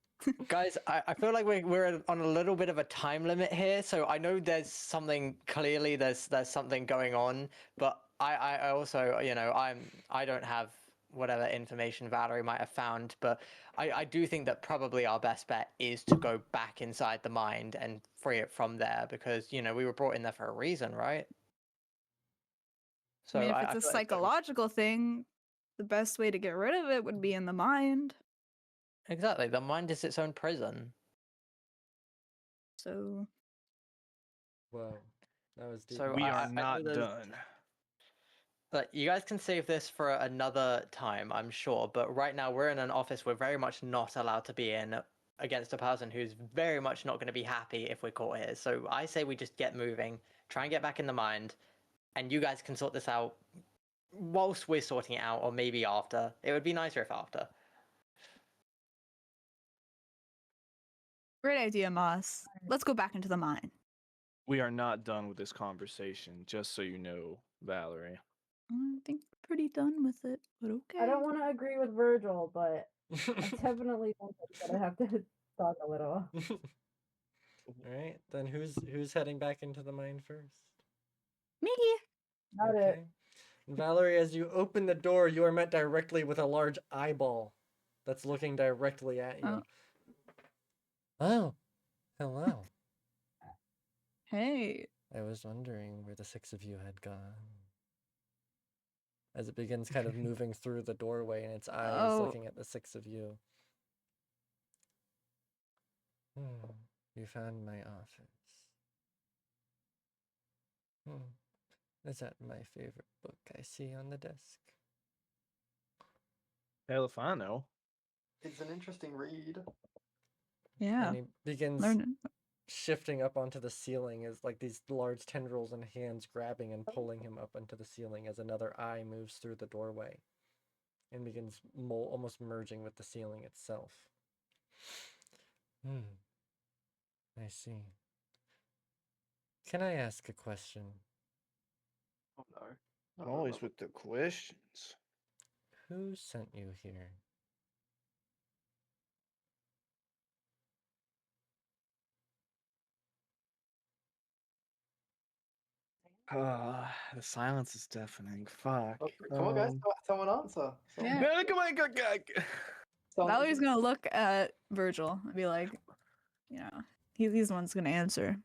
guys, I feel like we're on a little bit of a time limit here. So I know there's something clearly there's something going on, but I also I don't have whatever information Valerie might have found, but I do think that probably our best bet is to go back inside the mind and free it from there because we were brought in there for a reason, right? So I mean, if I it's a feel like it's better- psychological thing, the best way to get rid of it would be in the mind. Exactly, the mind is its own prison. So Whoa, that was deep. So We I are know not there's- done. But you guys can save this for another time, I'm sure. But right now, we're in an office we're very much not allowed to be in against a person who's very much not going to be happy if we're caught here. So I say we just get moving, try and get back in the mind, and you guys can sort this out whilst we're sorting it out, or maybe after. It would be nicer if after. great idea, Moss. Let's go back into the mine. We are not done with this conversation, just so you know, Valerie. I think we're pretty done with it, but okay. I don't want to agree with Virgil, but I definitely think that I have to talk a little. All right, then who's heading back into the mine first? Me. Not it. Valerie, as you open the door, you are met directly with a large eyeball that's looking directly at you. Oh, hello. Hey. I was wondering where the six of you had gone. As it begins kind of moving through the doorway and its eyes Oh. looking at the six of you. You found my office. Is that my favorite book I see on the desk? Hell if I know. It's an interesting read. Yeah. And he begins Learning. shifting up onto the ceiling as like these large tendrils and hands grabbing and pulling him up onto the ceiling as another eye moves through the doorway and begins almost merging with the ceiling itself. I see. Can I ask a question? Oh no. Always with the questions. Who sent you here? The silence is deafening. Fuck. Oh, come on, guys. Someone answer. Yeah. No, come on, Someone- Valerie's gonna look at Virgil and be like, he's the one's gonna answer.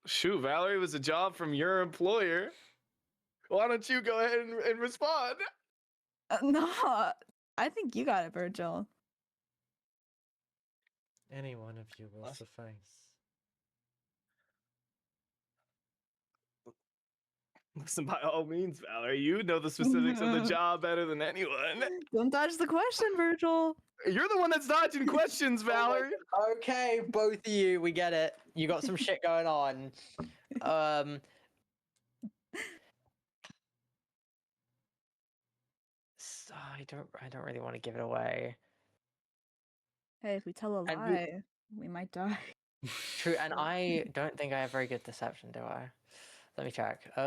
Shoot, Valerie, was a job from your employer. Why don't you go ahead and respond? No, I think you got it, Virgil. Any one of you will What? suffice. Listen, by all means, Valerie, you know the specifics of the job better than anyone. Don't dodge the question, Virgil. You're the one that's dodging questions, Oh my Valerie. Okay, both of you, we get it. You got some shit going on. I don't really want to give it away. Hey, if we tell a And lie, we might die. True, and I don't think I have very good deception, do I? Let me check. I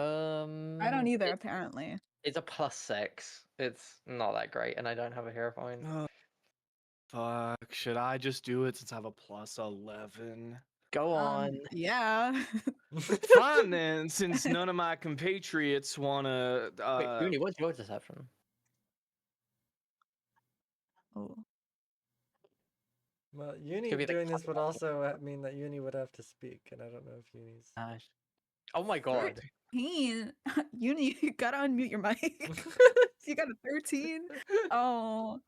don't either, apparently. It's a +6. It's not that great, and I don't have a hero point. Fuck, should I just do it since I have a +11? Go on. Yeah. Fine then, since none of my compatriots wanna Wait, Rooney, what's your deception? Oh. Well, Uni Could be the doing this would clever also mean that Uni would have to speak, and I don't know if Uni's. Oh my god. 13. Uni, you gotta unmute your mic. You got a 13? Oh.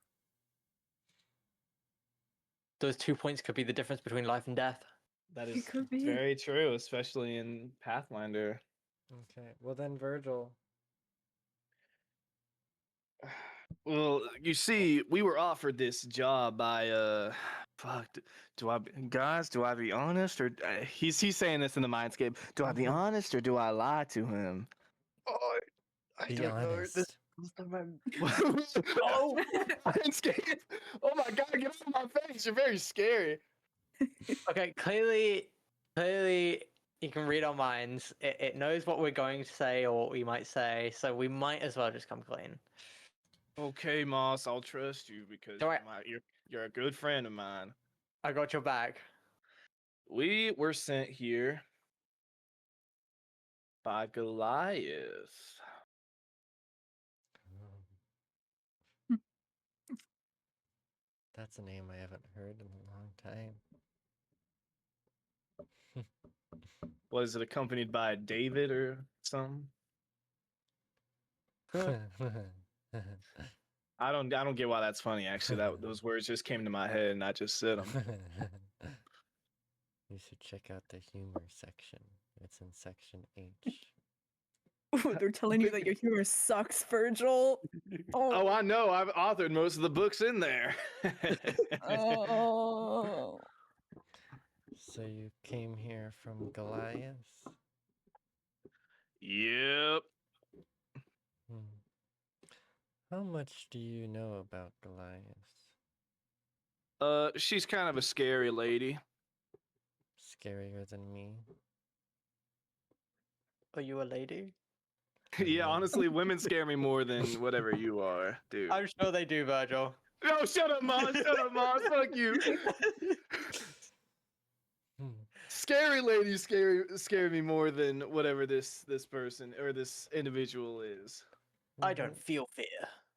Those 2 points could be the difference between life and death. That It is could be. very true, especially in Pathfinder. Okay, well then, Virgil. Well, you see, we were offered this job by fuck. Do I guys? Do I be honest or he's saying this in the mindscape? Do I be honest or do I lie to him? Oh, I Be don't know. This honest. was the oh, mindscape! Oh my god, get off my face! You're very scary. Okay, clearly you can read our minds. It knows what we're going to say or what we might say, so we might as well just come clean. Okay, Moss, I'll trust you because Alright. you're a good friend of mine. I got your back. We were sent here by Goliath. That's a name I haven't heard in a long time. Was it accompanied by David or something? I don't get why that's funny. Actually, those words just came to my head and I just said them. You should check out the humor section. It's in section H. Ooh, they're telling you that your humor sucks, Virgil. Oh, I know. I've authored most of the books in there. Oh. So you came here from Goliath? Yep. How much do you know about Goliath? She's kind of a scary lady. Scarier than me? Are you a lady? Yeah, honestly, women scare me more than whatever you are, dude. I'm sure they do, Virgil. No, shut up, Mom. Shut up, Mom. Fuck you. Scary ladies scare me more than whatever this person or this individual is. I don't feel fear.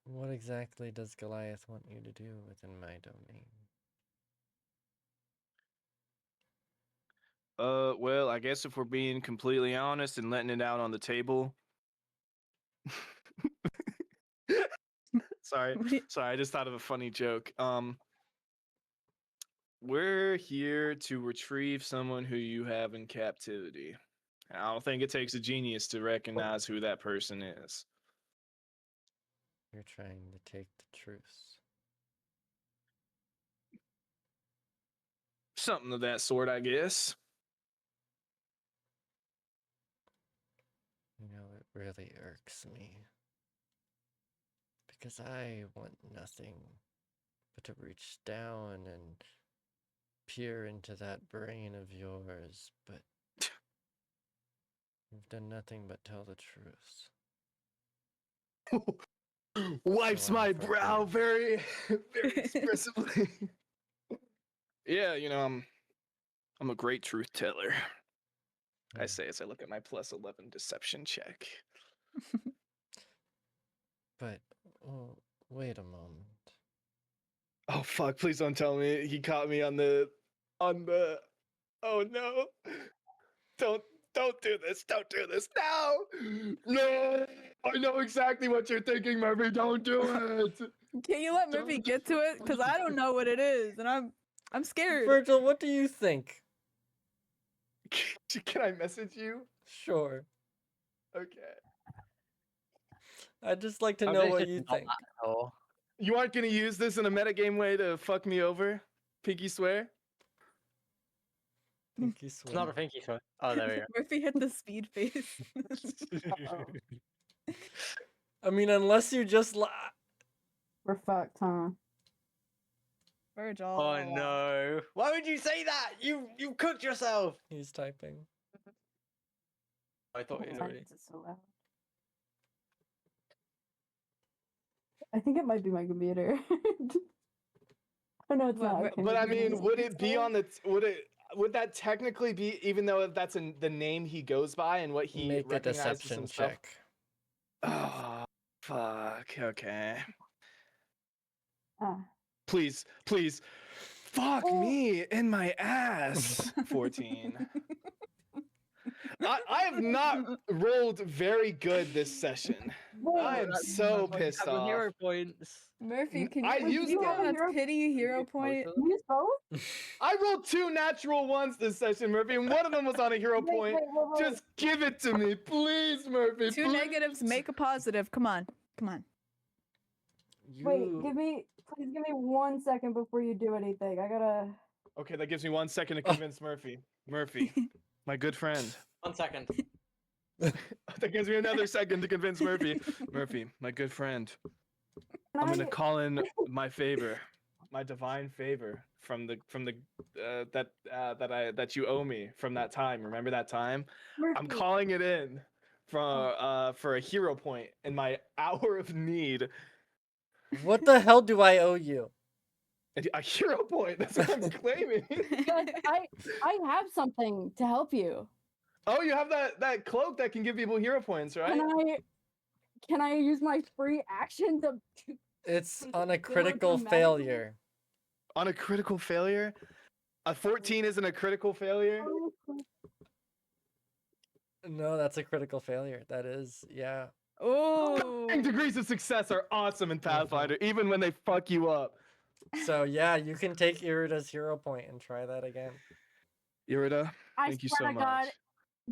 What exactly does Goliath want you to do within my domain? Well, I guess if we're being completely honest and letting it out on the table. Sorry, I just thought of a funny joke. We're here to retrieve someone who you have in captivity. I don't think it takes a genius to recognize who that person is. You're trying to take the truth. Something of that sort, I guess. You know, it really irks me. Because I want nothing but to reach down and peer into that brain of yours, but you've done nothing but tell the truth. Wipes So my unfortunate. brow very, very expressively. Yeah, you know, I'm a great truth teller. I say as I look at my +11 deception check. But, oh, wait a moment. Oh fuck, please don't tell me he caught me on the oh no. Don't do this. Don't do this. No. I know exactly what you're thinking, Murphy. Don't do it. Can you let Murphy get to it? Because I don't know what it is, and I'm scared. Virgil, what do you think? Can I message you? Sure. Okay. I'd just like to know what you think. You aren't gonna use this in a metagame way to fuck me over? Pinky swear? Pinky It's swear. not a pinky swear. Oh, there we go. Murphy hit the speed face. I mean, unless you just We're fucked, huh? Virgil. Oh no! Why would you say that? You cooked yourself. He's typing. I thought he was Why already. is it so loud? I think it might be my computer. Oh no, it's What, not. Mur- Okay, But I maybe mean, it's would it be Virgil? on the would that technically be, even though that's the name he goes by and what he Make a recognizes deception himself? check. Oh fuck. Okay. Ah. Please. Fuck Oh. me in my ass. 14. I have not rolled very good this session. I am so pissed off. Hero points. Murphy, can I you used give them. him a pity hero point? You use both? I rolled 2 natural ones this session, Murphy, and one of them was on a hero point. Wait. Just give it to me, please, Murphy. Two please. negatives make a positive. Come on. Wait, please give me 1 second before you do anything. I gotta. Okay, that gives me 1 second to convince Murphy. Murphy, my good friend. 1 second. That gives me another second to convince Murphy. Murphy, my good friend. Can I'm gonna I- call in my favor, my divine favor from the that you owe me from that time. Remember that time? I'm Murphy, calling it in for a hero point in my hour of need. What the hell do I owe you? A hero point. That's what I'm claiming. guys, I have something to help you. Oh, you have that cloak that can give people hero points, right? Can I use my free action to? It's on a build critical magical- failure. On a critical failure? A 14 isn't a critical failure? No, that's a critical failure. That is, yeah. Oh. Degrees of success are awesome in Pathfinder, even when they fuck you up. So yeah, you can take Irida's hero point and try that again. Irida, I thank you swear so to God, much.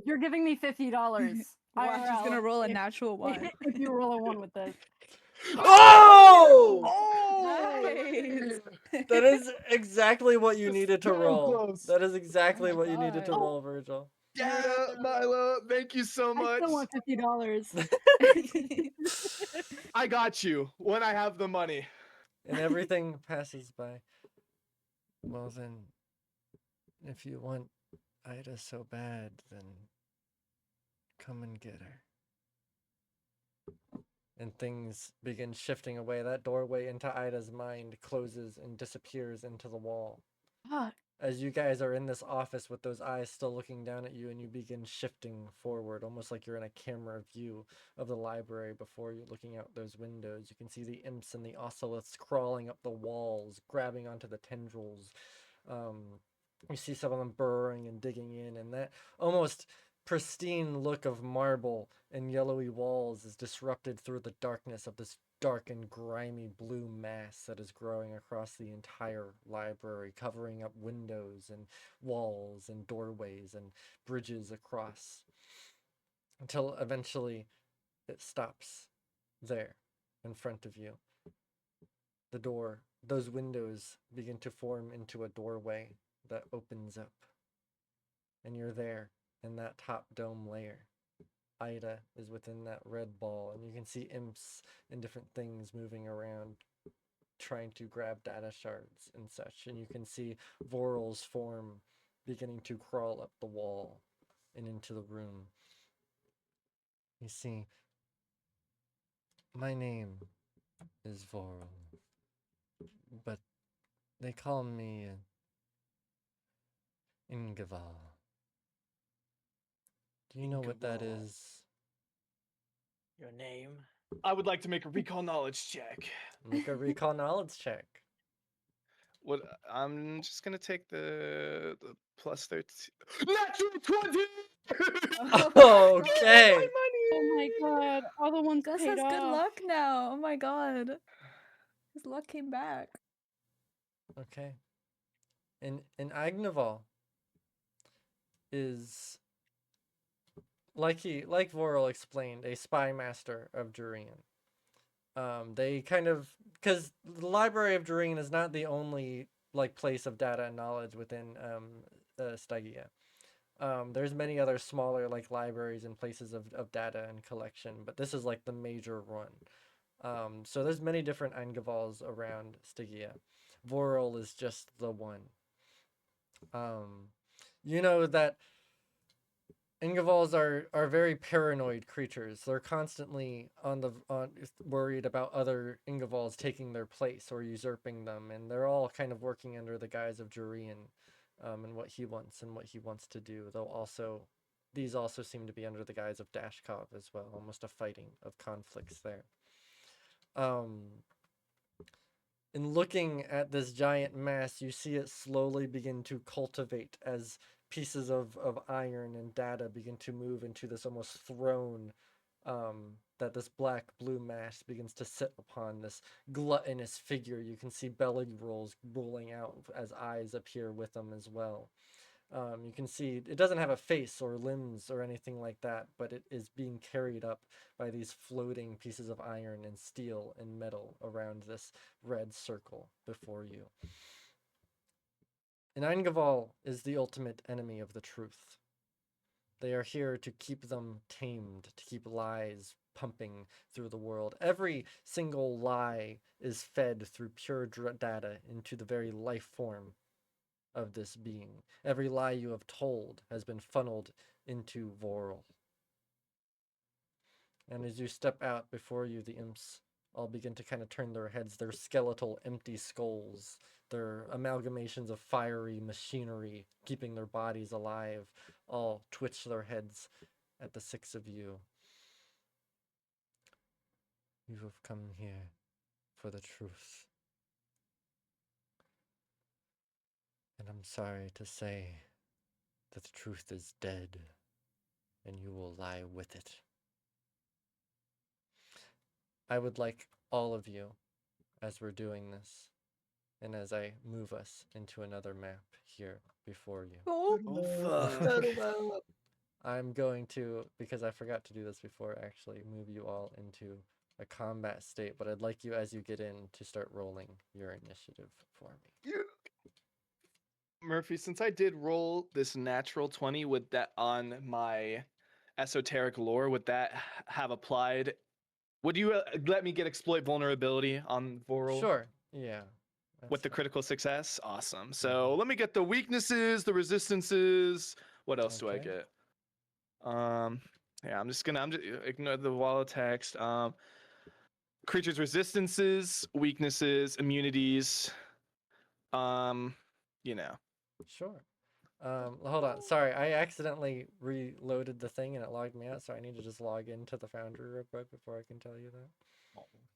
you're giving me $50. Wow, she's gonna IRL, roll a if- natural one. If you roll a 1 with this. Oh! Nice. That is exactly what you Just needed to so roll. close. That is exactly my what you needed to God. roll, Virgil. Yeah, Milo, thank you so I much. still want $50. I got you when I have the money. And everything passes by. Well then, if you want Ida so bad, then come and get her. And things begin shifting away. That doorway into Ida's mind closes and disappears into the wall. Fuck. As you guys are in this office with those eyes still looking down at you, and you begin shifting forward, almost like you're in a camera view of the library before you're looking out those windows. You can see the imps and the oceliths crawling up the walls, grabbing onto the tendrils. You see some of them burrowing and digging in, and that almost pristine look of marble and yellowy walls is disrupted through the darkness of this dark and grimy blue mass that is growing across the entire library, covering up windows and walls and doorways and bridges across, until eventually it stops there in front of you. The door, those windows begin to form into a doorway that opens up, and you're there in that top dome layer. Ida is within that red ball, and you can see imps and different things moving around, trying to grab data shards and such. And you can see Voral's form beginning to crawl up the wall and into the room. You see, my name is Voral, but they call me Ingeval. Do you know what that Ingeval. is? Your name? I would like to make a recall knowledge check. Make a recall knowledge check. What? I'm just gonna take the plus 13. Natural 20. Okay. Oh my god, all the ones Gus paid has good off. luck now. Oh my god. His luck came back. Okay. And Agneval is like Voral explained, a spy master of Durian. They kind of, because the Library of Durian is not the only like place of data and knowledge within Stygia. There's many other smaller like libraries and places of data and collection, but this is like the major one. So there's many different Angevals around Stygia. Voral is just the one. You know that Ingevals are very paranoid creatures. They're constantly worried about other Ingevals taking their place or usurping them, and they're all kind of working under the guise of Jurian, and what he wants to do. Though these also seem to be under the guise of Dashkov as well, almost a fighting of conflicts there. In looking at this giant mass, you see it slowly begin to cultivate as pieces of iron and data begin to move into this almost throne that this black blue mass begins to sit upon, this gluttonous figure. You can see belly rolls rolling out as eyes appear with them as well. You can see it doesn't have a face or limbs or anything like that, but it is being carried up by these floating pieces of iron and steel and metal around this red circle before you. And Eingeval is the ultimate enemy of the truth. They are here to keep them tamed, to keep lies pumping through the world. Every single lie is fed through pure data into the very life form of this being. Every lie you have told has been funneled into Vorl. And as you step out before you, the imps all begin to kind of turn their heads, their skeletal, empty skulls, their amalgamations of fiery machinery keeping their bodies alive, all twitch their heads at the six of you. You have come here for the truth. And I'm sorry to say that the truth is dead, and you will lie with it. I would like all of you, as we're doing this, and as I move us into another map here before you. I'm going to, because I forgot to do this before, actually move you all into a combat state, but I'd like you, as you get in, to start rolling your initiative for me. Murphy, since I did roll this natural 20 with that on my esoteric lore, would that have applied? Would you let me get exploit vulnerability on Vorl? Sure, yeah. With the fine. critical success? Awesome. So let me get the weaknesses, the resistances. What else do I Okay. get? Yeah, I'm just ignore the wall of text. Creatures' resistances, weaknesses, immunities. You know. Sure. Hold on. Sorry, I accidentally reloaded the thing and it logged me out, so I need to just log into the Foundry real quick before I can tell you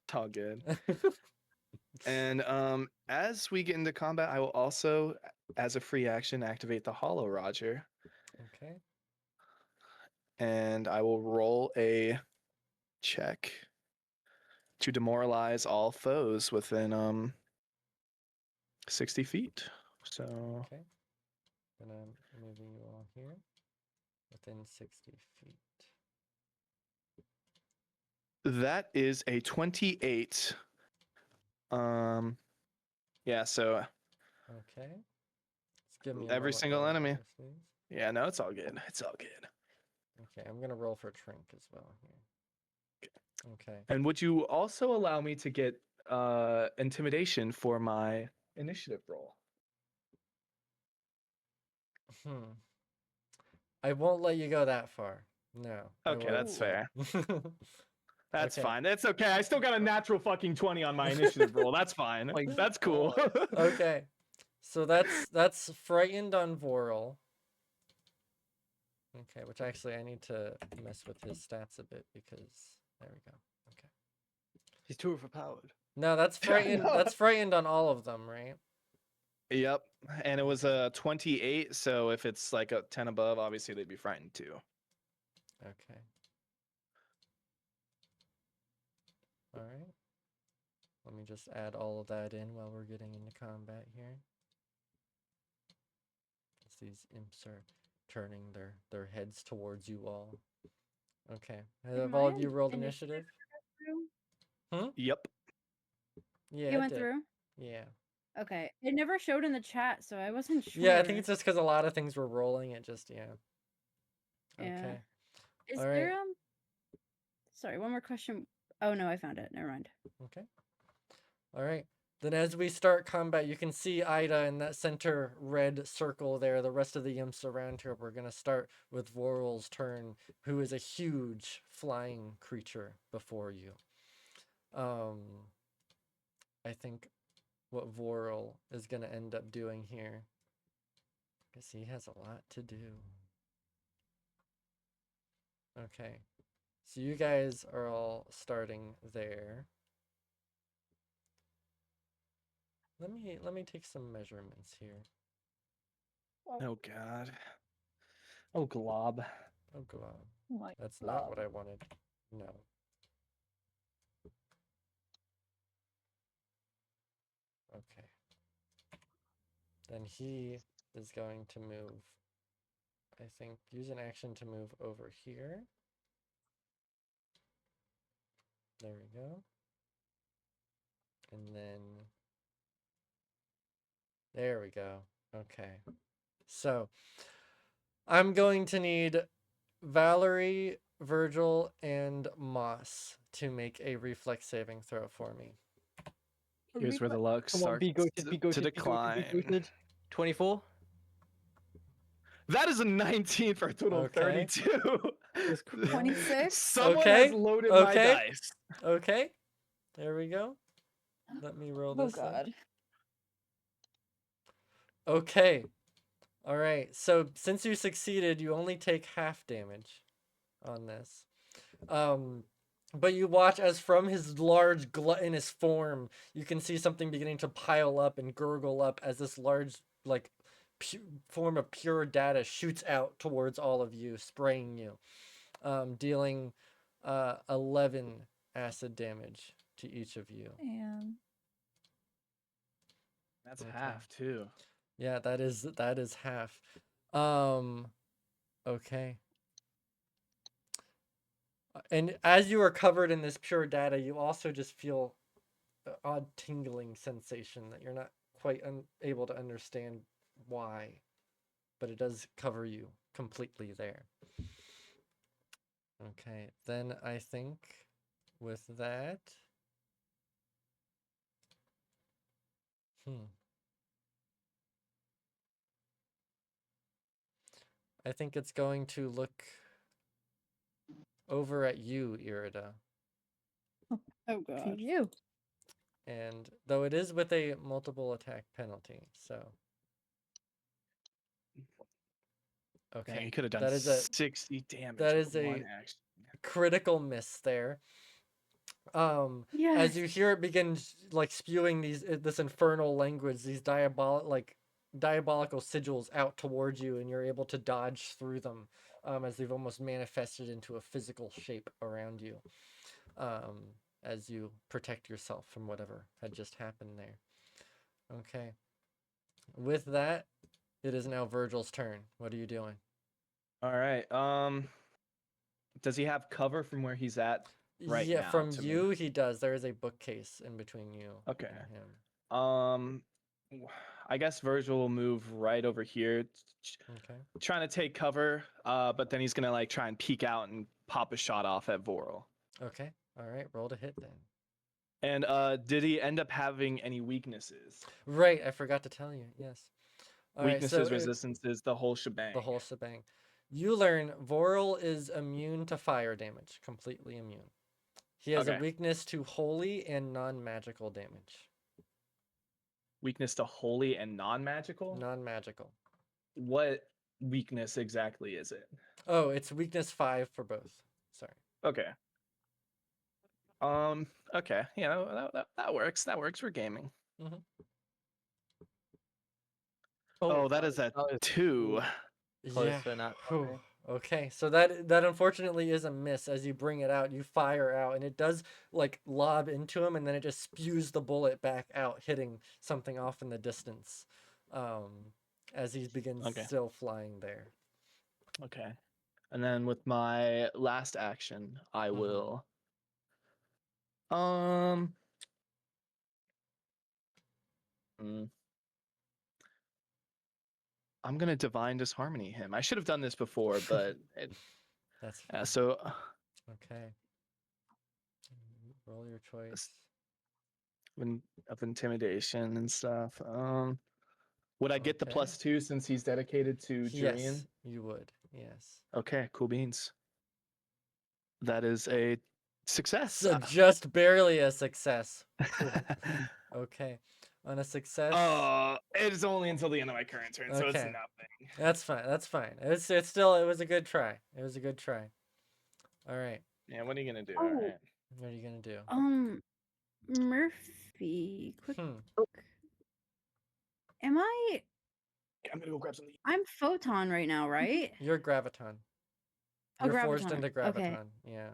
It's all good. that. And as we get into combat, I will also, as a free action, activate the Hollow Roger. Okay. And I will roll a check to demoralize all foes within 60 feet. So Okay. And I'm moving you all here within 60 feet. that is a 28. Yeah, so Okay. Let's give me a every moment single while I enemy. roll this, please. Yeah, no, it's all good. It's all good. Okay, I'm gonna roll for Trink as well here. Okay. And would you also allow me to get intimidation for my initiative roll? I won't let you go that far. No. I Okay, won't. that's fair. That's Okay. fine. That's okay. I still got a natural fucking 20 on my initiative roll. That's fine. Like that's cool. Okay. So that's frightened on Vorl. Okay, which actually I need to mess with his stats a bit because there we go. Okay. He's too overpowered. No, that's frightened. That's frightened on all of them, right? Yep. And it was a 28, so if it's like a 10 above, obviously they'd be frightened too. Okay. All right. Let me just add all of that in while we're getting into combat here. As these imps are turning their heads towards you all. Okay. Have all of you rolled initiative? Yep. Yeah, You it went did. through? Yeah. Okay. It never showed in the chat, so I wasn't sure. Yeah, I think it's just because a lot of things were rolling. It just, yeah. Yeah. Okay. Is All there right. Sorry, one more question. Oh no, I found it. Never mind. Okay. All right. Then as we start combat, you can see Ida in that center red circle there. The rest of the imps around here. We're going to start with Vorl's turn, who is a huge flying creature before you. I think what Vorl is going to end up doing here, because he has a lot to do. Okay. So you guys are all starting there. Let me take some measurements here. Oh god. Oh glob. Oh god. Oh my That's God. not what I wanted. No. Okay. Then he is going to move I think use an action to move over here. There we go. And then there we go. Okay. So I'm going to need Valerie, Virgil, and Moss to make a reflex saving throw for me. Here's where the luck Come on, starts be goated, be goated, to be goated, decline. be goated. 24. That is a 19 for a total of Okay. 32. That's cool. 26. Someone Okay, has loaded my okay. dice. Okay. There we go. Let me roll Oh this then. god. Okay. All right. So since you succeeded, you only take half damage on this. But you watch as from his large gluttonous form, you can see something beginning to pile up and gurgle up as this large, like, form of pure data shoots out towards all of you, spraying you, dealing 11 acid damage to each of you. And That's Okay. half too. Yeah, that is half. Okay. And as you are covered in this pure data, you also just feel an odd tingling sensation that you're not quite able to understand why, but it does cover you completely there. Okay, then I think with that, I think it's going to look over at you, Irida. Oh to god. you. And though it is with a multiple attack penalty, so Dang, okay, he could have done that is a 60 damage. that with is a one action. critical miss there. As Yes. you hear it begin like spewing this infernal language, these diabolical sigils out towards you, and you're able to dodge through them, as they've almost manifested into a physical shape around you, as you protect yourself from whatever had just happened there. Okay. With that, it is now Virgil's turn. What are you doing? All right. Does he have cover from where he's at right Yeah, now? from to you, me? he does. There is a bookcase in between you Okay. and him. I guess Virgil will move right over here, Okay. trying to take cover. But then he's gonna like try and peek out and pop a shot off at Voral. Okay. All right. Roll to hit then. And did he end up having any weaknesses? Right. I forgot to tell you. Yes. All right. Weaknesses, So resistances, the whole shebang. the whole shebang. You learn Voral is immune to fire damage. Completely immune. He has a Okay. weakness to holy and non-magical damage. Weakness to holy and non-magical? Non-magical. What weakness exactly is it? Oh, it's weakness 5 for both. Sorry. Okay. Okay. Yeah, that works. That works for gaming. Mm-hmm. Oh, that is a 2. Close Yeah. to not. Whew. Okay, so that unfortunately is a miss. As you bring it out, you fire out, and it does like lob into him, and then it just spews the bullet back out, hitting something off in the distance, as he begins Okay. still flying there. Okay. And then with my last action, I Mhm. will I'm gonna divine disharmony him. I should have done this before, but That's fine. so Okay. Roll your choice. of intimidation and stuff. Would I get the Okay. +2 since he's dedicated to Jurian? Yes, you would. Yes. Okay, cool beans. That is a success. So just barely a success. Okay. On a success. It's only until the end of my current turn, so it's Okay. nothing. That's fine. That's fine. It's still it was a good try. It was a good try. All right. Yeah, what are you gonna do? Oh. All right. What are you gonna do? Murphy, quick. Hmm. Am I? I'm gonna go grab something. I'm photon right now, right? You're graviton. Oh, You're forced graviton. into graviton. Okay. Yeah.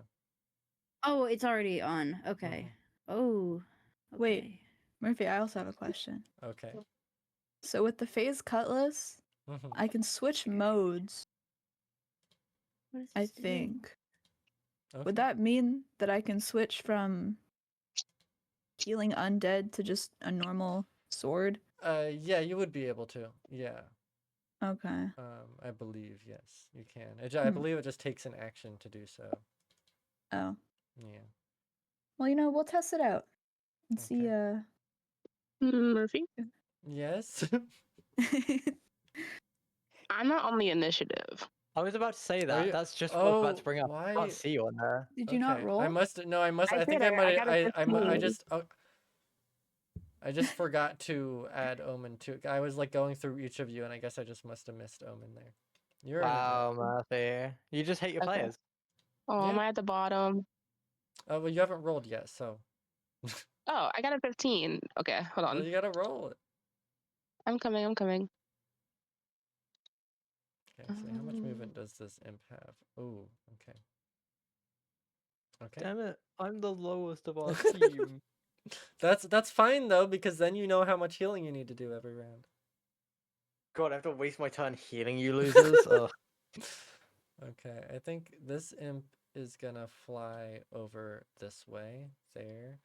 Oh, it's already on. Okay. Oh. Wait. okay. Murphy, I also have a question. Okay. So with the phase cutlass, Mhm. I can switch modes What is I this doing? think. Okay. Would that mean that I can switch from healing undead to just a normal sword? Yeah, you would be able to. Yeah. Okay. I believe yes, you can. I believe it just takes an action to do so. Oh. Yeah. Well, we'll test it out and see. Murphy, Yes. I'm not on the initiative. I was about to say Are that. you? That's just what I was about to Oh, bring up. I can't why? see you on there. Did you not Okay. roll? I must. No, I must. I I think did, I might. I got a I 15. just. I just forgot to add Omen to. I was like going through each of you, and I guess I just must have missed Omen there. You're in it now. Wow, Murphy. You just hate your Okay. players. Oh, am Yeah. I at the bottom? Oh, well, you haven't rolled yet, so. Oh, I got a 15. Okay, hold Well, on. you gotta roll it. I'm coming. Okay. So how much movement does this imp have? Oh. Okay. Okay. Damn it. I'm the lowest of our team. That's fine though, because then you know how much healing you need to do every round. God, I have to waste my turn healing you losers. Ugh. Okay, I think this imp is gonna fly over this way. There.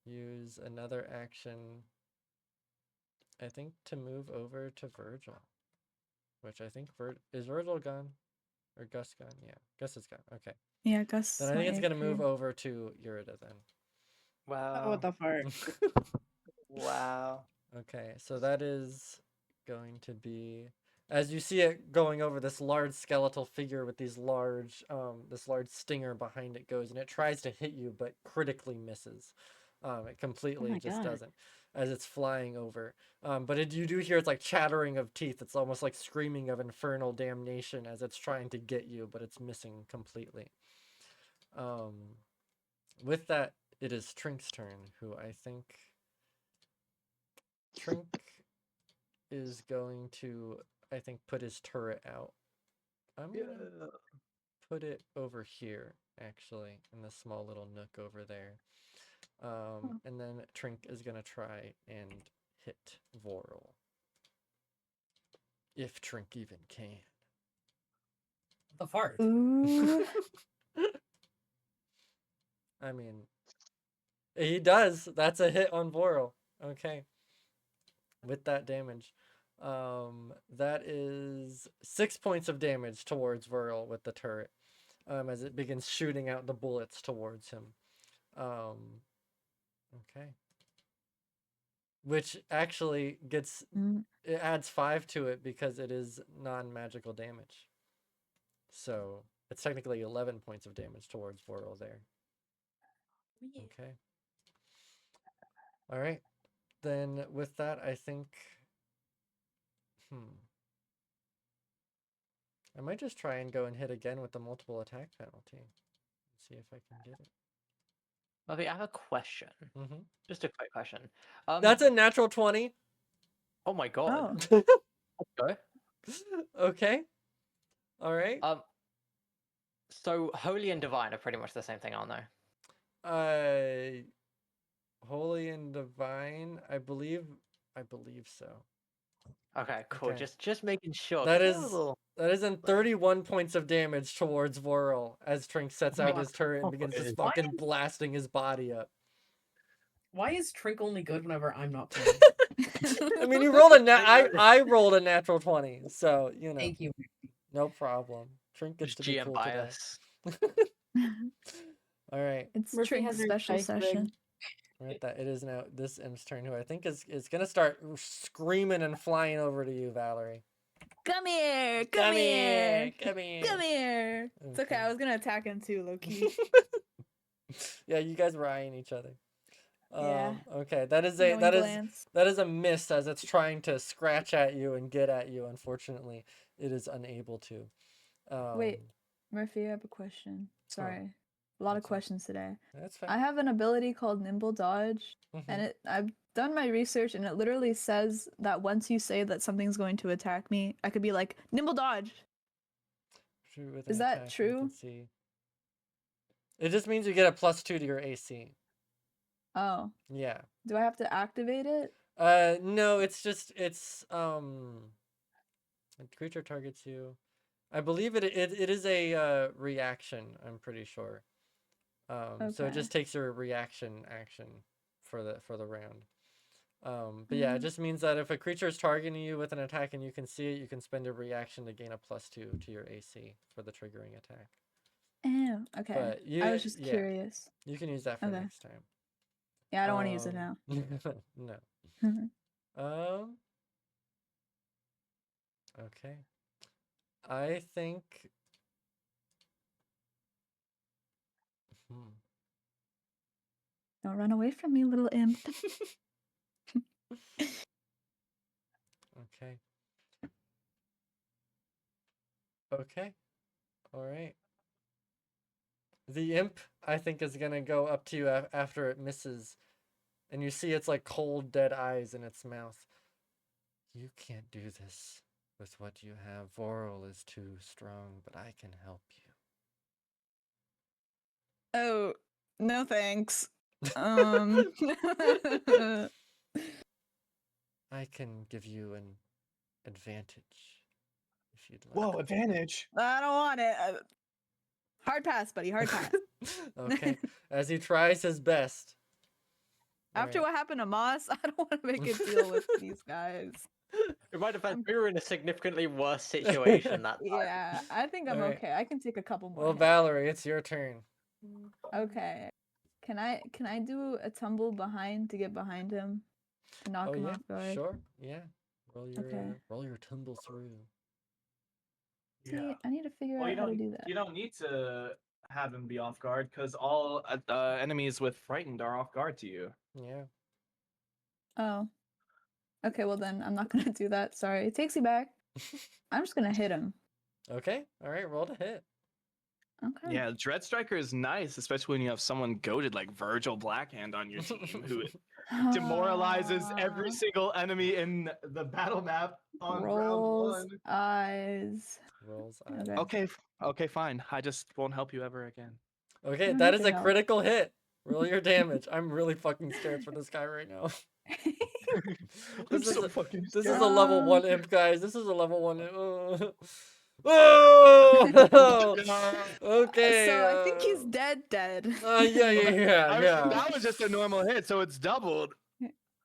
Use another action, I think, to move over to Virgil. Which I think is Virgil gone? Or Gus gone? Yeah, Gus is gone. Okay. Yeah, Gus. Then I think it's gonna move over to Yurida then. Wow. What the fuck? Wow. Okay, so that is going to be, as you see it going over, this large skeletal figure with these large this large stinger behind it goes, and it tries to hit you but critically misses. It completely my just God. doesn't as it's flying over. But you do hear it's like chattering of teeth. It's almost like screaming of infernal damnation as it's trying to get you, but it's missing completely. With that, it is Trink's turn, who I think Trink is going to, I think, put his turret out. I'm gonna put it over here, actually, in this small little nook over there. And then Trink is gonna try and hit Vorl. If Trink even can. The fart. Ooh. I mean, he does. That's a hit on Vorl. Okay. With that damage. That is 6 points of damage towards Vorl with the turret. As it begins shooting out the bullets towards him. Okay. Which actually gets, it adds 5 to it because it is non-magical damage. So it's technically 11 points of damage towards Vorl there. Okay. All right. Then with that, I think, I might just try and go and hit again with the multiple attack penalty. See if I can get it. Murphy, I have a question. Just a quick question. That's a natural 20. Oh my god. Oh. Let's go. Okay. All right. So holy and divine are pretty much the same thing, aren't they? Holy and divine, I believe so. Okay, cool. Okay. Just making sure. That 'cause is I'm a little- that is in 31 points of damage towards Vorl as Trink sets out his turret and begins just Why fucking blasting his body up. Why is Trink only good whenever I'm not playing? I mean, you rolled I rolled a natural 20, so you know. Thank you. No problem. Trink gets Just to be GM cool bias. today. All right. It's Murphy Trink's has her special dice session. rigged. Right, that it is now this imp's turn, who I think is gonna start screaming and flying over to you, Valerie. Come here! Come here! Come here! Come here! It's okay. I was gonna attack him too, low key. Yeah, you guys were eyeing each other. Yeah. Okay, that is a miss as it's trying to scratch at you and get at you. Unfortunately, it is unable to. Wait, Murphy, I have a question. Sorry. A lot of that's fine. questions today. That's fine. I have an ability called Nimble Dodge, and I've done my research, and it literally says that once you say that something's going to attack me, I could be like, Nimble Dodge! Is that true? It just means you get a +2 to your AC. Oh. Yeah. Do I have to activate it? No, it's just, the creature targets you. I believe it is a reaction. I'm pretty sure. So it Okay. just takes your reaction action for the round. But yeah, it just means that if a creature is targeting you with an attack and you can see it, you can spend a reaction to gain a +2 to your AC for the triggering attack. Oh, okay. But I was just yeah, curious. you can use that for Okay. next time. Yeah, I don't want to use it now. No. Okay. I think. Don't run away from me, little imp. Okay. Okay. All right. The imp, I think, is gonna go up to you after it misses, and you see its like cold, dead eyes in its mouth. You can't do this with what you have. Voral is too strong, but I can help you. Oh, no thanks. I can give you an advantage if you'd like. Whoa, advantage. I don't want it. Hard pass, buddy. Hard pass. Okay. As he tries his best. After Alright. what happened to Moss, I don't want to make a deal with these guys. In my defense, we were in a significantly worse situation that time. Yeah, I think I'm Alright. okay. I can take a couple more. Well, hits. Valerie, it's your turn. Okay. Can I do a tumble behind to get behind him to knock Oh him yeah, off guard? sure. Yeah. Okay. Roll your tumble through. See, I need to figure Well, out how to do that. you don't need to have him be off guard because all enemies with frightened are off guard to you. Yeah. Oh. Okay, well then I'm not gonna do that. Sorry. It takes you back. I'm just gonna hit him. Okay. All right. Roll to hit. Okay. Yeah, Dread Striker is nice, especially when you have someone goaded like Virgil Blackhand on your team who demoralizes every single enemy in the battle map on round Rolls 1. eyes. Rolls Okay. eyes. Okay, fine. I just won't help you ever again. Okay, don't that need is your a help. critical hit. Roll your damage. I'm really fucking scared for this guy right now. This is a level 1 imp, guys. This is a level 1 imp. Oh! Okay. So I think he's dead. Yeah. I mean, that was just a normal hit, so it's doubled.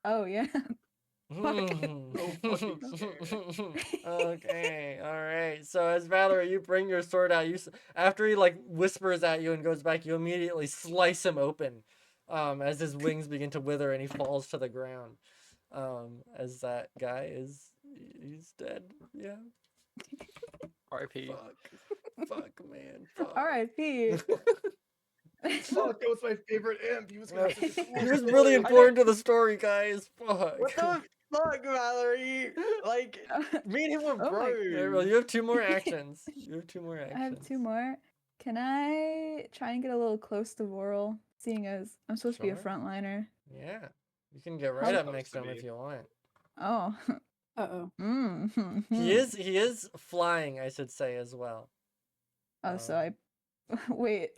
Oh yeah. Okay, all right. So as Valerie, you bring your sword out. After he like whispers at you and goes back, you immediately slice him open, as his wings begin to wither and he falls to the ground. As that guy he's dead. Yeah. RIP. Fuck, man. Fuck. R.I.P. Fuck, that was my favorite imp. He was gonna have to He was really important to the story, guys. Fuck. What the fuck, Valerie? Like, me and him were Oh my- bros. Alright, well, you have 2 more actions. I have 2 more. Can I try and get a little close to Voral, seeing as I'm supposed to be a Sure. frontliner? Yeah. You can get right up next to him if you want. Oh. Uh-oh. He is flying, I should say, as well. Oh, so I wait.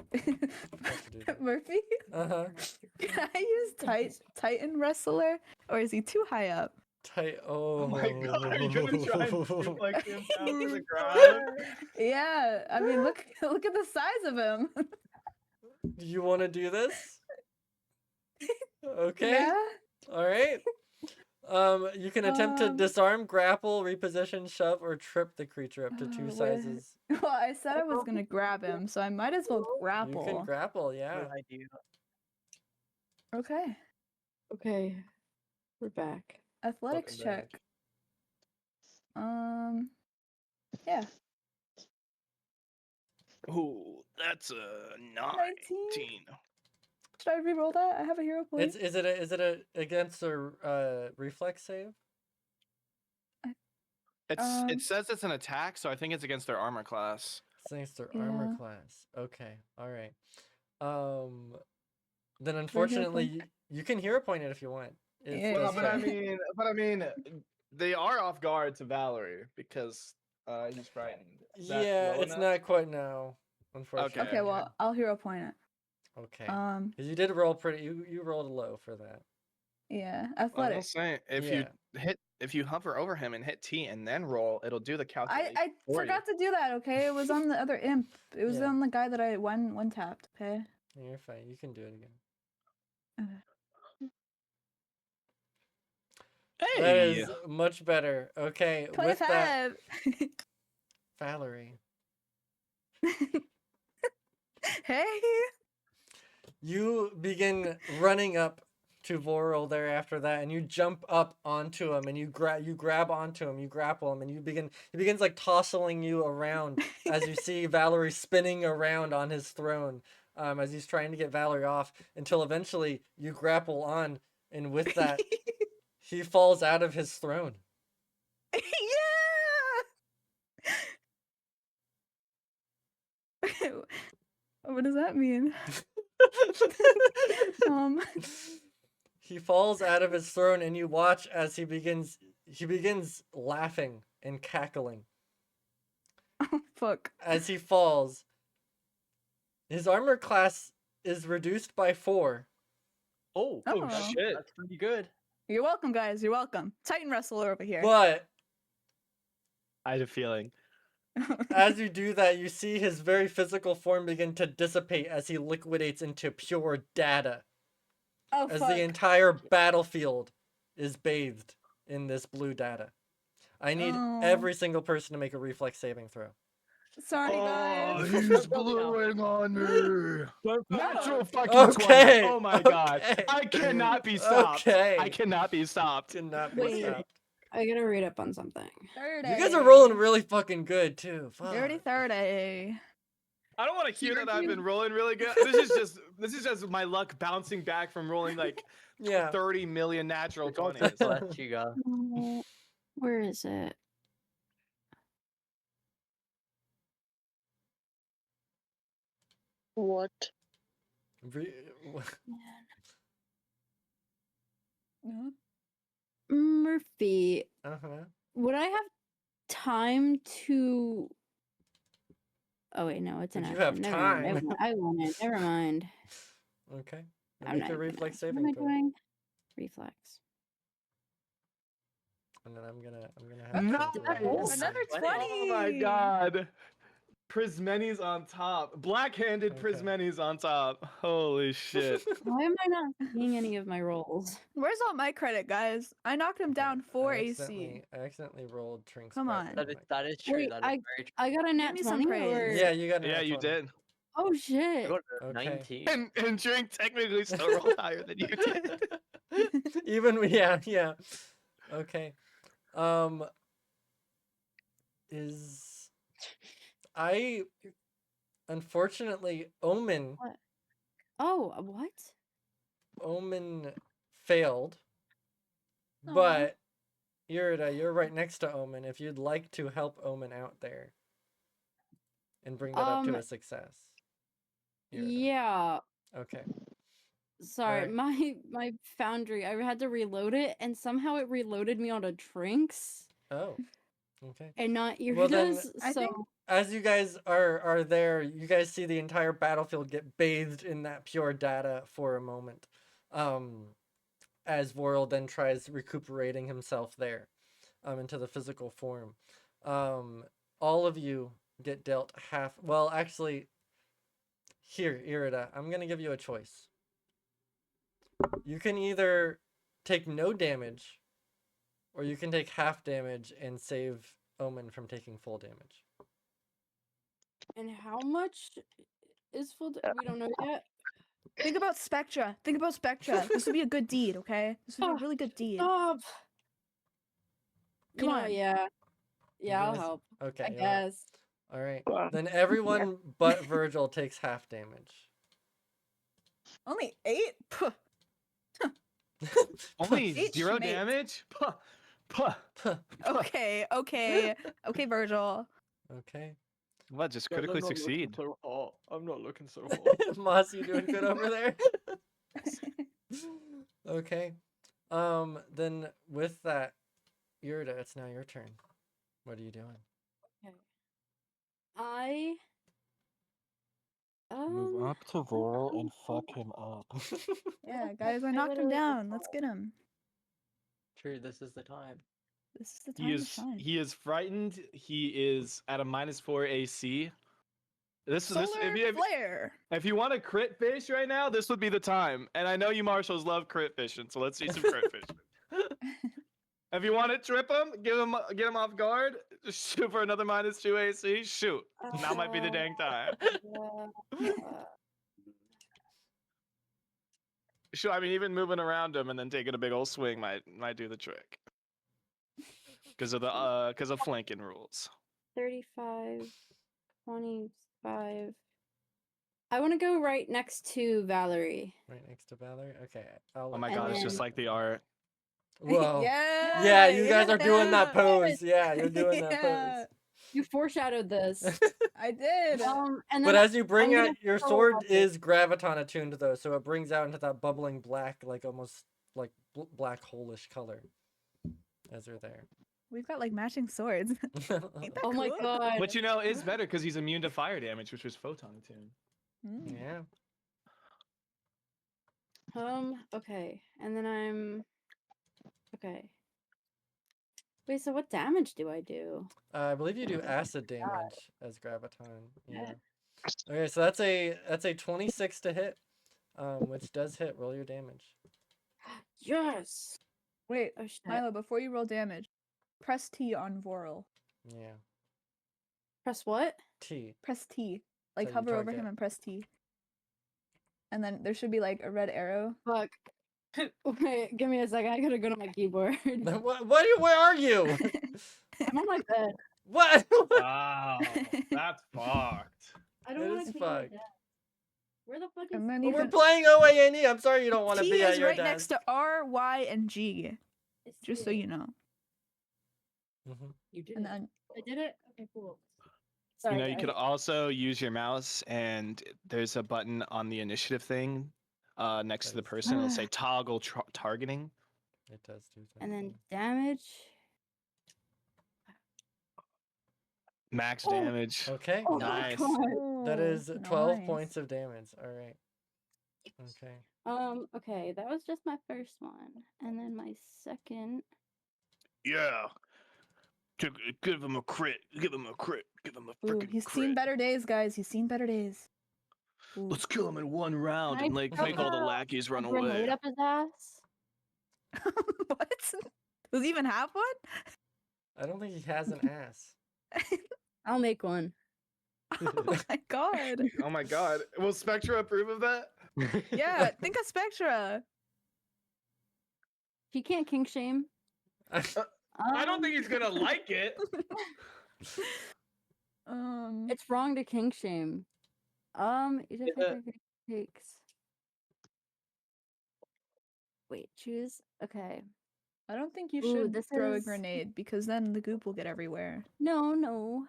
Murphy? Uh-huh. Can I use Titan Wrestler? Or is he too high up? Oh my god, are you gonna try and suplex him down to the ground? Yeah, I mean look at the size of him. Do you want to do this? Okay. Yeah. All right. You can attempt to disarm, grapple, reposition, shove, or trip the creature up to 2 sizes. Well, I said I was gonna grab him, so I might as well grapple. You can grapple, yeah. Good idea. Okay. Okay. We're back. Athletics Welcome check. Yeah. Ooh, that's a 19. Should I re-roll that? I have a hero point. Is it a against a reflex save? It says it's an attack, so I think it's against their armor class. It's against their armor class. Okay. All right. Then unfortunately you can hero point it if you want. Well, but I mean, they are off guard to Valerie because he's frightened. Yeah, it's not quite now, unfortunately. Okay, well, I'll hero point it. Okay. Because you did roll pretty. You rolled low for that. Yeah, I'm athletics. saying if you if you hover over him and hit T and then roll, it'll do the calculation. I for forgot to do that, okay? It was on the other imp. It was Yeah. on the guy that I one tapped, okay? You're fine. You can do it again. you. That Hey, is much better. Okay, with that, 25. Valerie, Hey. you begin running up to Vorel there after that, and you jump up onto him, and you grab onto him, you grapple him, and he begins like tossing you around as you see Valerie spinning around on his throne, as he's trying to get Valerie off, until eventually you grapple on, and with that, he falls out of his throne. Yeah. What does that mean? He falls out of his throne, and you watch as he begins laughing and cackling. Oh, fuck. As he falls, his armor class is reduced by 4. Oh, Oh. shit. that's pretty good. You're welcome, guys. You're welcome. Titan wrestler over here. But I had a feeling. as you do that, you see his very physical form begin to dissipate as he liquidates into pure data. Oh, As fuck. the entire battlefield is bathed in this blue data. I need Oh. every single person to make a reflex saving throw. Sorry, guys. He's bluing on me. Natural fucking Okay, 20. Oh my god. okay. I cannot be stopped. Okay. I cannot be stopped. Cannot be Wait. stopped. I gotta read up on something. 30. You guys are rolling really fucking good too. Fuck. Dirty 30. I don't want to hear that I've been rolling really good. This is just my luck bouncing back from rolling like Yeah. 30 million natural The gods 20s. let you go. Where is it? What? Murphy, Uh-huh. would I have time to? Oh wait, no, it's an Would you action. have Never mind. time? I won it. Never mind. Okay. I'm Make not a even reflex gonna- saving What am I throw. doing? Reflex. And then I'm gonna have to roll. Nice! Another 20. Oh my god. Prismeni's on top. Black-handed Okay. Prismeni's on top. Holy shit. Why am I not seeing any of my rolls? Where's all my credit, guys? I knocked him down 4 AC. I accidentally rolled Trink's Come credit on. on That is true. Wait, That is very true. I got a nat me some 20 praise. or... Yeah, you got a Yeah, nat you 20. did. Oh I shit. got a Okay. 19. And Drink technically still rolled higher than you did. Even yeah. Okay. Is I unfortunately Omen Oh, what? failed. Aw. But you're right next to Omen if you'd like to help Omen out there and bring that up to a success. Irida. Yeah. Okay. Sorry, Alright. my foundry. I had to reload it, and somehow it reloaded me onto Trinks Oh. Okay. and not Well, then, Irida's. I So think- As you guys are there, you guys see the entire battlefield get bathed in that pure data for a moment. As Vorel then tries recuperating himself there, into the physical form. All of you get dealt half. Well, actually, here, Irida, I'm gonna give you a choice. You can either take no damage, or you can take half damage and save Omen from taking full damage. and how much is full? We don't know yet. Think about Spectra. Think about Spectra. This would be a good deed, okay? This would be a really good deed. Stop. Come on. Yeah. Yeah, I'll guys- help. Okay. I you'll help. guess. All right. Wow. Then everyone but Virgil takes half damage. Only 8? Puh. Only Each 0 mate. damage? Puh. Puh. Okay, Virgil. Okay. What, just critically succeed? I'm not looking so hot. Moss, you doing good over there? Okay. Then with that, Yurda, it's now your turn. What are you doing? Okay. I Move up to Vorel and fuck him up. Yeah, guys, I knocked him down. Let's get him. True, this is the time. This is the time to shine. He is frightened. He is at a -4 AC. Solar flare. If you want a crit fish right now, this would be the time. And I know you marshals love crit fishing, so let's see some crit fishing. If you want to trip him, get him off guard, shoot for another -2 AC, shoot. Now might be the dang time. Sure, I mean even moving around him and then taking a big old swing might do the trick. Because of flanking rules. 35, 25. I want to go right next to Valerie. Right next to Valerie. Okay. Oh my god, it's just like the art. Whoa. Yeah. Yeah, you guys are doing that pose. Yeah, you're doing that Yeah. pose. You foreshadowed this. I did. And But then as you bring I'm out gonna your throw sword up it. is graviton attuned though, so it brings out into that bubbling black, like almost like black hole-ish color as they're there. We've got like matching swords. Ain't that Oh my cool? god. Which you know is better because he's immune to fire damage, which was photon attuned. Mm. Yeah. Okay. And then I'm okay. Wait, so what damage do I do? I believe you do acid damage as graviton. Yeah. Okay, so that's a 26 to hit, which does hit. Roll your damage. Yes. Wait, Oh shit. Milo, before you roll damage, press T on Vorl. Yeah. Press what? T. Press T. Like you hover over target. him and press T. And then there should be like a red arrow. Fuck. Wait, give me a second. I gotta go to my keyboard. Where are you? I'm on my bed. What? Wow, that's fucked. I It don't want is to be on my fucked. desk. Where the fuck is And then Well, you we're can... playing OANE. I'm sorry you don't want to T be at is your right desk. next to R, Y, and G. It's Just so T. you know. Mhm. You did And it. then I did it? Okay, cool. You Sorry, know, you could guys. also use your mouse, and there's a button on the initiative thing next to the Nice. person. It'll say toggle targeting. It does do that. And then damage. Max Oh. damage. Okay. Oh Nice. my god. That is 12 nice. points of damage. All right. Okay. Okay, that was just my first one. And then my second. Yeah. Give him a crit. Give him a crit. Give him a Ooh, freaking he's crit. seen better days, guys. He's seen better days. Ooh. Let's kill him in one round Can I and like throw make all the a- lackeys run a grenade away. up his ass? What? Does he even have one? I don't think he has an ass. I'll make one. Oh my god. Oh my god. Will Spectra approve of that? Yeah, think of Spectra. He can't kink shame. I don't think he's gonna like it. It's wrong to kink shame. You just takes. Wait, choose. Okay. I don't think you Ooh, should this throw a is- grenade because then the goop will get everywhere. No.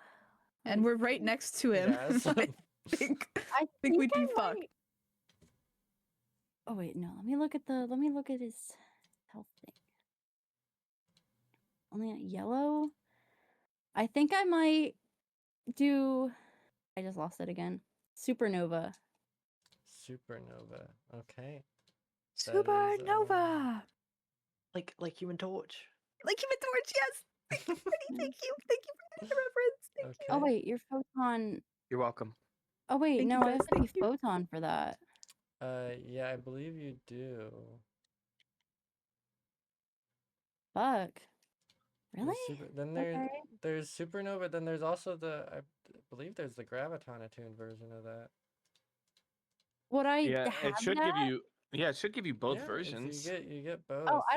And we're right next to him. Yes. I think I think we'd be I fucked. might- Oh wait, no. Let me look at his health thing. Only yellow. I think I might do. I just lost it again. Supernova. Supernova. Okay. That is, Supernova. Like Human Torch. Like Human Torch, yes. Thank you, Brittany. Thank you for the reference. Thank you. Oh wait, your photon. You're welcome. Oh wait, Thank you, no, I guys, have to be thank you. photon for that. Yeah, I believe you do. Fuck. The Really? then Okay. there's supernova. Then there's also I believe there's the graviton attuned version of that. Would I Yeah, have it should that? give you. Yeah, it should give you both Yeah, versions. You get both. Oh, I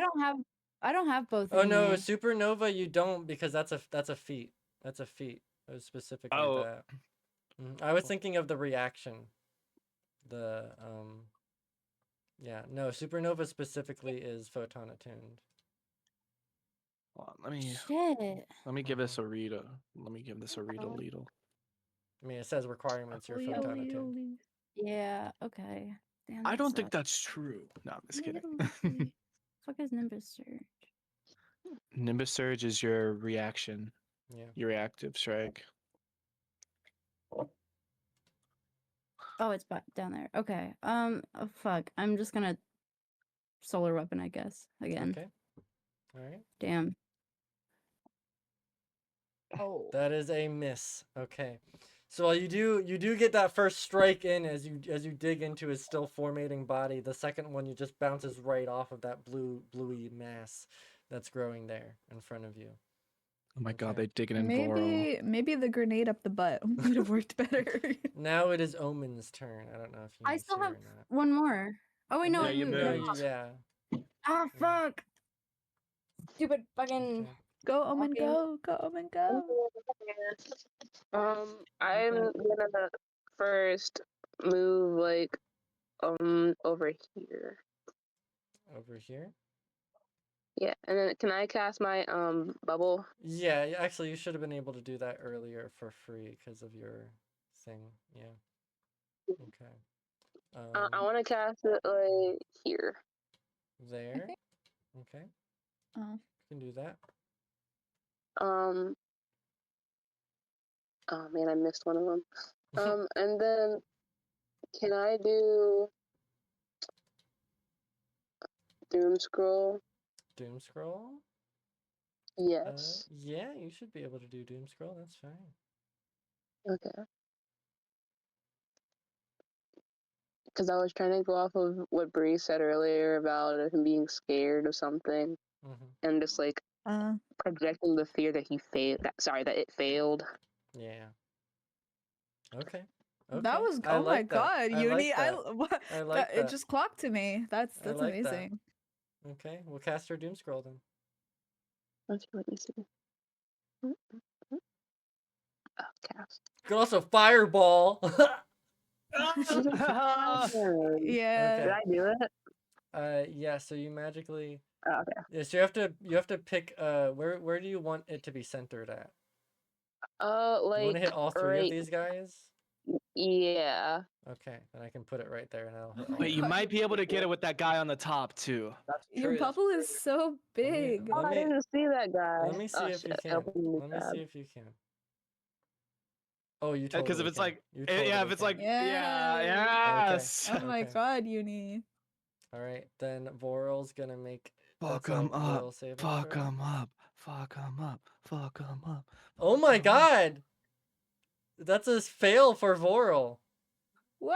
don't have both. Oh in no, here. supernova you don't because that's a feat. That's a feat. It was specifically Oh. that. I was thinking of the reaction. Yeah, no, supernova specifically is photon attuned. Hold on, let me Shit. give this a read. Let me give this a read a leadle. I mean, it says requirements you're Holy, photon holy, attuned. holy. Yeah. Okay. Damn, I that don't think sucks. that's true. No, I'm just kidding. Literally. Fuck is Nimbus Surge? Nimbus Surge is your reaction, Yeah. your reactive strike. Oh, it's back down there. Okay. Oh, fuck. I'm just gonna solar weapon, I guess. Again. Okay. All right. Damn. Oh. That is a miss. Okay. So while you do get that first strike in as you dig into his still formating body. The second one, you just bounces right off of that bluey mass that's growing there in front of you. Oh my god, Okay. they digging in Voral. Maybe the grenade up the butt would have worked better. Now it is Omen's turn. I don't know if you I guys still hear have or not. one more. Oh wait, no, Yeah, I you moved. No, Never moved. mind. yeah. Ah, fuck. Stupid fucking. Okay. Go, Omen, walking. go. Go, Omen, go. I'm gonna first move like over here. Over here. Yeah, and then can I cast my bubble? Yeah, actually, you should have been able to do that earlier for free because of your thing. Yeah. Okay. I want to cast it like here. There. Okay. Oh. You can do that. Um. Oh man, I missed one of them. And then can I do Doom Scroll? Doom Scroll. Yes. Yeah, you should be able to do Doom Scroll. That's fine. Okay. Because I was trying to go off of what Bree said earlier about him being scared of something, and just like projecting the fear that he failed. That it failed. Yeah. Okay. That was I oh my like that. god, I Uni! like that. What, I like it that. just clocked to me. That's I like that. amazing. Okay, we'll cast our Doom Scroll then. Let's let me see. Oh, cast. You can also Fireball. Yeah. Did I do it? Yeah. So you magically. Oh, okay. Yeah. So you have to pick. Where do you want it to be centered at? Like You want to hit all three of right. these guys? Yeah. Okay, then I can put it right there, and I'll hit all. But of you them. might be able to get it with that guy on the top too. That's Your true. bubble is so big. Oh, I didn't see that guy. Let me see Oh, if you shit. can. Let me see if you can. Oh, you totally Because if it's can. like, You yeah, if totally it's can. like, yeah, yes. Oh my Okay. god, Uni. All right, then Voral's gonna make. Fuck that's a him up. will saving Fuck throw. him up. Fuck him up. Fuck him up. Oh my god! That's a fail for Voral. Wow!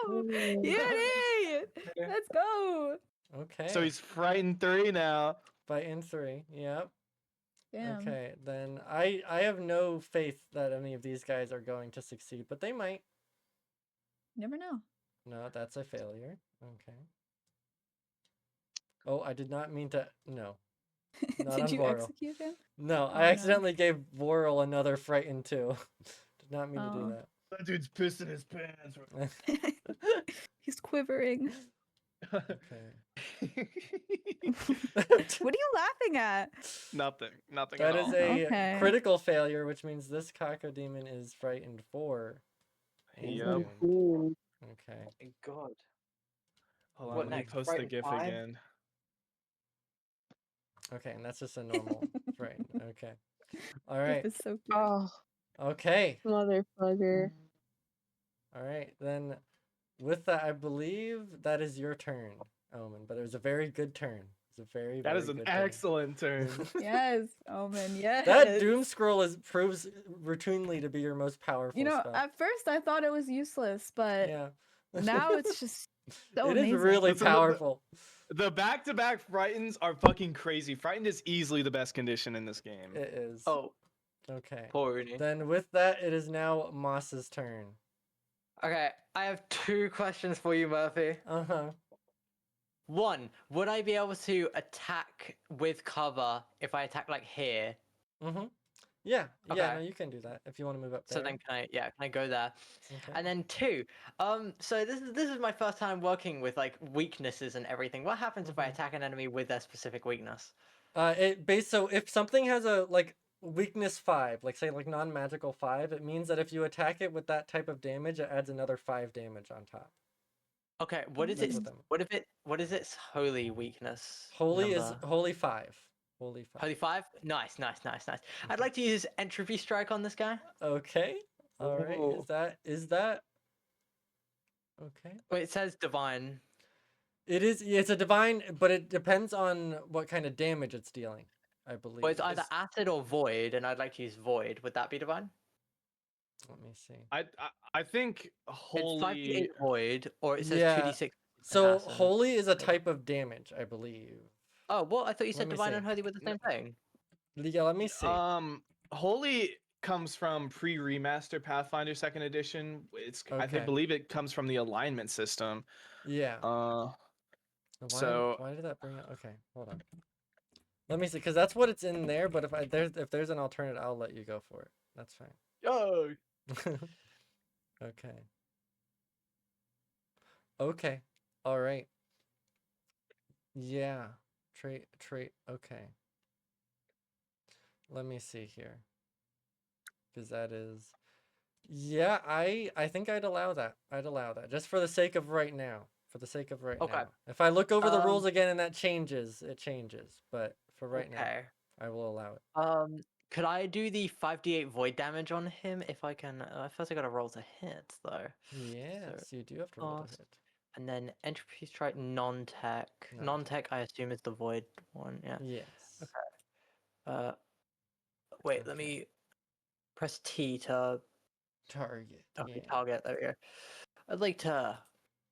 Uni! Let's go! Okay. So he's frightened 3 now. Fighting 3. Yep. Damn. Okay, then I have no faith that any of these guys are going to succeed, but they might. Never know. No, that's a failure. Okay. Oh, I did not mean to. No. Not Did on you Voral. execute him? No, Oh, I accidentally gave Voral another frighten too. Did not mean to do Oh. that. That dude's pissing his pants. He's quivering. Okay. What are you laughing at? Nothing. Nothing That at is all. a Okay. critical failure, which means this Cacodemon is frightened 4. Yep. Okay. Thank God. Hold on, What let me next? post the Frightened GIF 5? again. Okay, and that's just a normal frighten. Okay. All right. It's so cute. Oh, Okay. motherfucker. All right. Then with that, I believe that is your turn, Omen, but it was a very good turn. It's a very, That very is an good turn. excellent turn. Yes, Omen, yes. That Doom Scroll proves routinely to be your most powerful You know, spell. at first I thought it was useless, but Yeah. now it's just so It amazing. is really Listen, powerful. The back-to-back Frightens are fucking crazy. Frightened is easily the best condition in this game. It is. Oh, Okay. poor Uni. Then with that, it is now Moss's turn. Okay, I have 2 questions for you, Murphy. Uh-huh. 1, would I be able to attack with cover if I attack like here? Mm-hmm. Yeah. Yeah, Okay. no, you can do that if you want to move up there. So then can I go there? Okay. And then 2, so this is my first time working with like weaknesses and everything. What happens if I attack an enemy with their specific weakness? So if something has a like weakness 5, like say like non-magical 5, it means that if you attack it with that type of damage, it adds another 5 damage on top. Okay, what is That's it? What is its holy weakness? Holy number? is holy 5. Holy 5. Holy 5? Nice. I'd like to use entropy strike on this guy. Okay. All right. Ooh. Is that okay? Wait, it says divine. It is. It's a divine, but it depends on what kind of damage it's dealing. I believe. Well, it's either acid or void, and I'd like to use void. Would that be divine? Let me see. I think It's holy. 5d8 void, or it says Yeah. 2d6. So acid. holy is a type of damage, I believe. Oh, what? I thought you Let said me divine see. and holy were the same thing. Yeah, let me see. Holy comes from pre-remaster Pathfinder Second Edition. I Okay. believe it comes from the alignment system. Yeah. Why Why did that bring up? Okay, hold on. Let me see, because that's what it's in there. But if there's an alternate, I'll let you go for it. That's fine. Oh. Okay. Okay. All right. Yeah. Trait. Okay. Let me see here. Because that is. Yeah, I think I'd allow that. I'd allow that just for the sake of right now. For the sake of right now. If I look over the rules again and that changes, it changes. But for right now, I will allow it. Could I do the 5d8 void damage on him if I can? First, I gotta roll to hit though. Yes, you do have to roll to hit. And then entropy strike non-tech. Non-tech, I assume, is the void one. Yeah. Yes. Okay. Wait. Let me press T to target. Okay, target. There we go. I'd like to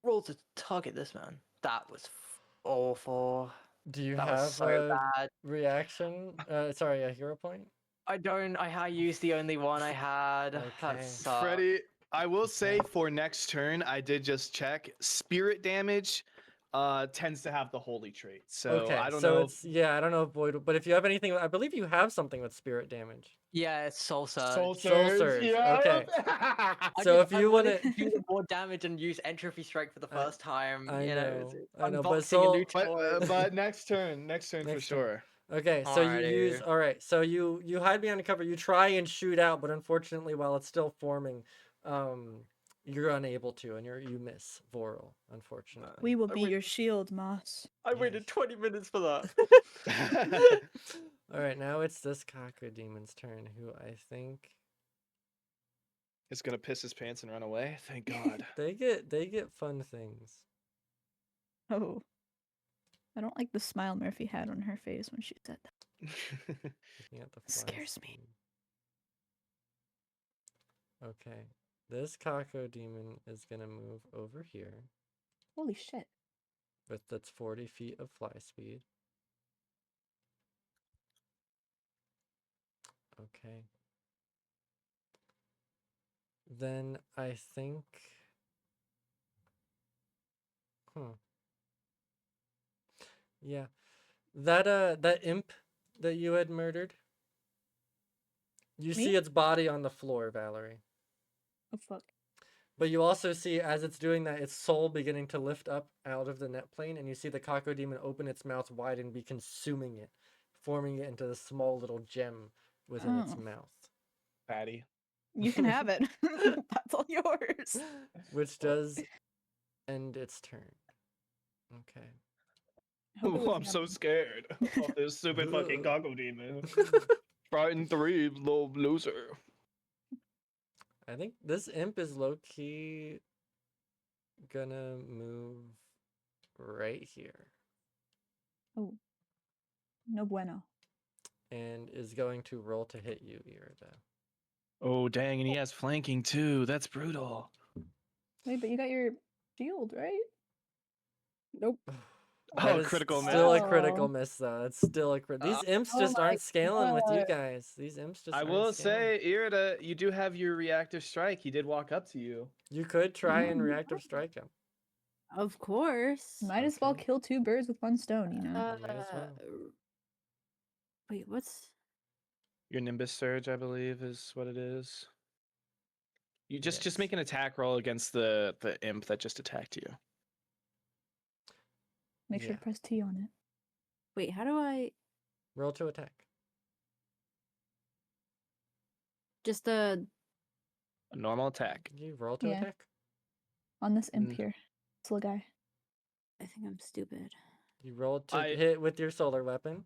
roll to target this man. That was awful. Do you that have was so a bad. reaction? Sorry, a hero point? I don't. I used the only one I had. That sucks. Freddy, I will say for next turn, I did just check. Spirit damage tends to have the holy trait. So I don't know. It's I don't know if void, but if you have anything, I believe you have something with spirit damage. Yeah, it's soul surge. Soul surge. Yeah. Okay. So if you want to do more damage and use entropy strike for the first time, I know, unboxing but a new toy. but next turn for sure. Okay, so you use so you hide behind the cover. You try and shoot out, but unfortunately, while it's still forming, you're unable to, and you miss Vorel. Unfortunately, we will be your shield, Moss. I waited 20 minutes for that. All right, now it's this Cacodemons turn, who I think is gonna piss his pants and run away. Thank God. they get fun things. Oh, I don't like the smile Murphy had on her face when she said that. It scares me. Okay, this Cacodemon is gonna move over here. Holy shit! With that's 40 feet of fly speed. Okay. Then I think. Yeah, that imp that you had murdered. You see its body on the floor, Valerie. Oh fuck. But you also see, as it's doing that, its soul beginning to lift up out of the net plane, and you see the Cacodemon open its mouth wide and be consuming it, forming it into a small little gem within its mouth. Patty. You can have it. That's all yours. Which does end its turn. Okay. Oh, I'm so scared of this stupid fucking Cacodemon. Frighten 3, little loser. I think this imp is low-key gonna move right here. Oh. No bueno. And is going to roll to hit you, Irida. Oh, dang, and he has flanking too. That's brutal. Wait, but you got your shield, right? Nope. Critical miss. Still a critical miss, though. It's still a critical. These imps just aren't scaling with you guys. These imps just. I will say, Irida, you do have your reactive strike. He did walk up to you. You could try and reactive strike him. Of course. Might as well kill 2 birds with 1 stone, you know. Might as well. Wait, what's your Nimbus Surge? I believe is what it is. You just make an attack roll against the imp that just attacked you. Make sure to press T on it. Wait, how do I roll to attack? Just a normal attack. You roll to attack? On this imp here. This little guy. I think I'm stupid. You rolled to hit with your solar weapon.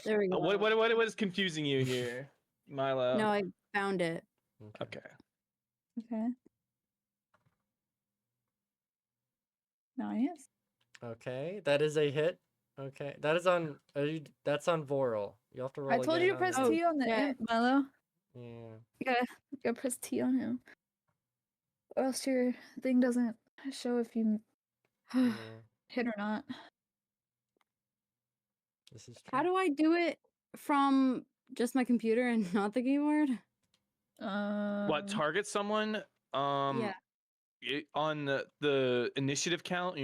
There we go. What is confusing you here, Milo? No, I found it. Okay. Okay. Nice. Okay, that is a hit. Okay, that is on. That's on Voral. You have to roll I told again you to press on T on the yeah. imp, Milo. Yeah. You gotta press T on him. Or else your thing doesn't show if you Yeah. hit or not. This is How true. do I do it from just my computer and not the keyboard? What target someone? Yeah. On the initiative count,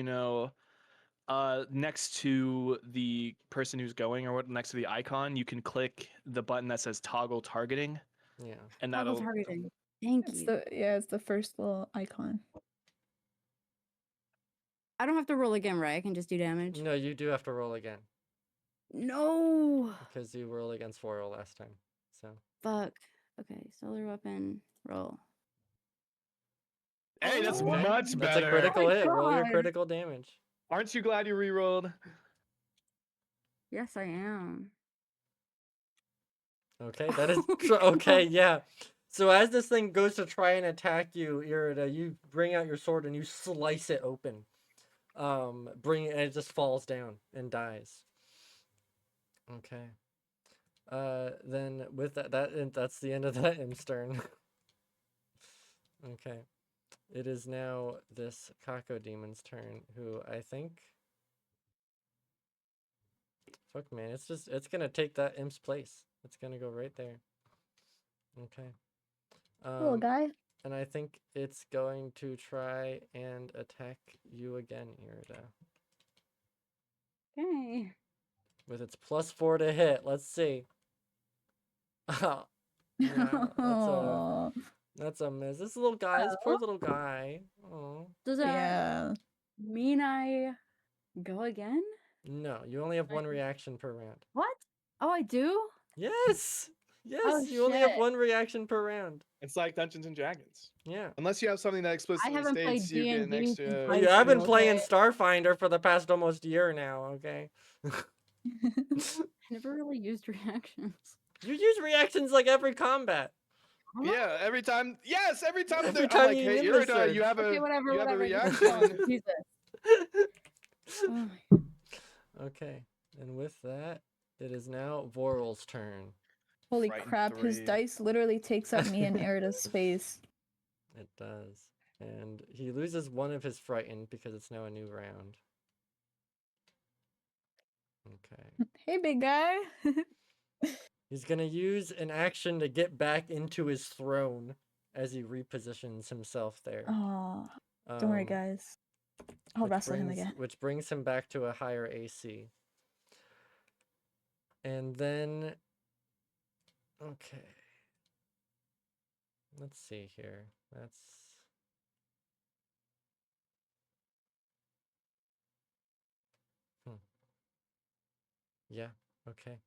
next to the person who's going, or what, next to the icon, you can click the button that says toggle targeting, Yeah. and Toggle that'll. targeting. Thank It's you. it's the first little icon. I don't have to roll again, right? I can just do damage. No, you do have to roll again No. because you rolled against Voral last time. So. Fuck. Okay, solar weapon, roll. Hey, that's Okay. much That's better. a critical Oh my hit. Roll your God. critical damage. Aren't you glad you rerolled? Yes, I am. Okay, that is okay. Yeah. So as this thing goes to try and attack you, Irida, you bring out your sword and you slice it open. And it just falls down and dies. Okay. Then with that's the end of that imp's turn. Okay. It is now this Kako Demon's turn, who I think. Fuck man, it's gonna take that imp's place. It's gonna go right there. Okay. Little guy. And I think it's going to try and attack you again, Irida. Okay. With its +4 to hit. Let's see. Yeah, that's a miss. This little guy, this poor little guy. Oh. Does that Yeah. mean I go again? No, you only have one reaction per round. What? Oh, I do? Yes! Yes, Oh, you only have shit. one reaction per round. It's like Dungeons and Dragons. Yeah. Unless you have something that explicitly haven't played states you get an D&D since extra. high Yeah, I've been school, playing okay? Starfinder for the past almost year now, okay? I never really used reactions. You use reactions like every combat. Yeah, every time. Yes, every time. Every I'm time like, you hey, Nimbus Irida, surge. you have Okay, a whatever, you have a whatever. Just go. reaction. Jesus. Oh my. Okay, and with that, it is now Voral's turn. Holy Frightened crap, his 3. dice literally takes up me and Irida's space. It does. And he loses one of his frightened because it's now a new round. Okay. Hey, big guy. He's gonna use an action to get back into his throne as he repositions himself there. Oh, don't worry, guys. I'll which wrestle him brings- again. Which brings him back to a higher AC. And then, okay. Let's see here. That's... Yeah, okay.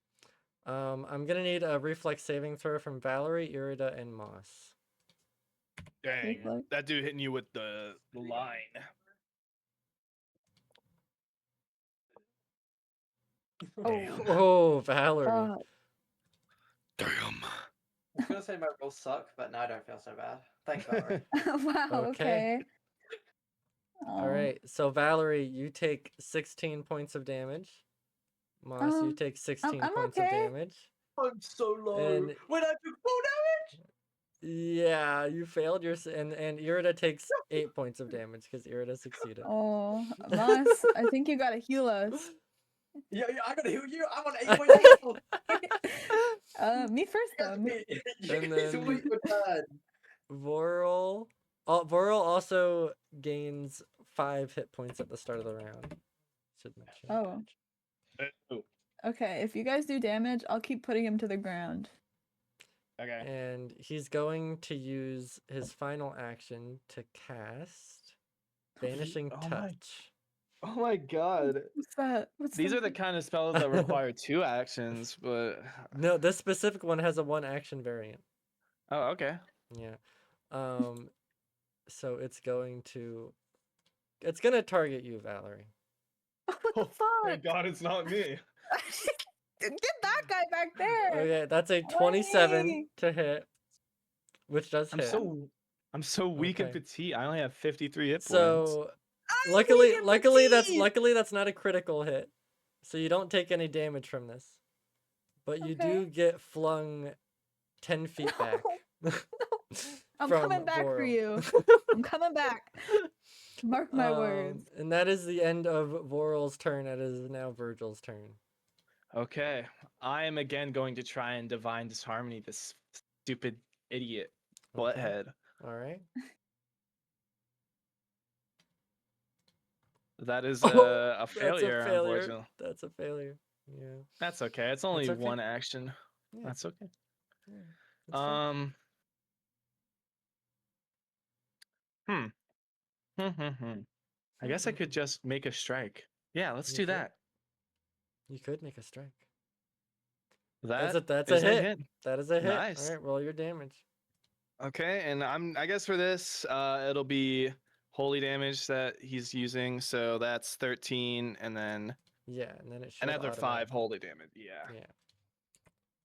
I'm gonna need a reflex saving throw from Valerie, Irida, and Moss. Dang, Reflex. that dude hitting you with the line. Oh, Valerie. I was gonna say my rolls suck, but now I don't feel so bad. Thanks, Valerie. Wow, okay. All right, so Valerie, you take 16 points of damage. Moss, you take 16 I'm points okay. of damage. I'm so low. And- When I took full damage. Yeah, you failed your and Irida takes 8 points of damage because Irida succeeded. Oh, Moss, I think you gotta heal us. Yeah, I gotta heal you. I'm on 8.8. Me first, though. And It's then- always your turn. Voral also gains 5 hit points at the start of the round. Should mention. Oh, okay. If you guys do damage, I'll keep putting him to the ground. Okay. And he's going to use his final action to cast Vanishing Touch. Oh my god. What's that? These are the kind of spells that require 2 actions, but No, this specific one has a 1 action variant. oh, okay. Yeah. So it's gonna target you, Valerie. What the fuck? Thank God it's not me. Get that guy back there. Okay, that's a 27 Hey. to hit, which does hit. I'm so weak and Okay. petite. I only have 53 hit points. So Luckily that's not a critical hit. So you don't take any damage from this. But you do get flung 10 feet back. I'm from coming back for Vorl. you. I'm coming back. Mark my words. And that is the end of Vorl's turn. It is now Virgil's turn. Okay, I am again going to try and divine disharmony this stupid idiot butthead. All right. That is Oh, a failure, unfortunately. That's a failure. Yeah. That's okay. It's only okay. one action. Yeah. That's okay. Yeah, that's fair. I guess I could just make a strike. Yeah, let's You do could. that. You could make a strike. That's That's is a hit. That is a hit. Nice. All right, roll your damage. Okay, and I guess for this, it'll be holy damage that he's using. So that's 13, and then Yeah, and then it should another 5 automatic- holy damage. Yeah. Yeah.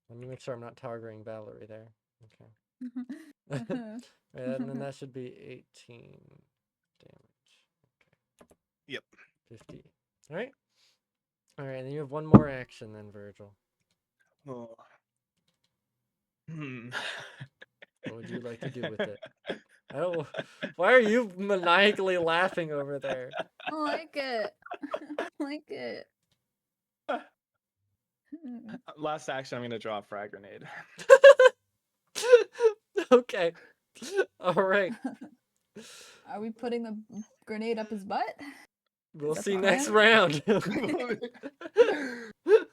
Let me make sure I'm not targeting Valerie there. Okay. And then that should be 18 damage. Okay. Yep. 50. All right. All right, and then you have one more action then, Virgil. Oh. What would you like to do with it? I don't. Why are you maniacally laughing over there? I like it. I like it. Last action, I'm gonna draw a frag grenade. Okay. All right. Are we putting the grenade up his butt? We'll That's see the next plan? round.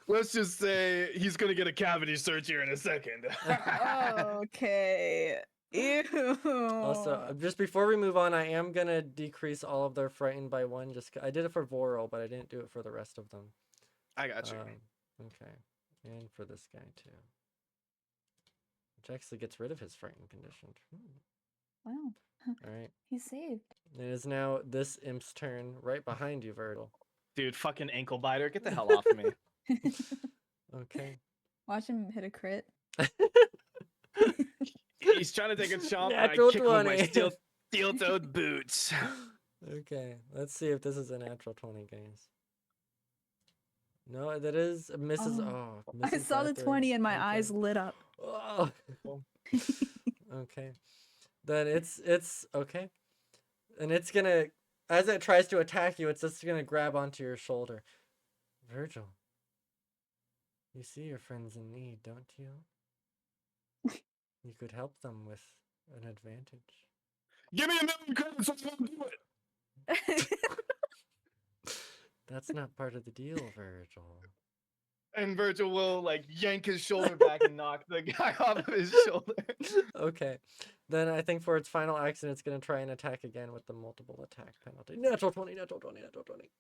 Let's just say he's gonna get a cavity search here in a second. Okay. Ew. Also, just before we move on, I am gonna decrease all of their frightened by 1. I did it for Vorl, but I didn't do it for the rest of them. I got you. Okay, and for this guy too, which actually gets rid of his frightened condition. Wow. All right. He's saved. It is now this imp's turn, right behind you, Virgil. Dude, fucking ankle biter, get the hell off of me. Okay. Watch him hit a crit. He's trying to take a chomp, and I Natural kick him with my 20. steel-toed boots. Okay, let's see if this is a natural 20, guys. No, that is misses. Oh. Oh, I misses saw by the 3. 20 and my Okay. eyes lit up. Oh. Okay. Then it's okay. And it's gonna, as it tries to attack you, it's just gonna grab onto your shoulder. Virgil, you see your friends in need, don't you? You could help them with an advantage. Give me a million credits, I won't do it. That's not part of the deal, Virgil. And Virgil will like yank his shoulder back and knock the guy off of his shoulder. Okay. Then I think for its final action, it's going to try and attack again with the multiple attack penalty. Natural 20, natural 20, natural 20.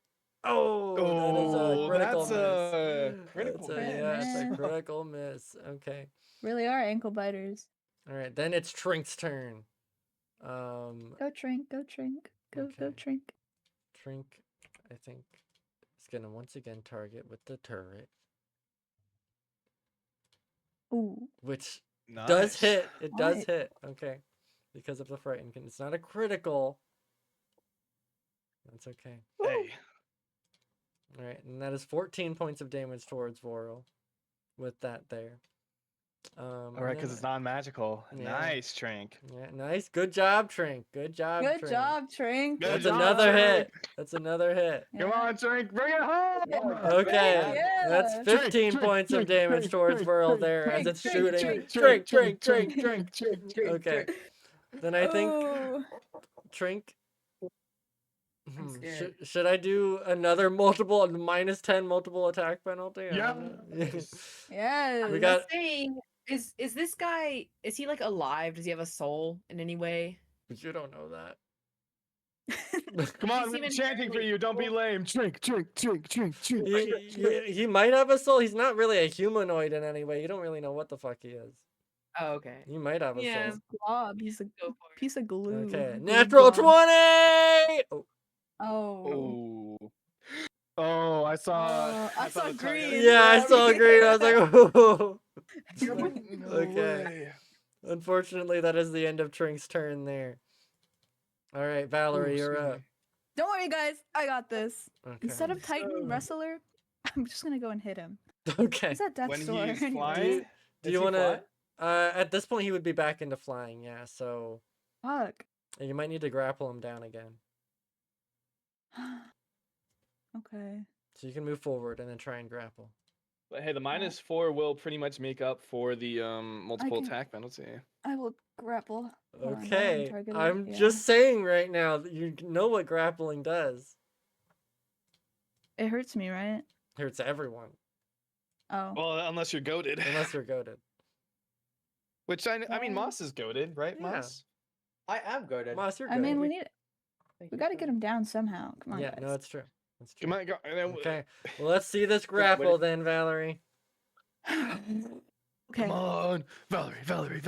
Oh, that is a critical that's miss. a critical That's miss. yeah, it's a miss. critical miss. Okay. Really are ankle biters. All right, then it's Trink's turn. Go Trink, go Trink, go Okay. Trink. Trink, I think, is going to once again target with the turret, Ooh. which Nice. does hit. It does Nice. hit. Okay. Because of the frightened. It's not a critical. That's okay. Hey. All right, and that is 14 points of damage towards Vorl with that there. All right, because it's non-magical. Yeah. Nice, Trank. Yeah, nice. Good job, Trink. Good job, Good Trink. job, Trink. Good That's job, another Trink. hit. That's another hit. Come on, Trank, bring it home. Yeah. Okay, Yeah. that's 15 Trink, points of Trink, damage Trink, towards Trink, Vorl Trink, there as Trink, it's Trink, shooting. Trink, Trink, Trink, Trink, Trink, Trink, Trink. Trink. Okay. Then I think Oh. Trink. I'm scared. Should I do another multiple -10 multiple attack penalty? I Yeah. don't know. Yes. We I'm got- just saying, is this guy, is he like alive? Does he have a soul in any way? But you don't know that. Come on, He's we're even chanting for barely you. Don't be cool. lame. Trink, Trink, Trink, Trink, Trink. He might have a soul. He's not really a humanoid in any way. You don't really know what the fuck he is. Oh, okay. He might have a Yeah. soul. Blob. He's a Go for it. piece of glue. Okay, Glue natural blob. 20. Oh, Oh. Oh, I saw. I saw the target. green. yeah, I saw green. I was like, oh. No Okay. way. Unfortunately, that is the end of Trink's turn there. All right, Valerie, Oh, you're excuse up. me. Don't worry, guys. I got this. Okay. Instead of Titan So- Wrestler, I'm just gonna go and hit him. Okay. He's at death's When door. he's anyways. flying, Do Is you he want to? flying? At this point, he would be back into flying. Yeah. So Fuck. you might need to grapple him down again. Okay. So you can move forward and then try and grapple. But hey, the -4 will pretty much make up for the multiple can- attack penalty. I will grapple. Hold on, do I have him Okay. targeted? I'm Yeah. just saying right now that you know what grappling does. It hurts me, right? Hurts everyone Oh. Well, unless you're goaded. unless you're goaded. Which I mean, Yeah. Moss is goaded, right? Yeah. Moss. I am goaded. Moss, you're I good. mean, we Thank we you got to for get him down somehow. Come on, Yeah, guys. no, it's true. It's true. Come on, go. Okay. Well, let's see this grapple then, Valerie. Okay. Come on, Valerie. I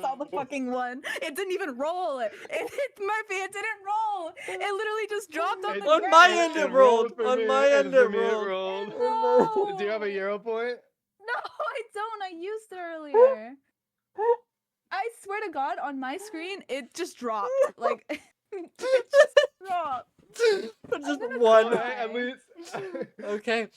saw the fucking one. It didn't even roll. It hit Murphy. It didn't roll. It literally just dropped on the On ground. my end, it rolled. for On me, my and end, for it me it rolled. rolled. No. Do you have a Euro point? No, I don't. I used it earlier. I swear to God, on my screen, it just dropped. Like, it just dropped. Just gonna one. cry. At least. Okay.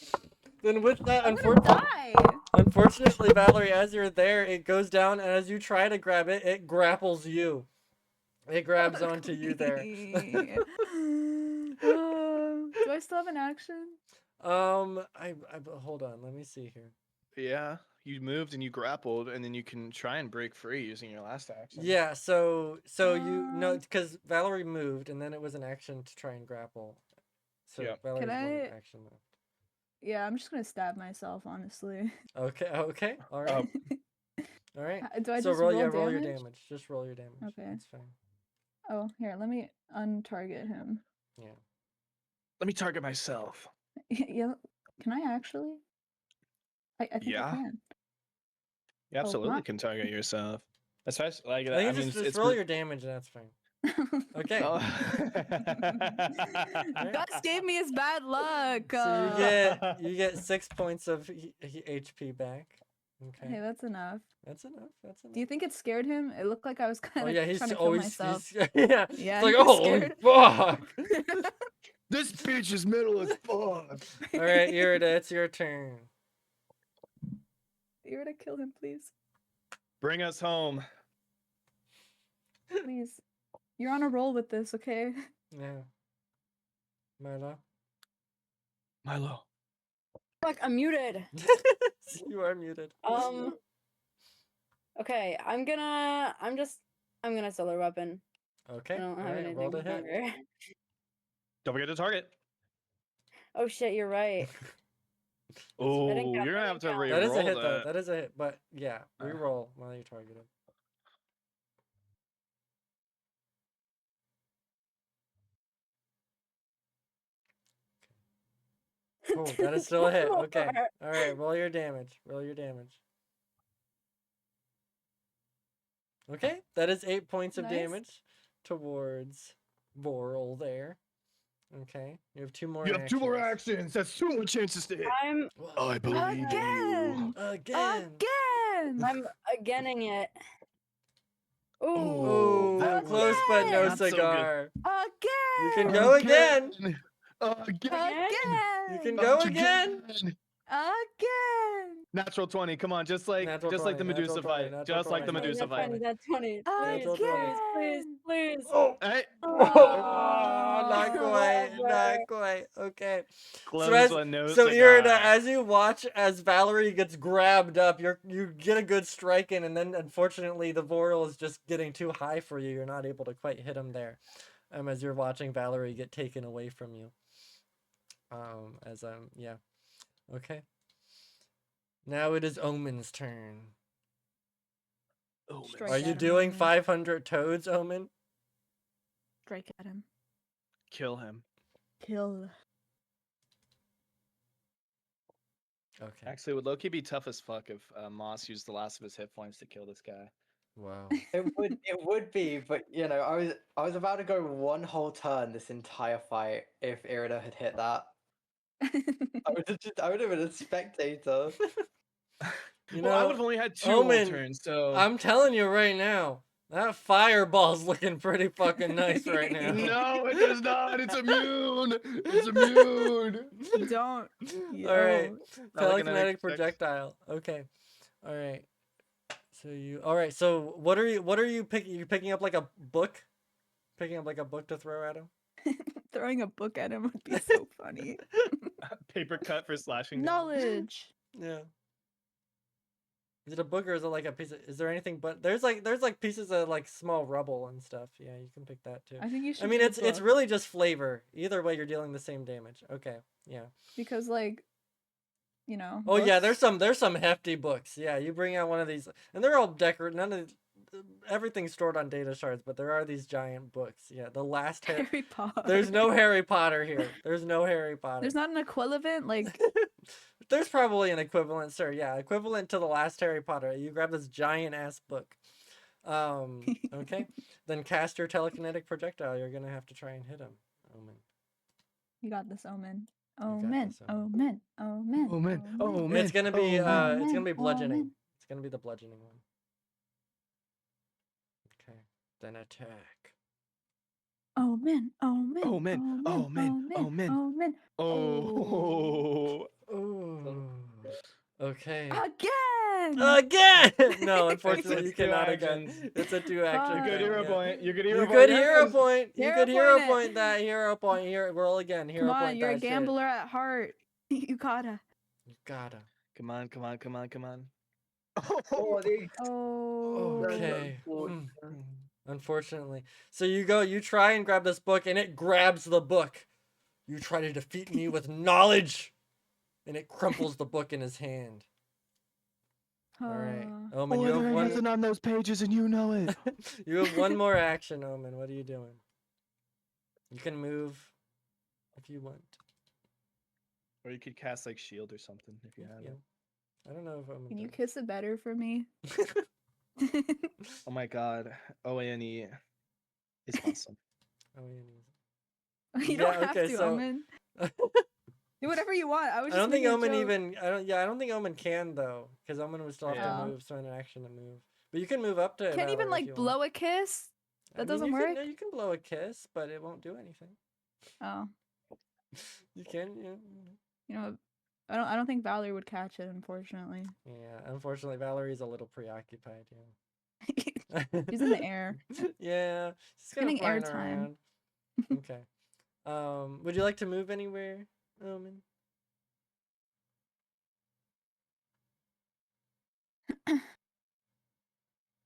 Then with that, I'm gonna die. unfortunately, Valerie, as you're there, it goes down, and as you try to grab it, it grapples you. It grabs onto you there. Do I still have an action? I hold on. Let me see here. Yeah, you moved and you grappled, and then you can try and break free using your last action. Yeah. So you know, Um, because Valerie moved, and then it was an action to try and grapple. So Yeah. Valerie's one I- action left. Yeah, I'm just gonna stab myself, honestly. Okay. Okay. All right. All right. Do I So just roll roll your damage? damage. Just roll your damage. Okay. That's fine. Oh, here, let me untarget him. Yeah. Let me target myself. Yeah, can I actually? I think Yeah. I can. You absolutely wow. can target yourself. Especially like I I think mean, just it's roll your damage, and that's fine. Okay. Oh. Gus gave me his bad luck. So you get 6 points of HP back. Okay. Hey, that's enough. That's enough. That's enough. Do you think it scared him? It looked like I was kind Oh of yeah, he's trying to kill always myself. yeah. Yeah, It's like, he was oh scared. fuck. This bitch is middle as fuck. All right, Irida, it's your turn. You're gonna kill him, please. Bring us home. Please. You're on a roll with this, okay? Yeah. Milo. Milo. Fuck, I'm muted. You are muted. Okay, I'm gonna solar weapon. Okay. I don't have All right, anything roll to hit. longer. Don't forget to target. Oh shit, you're right. Oh, I didn't count- you're gonna I have to didn't count. re-roll That is a hit though. that. That is a hit, but yeah, re-roll while you target him. Oh, that is still a hit. Okay. All right, roll your damage. Roll your damage. Okay, that is 8 points of Nice. damage towards Boral there. Okay, you have 2 more You have 2 more actions. actions. That's 2 more chances to hit. I'm I believe in you. Again! Again. I'm againin it. Ooh. Oh, that close but no Not so good. cigar. Again! You can go again. Again. Again! You can go again. Again! Natural 20. Come on, just like Natural the 20, Medusa natural fight. 20, Just like the natural Medusa 20. fight. That's 20. Natural Please, 20. please, please. Oh, Hey, oh, Oh, not quite, not Whatever. quite. Okay. close one, no So cigar. Irida, as you watch as Valerie gets grabbed up, you get a good strike in, and then unfortunately the Boral is just getting too high for you. You're not able to quite hit him there. As you're watching Valerie get taken away from you. Yeah. Okay. Now it is Omen's turn. Oh, Strike Are at you him, doing Omen. 500 toads, Omen? Strike at him. kill him. Kill. Okay. Actually, it would low-key be tough as fuck if Moss used the last of his hit points to kill this guy. Wow. It would be, but you know, I was about to go one whole turn this entire fight if Irida had hit that. I would have been a spectator. You Well, I know, would have only had 2 Omen, whole turns, so I'm telling you right now. That fireball's looking pretty fucking nice right now. No, it does not. It's immune. It's immune. Don't. All right. Telekinetic Telekinetic checks. projectile. Okay. All right. So you. All right. So what are you picking? You're picking up like a book? Picking up like a book to throw at him? Throwing a book at him would be so funny. Paper cut for slashing. Knowledge. Yeah. Is it a book or is it like a piece of, is there anything but there's like pieces of like small rubble and stuff. Yeah, you can pick that too. I think you should. I mean do it's both, really just flavor. Either way you're dealing the same damage. Okay. Yeah. because like, you know. Oh yeah, books- there's some hefty books. Yeah, you bring out one of these and they're all decorated. None of everything's stored on data shards, but there are these giant books. Yeah, the last Harry Potter. There's no Harry Potter here. There's no Harry Potter. There's not an equivalent like. There's probably an equivalent, sir. Yeah, equivalent to the last Harry Potter. You grab this giant ass book. Okay. Then cast your telekinetic projectile. You're gonna have to try and hit him. Omen. You got this, Omen. got Omen. this, Omen. Omen. Omen. Omen. Omen. It's gonna be Omen. it's gonna be bludgeoning. Omen. It's gonna be the bludgeoning one. Okay. Then attack. Omen. Omen. Omen. Omen. Omen. Omen. Oh. Ooh. Okay. Again. Again! No, unfortunately, It's you two cannot again. actions. It's a 2-action. You You could thing, hero yeah. point. You could hero You point. could hero point. You Hero could hero point it. point that. Hero point. Here, roll again. Hero Come point on, you're a that shit. gambler at heart. You gotta. You gotta. Come on. Come on. Come on. Come on. Oh. Okay. Unfortunately. So you try and grab this book, and it grabs the book. You try to defeat me with knowledge, and it crumples the book in his hand. All right. Omen, you have one. on those pages, and you know it. You have one more action, Omen. What are you doing? You can move if you want. Or you could cast like shield or something if you have Yeah. it. I don't know if Omen. Can you does. kiss it better for me? Oh my god. OANE is awesome. Oh, yeah. You don't Yeah, have okay, to, so- Omen. Do whatever you want. I was I just don't think making a Omen joke. even. I don't think Omen can though, because Omen would still have Yeah. to move, spend an action to move. But you can move up to. Can't even Valerie if like you want. blow a kiss. I That mean, doesn't you work. Can, no, you can blow a kiss, but it won't do anything. Oh, You can. Yeah. you know, I don't think Valerie would catch it, unfortunately. Yeah. Unfortunately, Valerie's a little preoccupied. Yeah. She's in the air. Yeah. She's kind of Getting flying airtime. around. Okay. Would you like to move anywhere, Omen?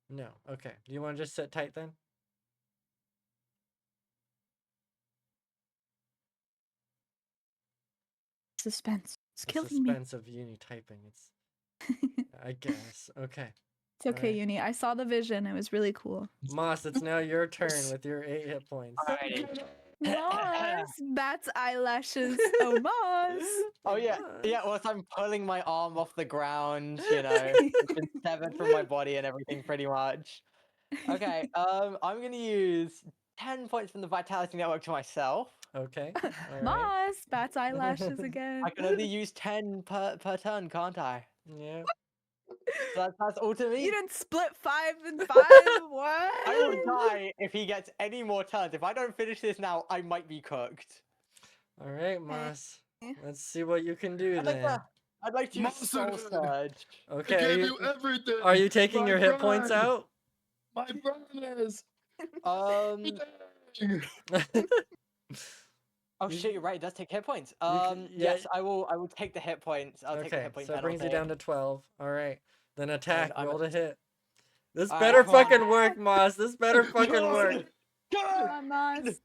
No. Okay. Do you want to just sit tight then? Suspense. It's The killing me. suspense of uni typing. It's. I guess. Okay. It's okay, Alright. Uni. I saw the vision. It was really cool. Moss, it's now your turn with your 8 hit points. Alrighty. Moss, Bat's eyelashes. Oh, Moss. Oh yeah, yeah. Once I'm pulling my arm off the ground, you know, it's been severed from my body and everything, pretty much. Okay. I'm gonna use 10 points from the Vitality Network to myself. Okay. All right. Moss, Bat's eyelashes again. I can only use 10 per turn, can't I? Yeah. So that's all to me. You didn't split 5 and 5. What? I will die if he gets any more turns. If I don't finish this now, I might be cooked. All right, Moss. Let's see what you can do then. I'd like to use Soul Monster! Surge. Okay. I gave you everything. Are you taking My your hit points bride. out? My brothers. Oh shit, you're right. It does take hit points. yeah. Yes, I will take the hit points. I'll take the Okay. hit point So it brings you penalty. down to 12. All right. Then attack. I'm Roll to hit. This Alright, better come on. fucking work, Moss. This better fucking work. Come on, Moss.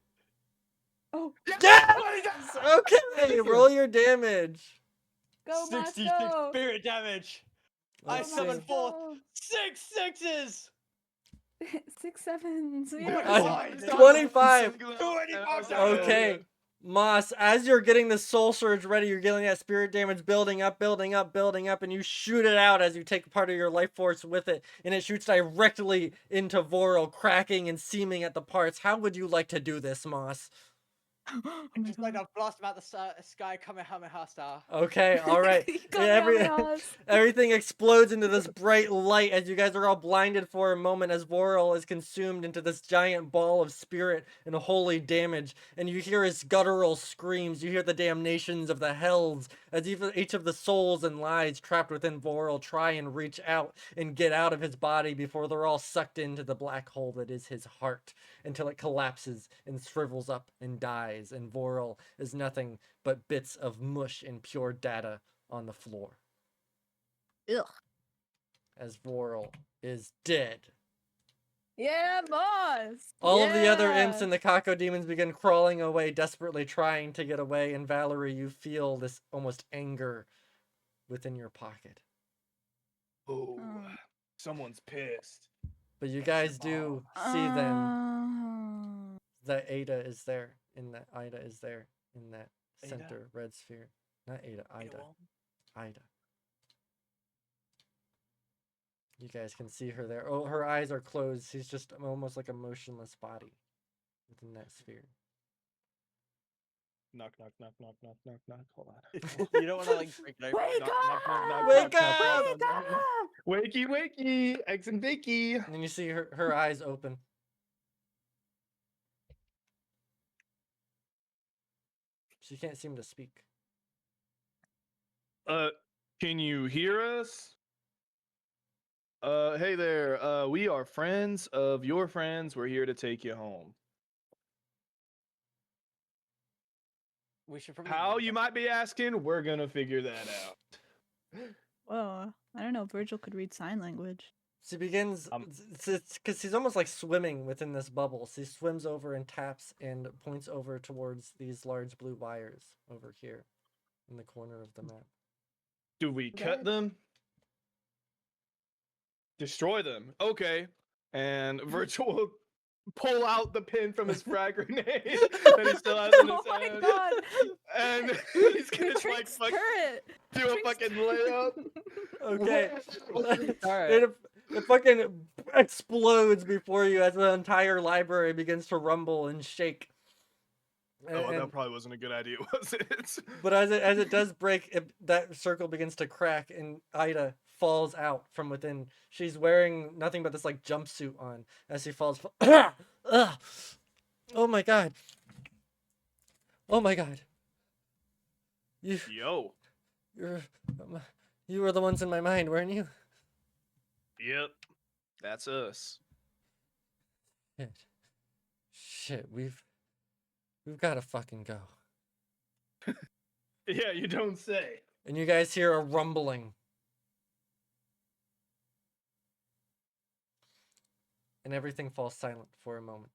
Oh, Yes! Okay. Roll your damage. go, Moss, 66 go. spirit damage. I Let's see. summoned forth Go. 6 sixes. 6 7s. I- Yeah. 25. 25 Okay. Moss, as you're getting the soul surge ready, you're getting that spirit damage building up, and you shoot it out as you take part of your life force with it, and it shoots directly into Voro, cracking and seaming at the parts. How would you like to do this, Moss? Oh I my just like God. to blast him out the sky, Kamehameha style. Okay, all right. Kamehamehas. Everything explodes into this bright light as you guys are all blinded for a moment as Vorel is consumed into this giant ball of spirit and holy damage. And you hear his guttural screams. You hear the damnations of the hells as each of the souls and lives trapped within Vorel try and reach out and get out of his body before they're all sucked into the black hole that is his heart until it collapses and shrivels up and dies. And Vorel is nothing but bits of mush and pure data on the floor. Ugh. As Vorel is dead. Yeah, boss. All of the other imps Yeah. and the Kako demons begin crawling away, desperately trying to get away. And Valerie, you feel this almost anger within your pocket. Oh, Oh. someone's pissed. But you That's guys your do mom. see then that Ada is there in that Ada? center red sphere. Not Ada, Ida. Ida. You guys can see her there. Oh, her eyes are closed. She's just almost like a motionless body within that sphere. Knock, knock, knock, knock, knock, knock, knock. Hold on. You don't want to like break it open. Wake Knock, knock, knock, knock, Wake knock, knock, up! knock, knock, knock. Wakey, wakey, eggs and bakey. And then you see her eyes open. She can't seem to speak. Can you hear us? Hey there. We are friends of your friends. We're here to take you home. We should probably. How leave you it. might be asking? We're gonna figure that out. Whoa. I don't know. Virgil could read sign language. She begins, it's because she's almost like swimming within this bubble. She swims over and taps and points over towards these large blue wires over here in the corner of the map. Do we cut them? Destroy them. Okay. And Virtual will pull out the pin from his frag grenade that he still has in his Oh my hand. God. And he's gonna like Trink's fuck, turret. do a fucking layup. Okay. Alright. It fucking explodes before you as the entire library begins to rumble and shake. Oh, And- that probably wasn't a good idea, was it? But as it does break, that circle begins to crack, and Ida falls out from within. She's wearing nothing but this like jumpsuit on as she falls. Ugh. Oh my god! Oh my god! Yo. You were the ones in my mind, weren't you? Yep. That's us. Shit, we've got to fucking go. Yeah, you don't say. And you guys hear a rumbling. And everything falls silent for a moment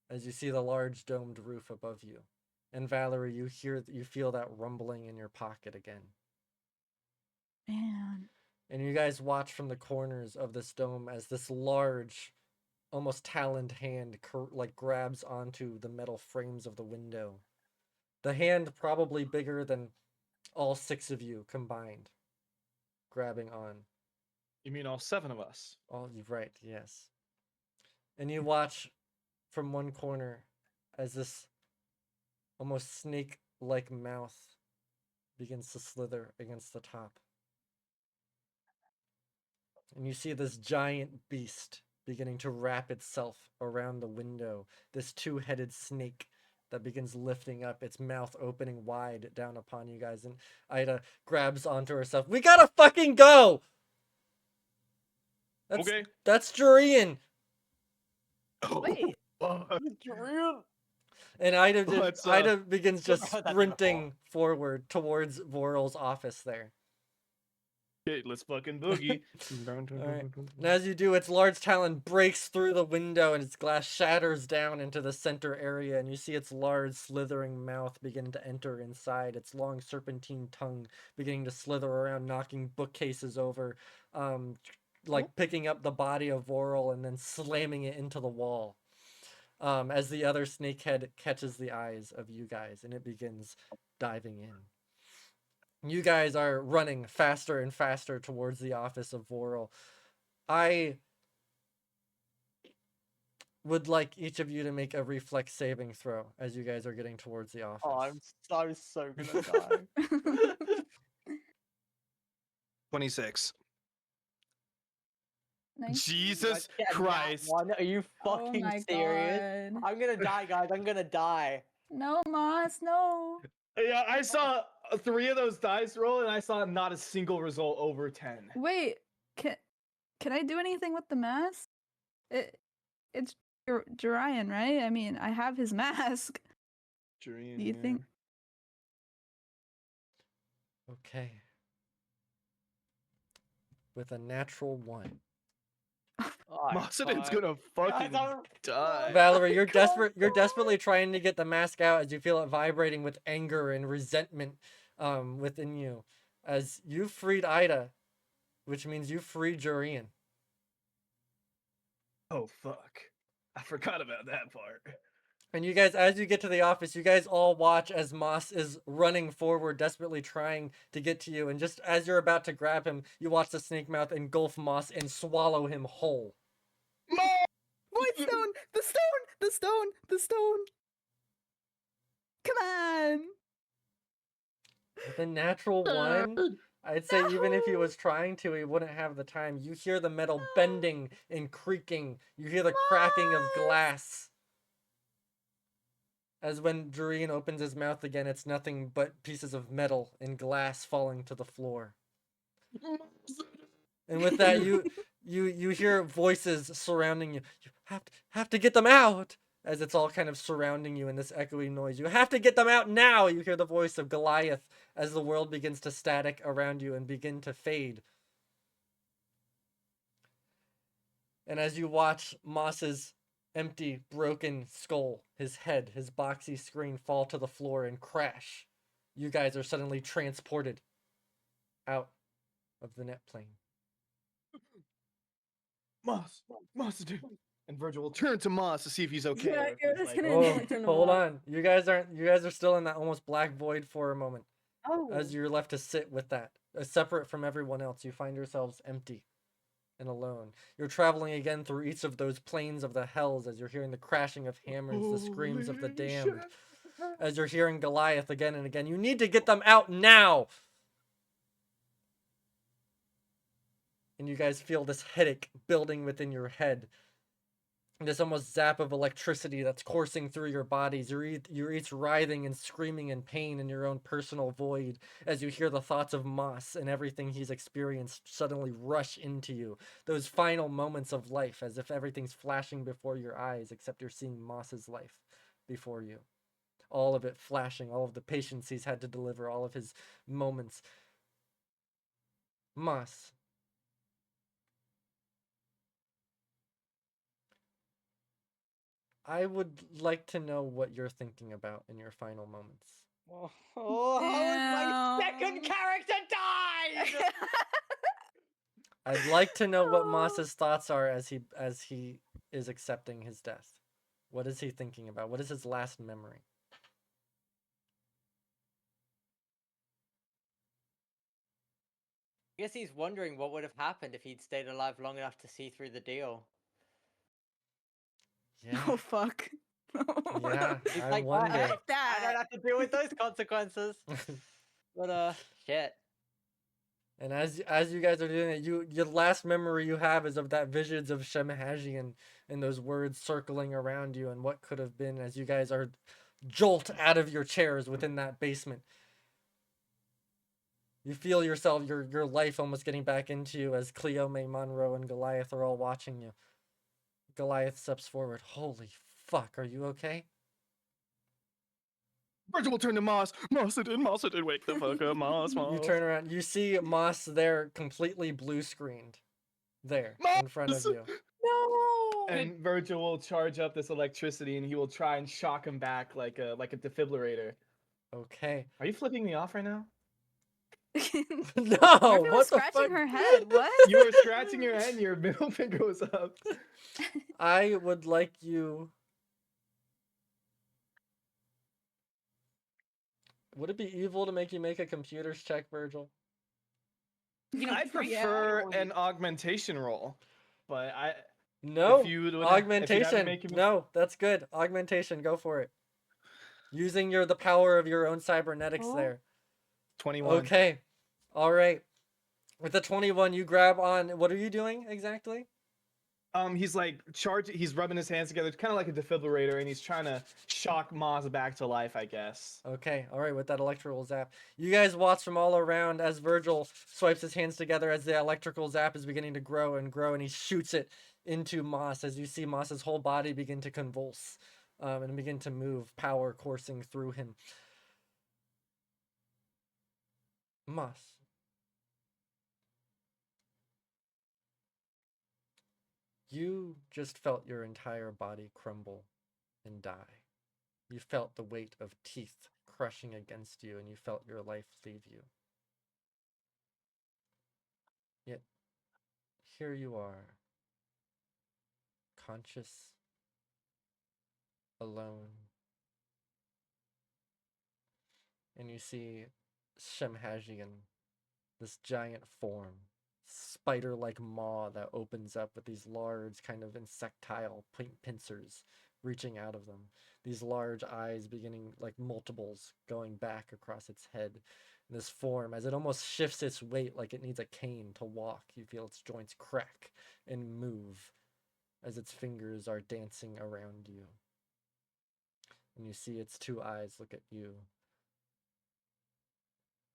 as you see the large domed roof above you. And Valerie, you feel that rumbling in your pocket again. Man. And you guys watch from the corners of this dome as this large, almost taloned hand like grabs onto the metal frames of the window. The hand probably bigger than all 6 of you combined, grabbing on. You mean all 7 of us? Oh, right, yes. And you watch from one corner as this almost snake-like mouth begins to slither against the top. And you see this giant beast beginning to wrap itself around the window. This 2-headed snake that begins lifting up, its mouth opening wide down upon you guys. And Ida grabs onto herself. We gotta fucking go! Okay. That's Jurian. Wait. And Ida, Ida begins never just heard that sprinting forward towards Vorel's office there. Okay, let's fucking boogie. Alright. And as you do, its large talon breaks through the window and its glass shatters down into the center area, and you see its large slithering mouth begin to enter inside, its long serpentine tongue beginning to slither around, knocking bookcases over, like picking up the body of Vorel and then slamming it into the wall. As the other snakehead catches the eyes of you guys and it begins diving in. You guys are running faster and faster towards the office of Vorel. I would like each of you to make a reflex saving throw as you guys are getting towards the office. Oh, I'm so gonna die. 26. Nice. Jesus Yeah, that Christ. one. Are you Oh fucking my serious? god. I'm gonna die, guys. I'm gonna die. No, Moss, no. Yeah, I saw 3 of those dice roll, and I saw not a single result over 10. Wait, can I do anything with the mask? It's Jorian, right? I mean, I have his mask. Do you think? Okay. With a natural 1. Oh, Mosidin's fuck. gonna fucking Guys, I'm- die. Valerie, you're God. you're desperately trying to get the mask out as you feel it vibrating with anger and resentment within you. As you freed Ida, which means you freed Jorian. Oh, fuck. I forgot about that part. And you guys, as you get to the office, you guys all watch as Moss is running forward, desperately trying to get to you. And just as you're about to grab him, you watch the snake mouth engulf Moss and swallow him whole. Void stone! The stone! The stone! The stone! Come on! With a natural 1, I'd say even if he was trying to, he wouldn't have the time. You hear the metal bending and creaking. You hear the cracking of glass. As when Jorian opens his mouth again, it's nothing but pieces of metal and glass falling to the floor. And with that, you hear voices surrounding you. You have to get them out. As it's all kind of surrounding you in this echoing noise. You have to get them out now. You hear the voice of Goliath as the world begins to static around you and begin to fade. And as you watch Moss's empty, broken skull, his head, his boxy screen fall to the floor and crash, you guys are suddenly transported out of the net plane. Mosidin. And Virgil will turn to Moss to see if he's okay. Yeah, or if you're he's just like, gonna Oh, instantly turn to hold Moss. on. You guys are still in that almost black void for a moment. Oh. As you're left to sit with that, separate from everyone else, you find yourselves empty and alone. You're traveling again through each of those planes of the hells as you're hearing the crashing of hammers, the screams of the "Holy damned. shit." As you're hearing Goliath again and again. You need to get them out now! And you guys feel this headache building within your head. This almost zap of electricity that's coursing through your bodies. You're each writhing and screaming in pain in your own personal void as you hear the thoughts of Moss and everything he's experienced suddenly rush into you. Those final moments of life, as if everything's flashing before your eyes, except you're seeing Moss's life before you. All of it flashing, all of the patience he's had to deliver, all of his moments. Moss. I would like to know what you're thinking about in your final moments. Oh, my second Damn. character died! I'd like to know what Moss's thoughts are as he is accepting his death. What is he thinking about? What is his last memory? I guess he's wondering what would have happened if he'd stayed alive long enough to see through the deal. Yeah. Oh fuck. Yeah, He's I like, "Well, wonder. hey, Fuck I don't that. have to deal with those consequences. But shit. And as you guys are doing it, your last memory you have is of that visions of Shemhajian and those words circling around you and what could have been as you guys are jolt out of your chairs within that basement. You feel yourself, your life almost getting back into you as Cleo, May, Monroe, and Goliath are all watching you. Goliath steps forward. Holy fuck, are you okay? Virgil will turn to Moss. Mosidin, wake the fuck up, Moss. You turn around. You see Moss there, completely blue screened, there in front of you. No. And Virgil will charge up this electricity, and he will try and shock him back like a defibrillator. Okay. Are you flipping me off right now? No. Murphy What was the scratching fuck? her head. What? You were scratching your head, and your middle finger was up. I would like you. Would it be evil to make you make a computer's check, Virgil? You know, I pretty prefer out. an augmentation roll, but No. If you'd have to Augmentation. make him- No, that's good. Augmentation. Go for it. Using the power of your own cybernetics Oh. there. 21. Okay. All right. With the 21, you grab on. What are you doing exactly? He's like he's rubbing his hands together, kind of like a defibrillator, and he's trying to shock Moz back to life, I guess. Okay. All right. With that electrical zap, you guys watch from all around as Virgil swipes his hands together as the electrical zap is beginning to grow, and he shoots it into Moss as you see Moss's whole body begin to convulse, and begin to move, power coursing through him. Moss. You just felt your entire body crumble and die. You felt the weight of teeth crushing against you, and you felt your life leave you. Yet, here you are, conscious, alone, and you see Shemhajian, this giant form, spider-like maw that opens up with these large kind of insectile pincers reaching out of them. These large eyes beginning like multiples going back across its head. And this form, as it almost shifts its weight like it needs a cane to walk, you feel its joints crack and move as its fingers are dancing around you. And you see its two eyes look at you.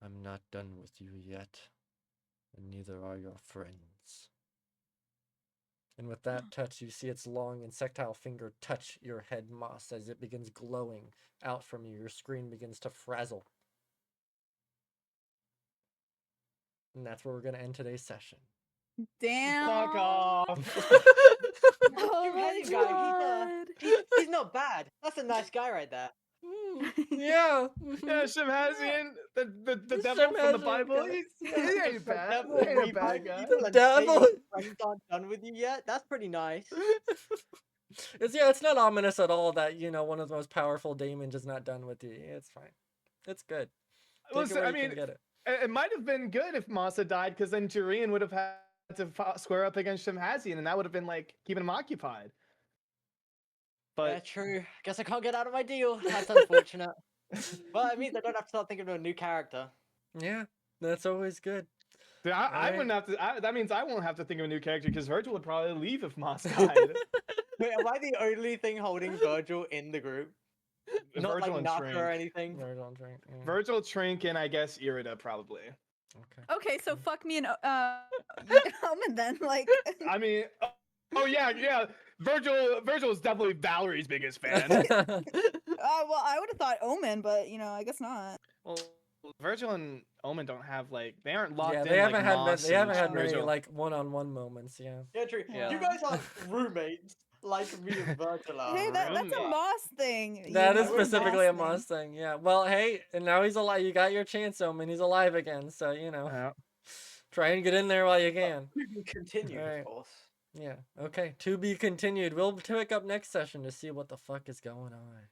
I'm not done with you yet, and neither are your friends. And with that touch, you see its long insectile finger touch your head, Moss, as it begins glowing out from you. Your screen begins to frazzle. And that's where we're going to end today's session. Damn. Fuck off. Oh You my hate him, guy. god. He's not bad. That's a nice guy right there. Yeah. Yeah, Shemhazian, the devil from the Shemhazian Bible. guy. He Yeah. ain't bad. Devil He ain't a reborn bad guy. evil and devil. say your friends aren't done with you yet. That's pretty nice. It's not ominous at all that, one of the most powerful demons is not done with you. It's fine. It's good. Take Listen, it where I you can mean, get it. it might have been good if Masa died, because then Jurian would have had to square up against Shemhazian, and that would have been like keeping him occupied. But Yeah, true. Guess I can't get out of my deal. That's unfortunate. Well, it means I don't have to start thinking of a new character. Yeah, that's always good. dude, I Alright. wouldn't have to. That means I won't have to think of a new character, because Virgil would probably leave if Moss died. Wait, am I the only thing holding Virgil in the group? Not Virgil like and Naka Trink. or anything. Virgil and Trink, yeah. Virgil, Trink, and I guess Irida probably. Okay. Okay, so fuck me and Omen then. Like, I mean, oh yeah. Virgil is definitely Valerie's biggest fan. well, I would have thought Omen, but I guess not. Well, Virgil and Omen don't have they aren't locked Yeah, in. they haven't like had Moss they haven't and had many Virgil. like one-on-one moments. Yeah. Yeah, true. Yeah. You guys are roommates, like me and Virgil are. Hey, that's a roommate. Moss thing. That you is know, specifically a Moss Moss thing. Yeah. Well, hey, and now he's alive. You got your chance, Omen. He's alive again. So Yeah. try and get in there while you can. Continue, Alright. of course. Yeah. Okay. To be continued. We'll pick up next session to see what the fuck is going on.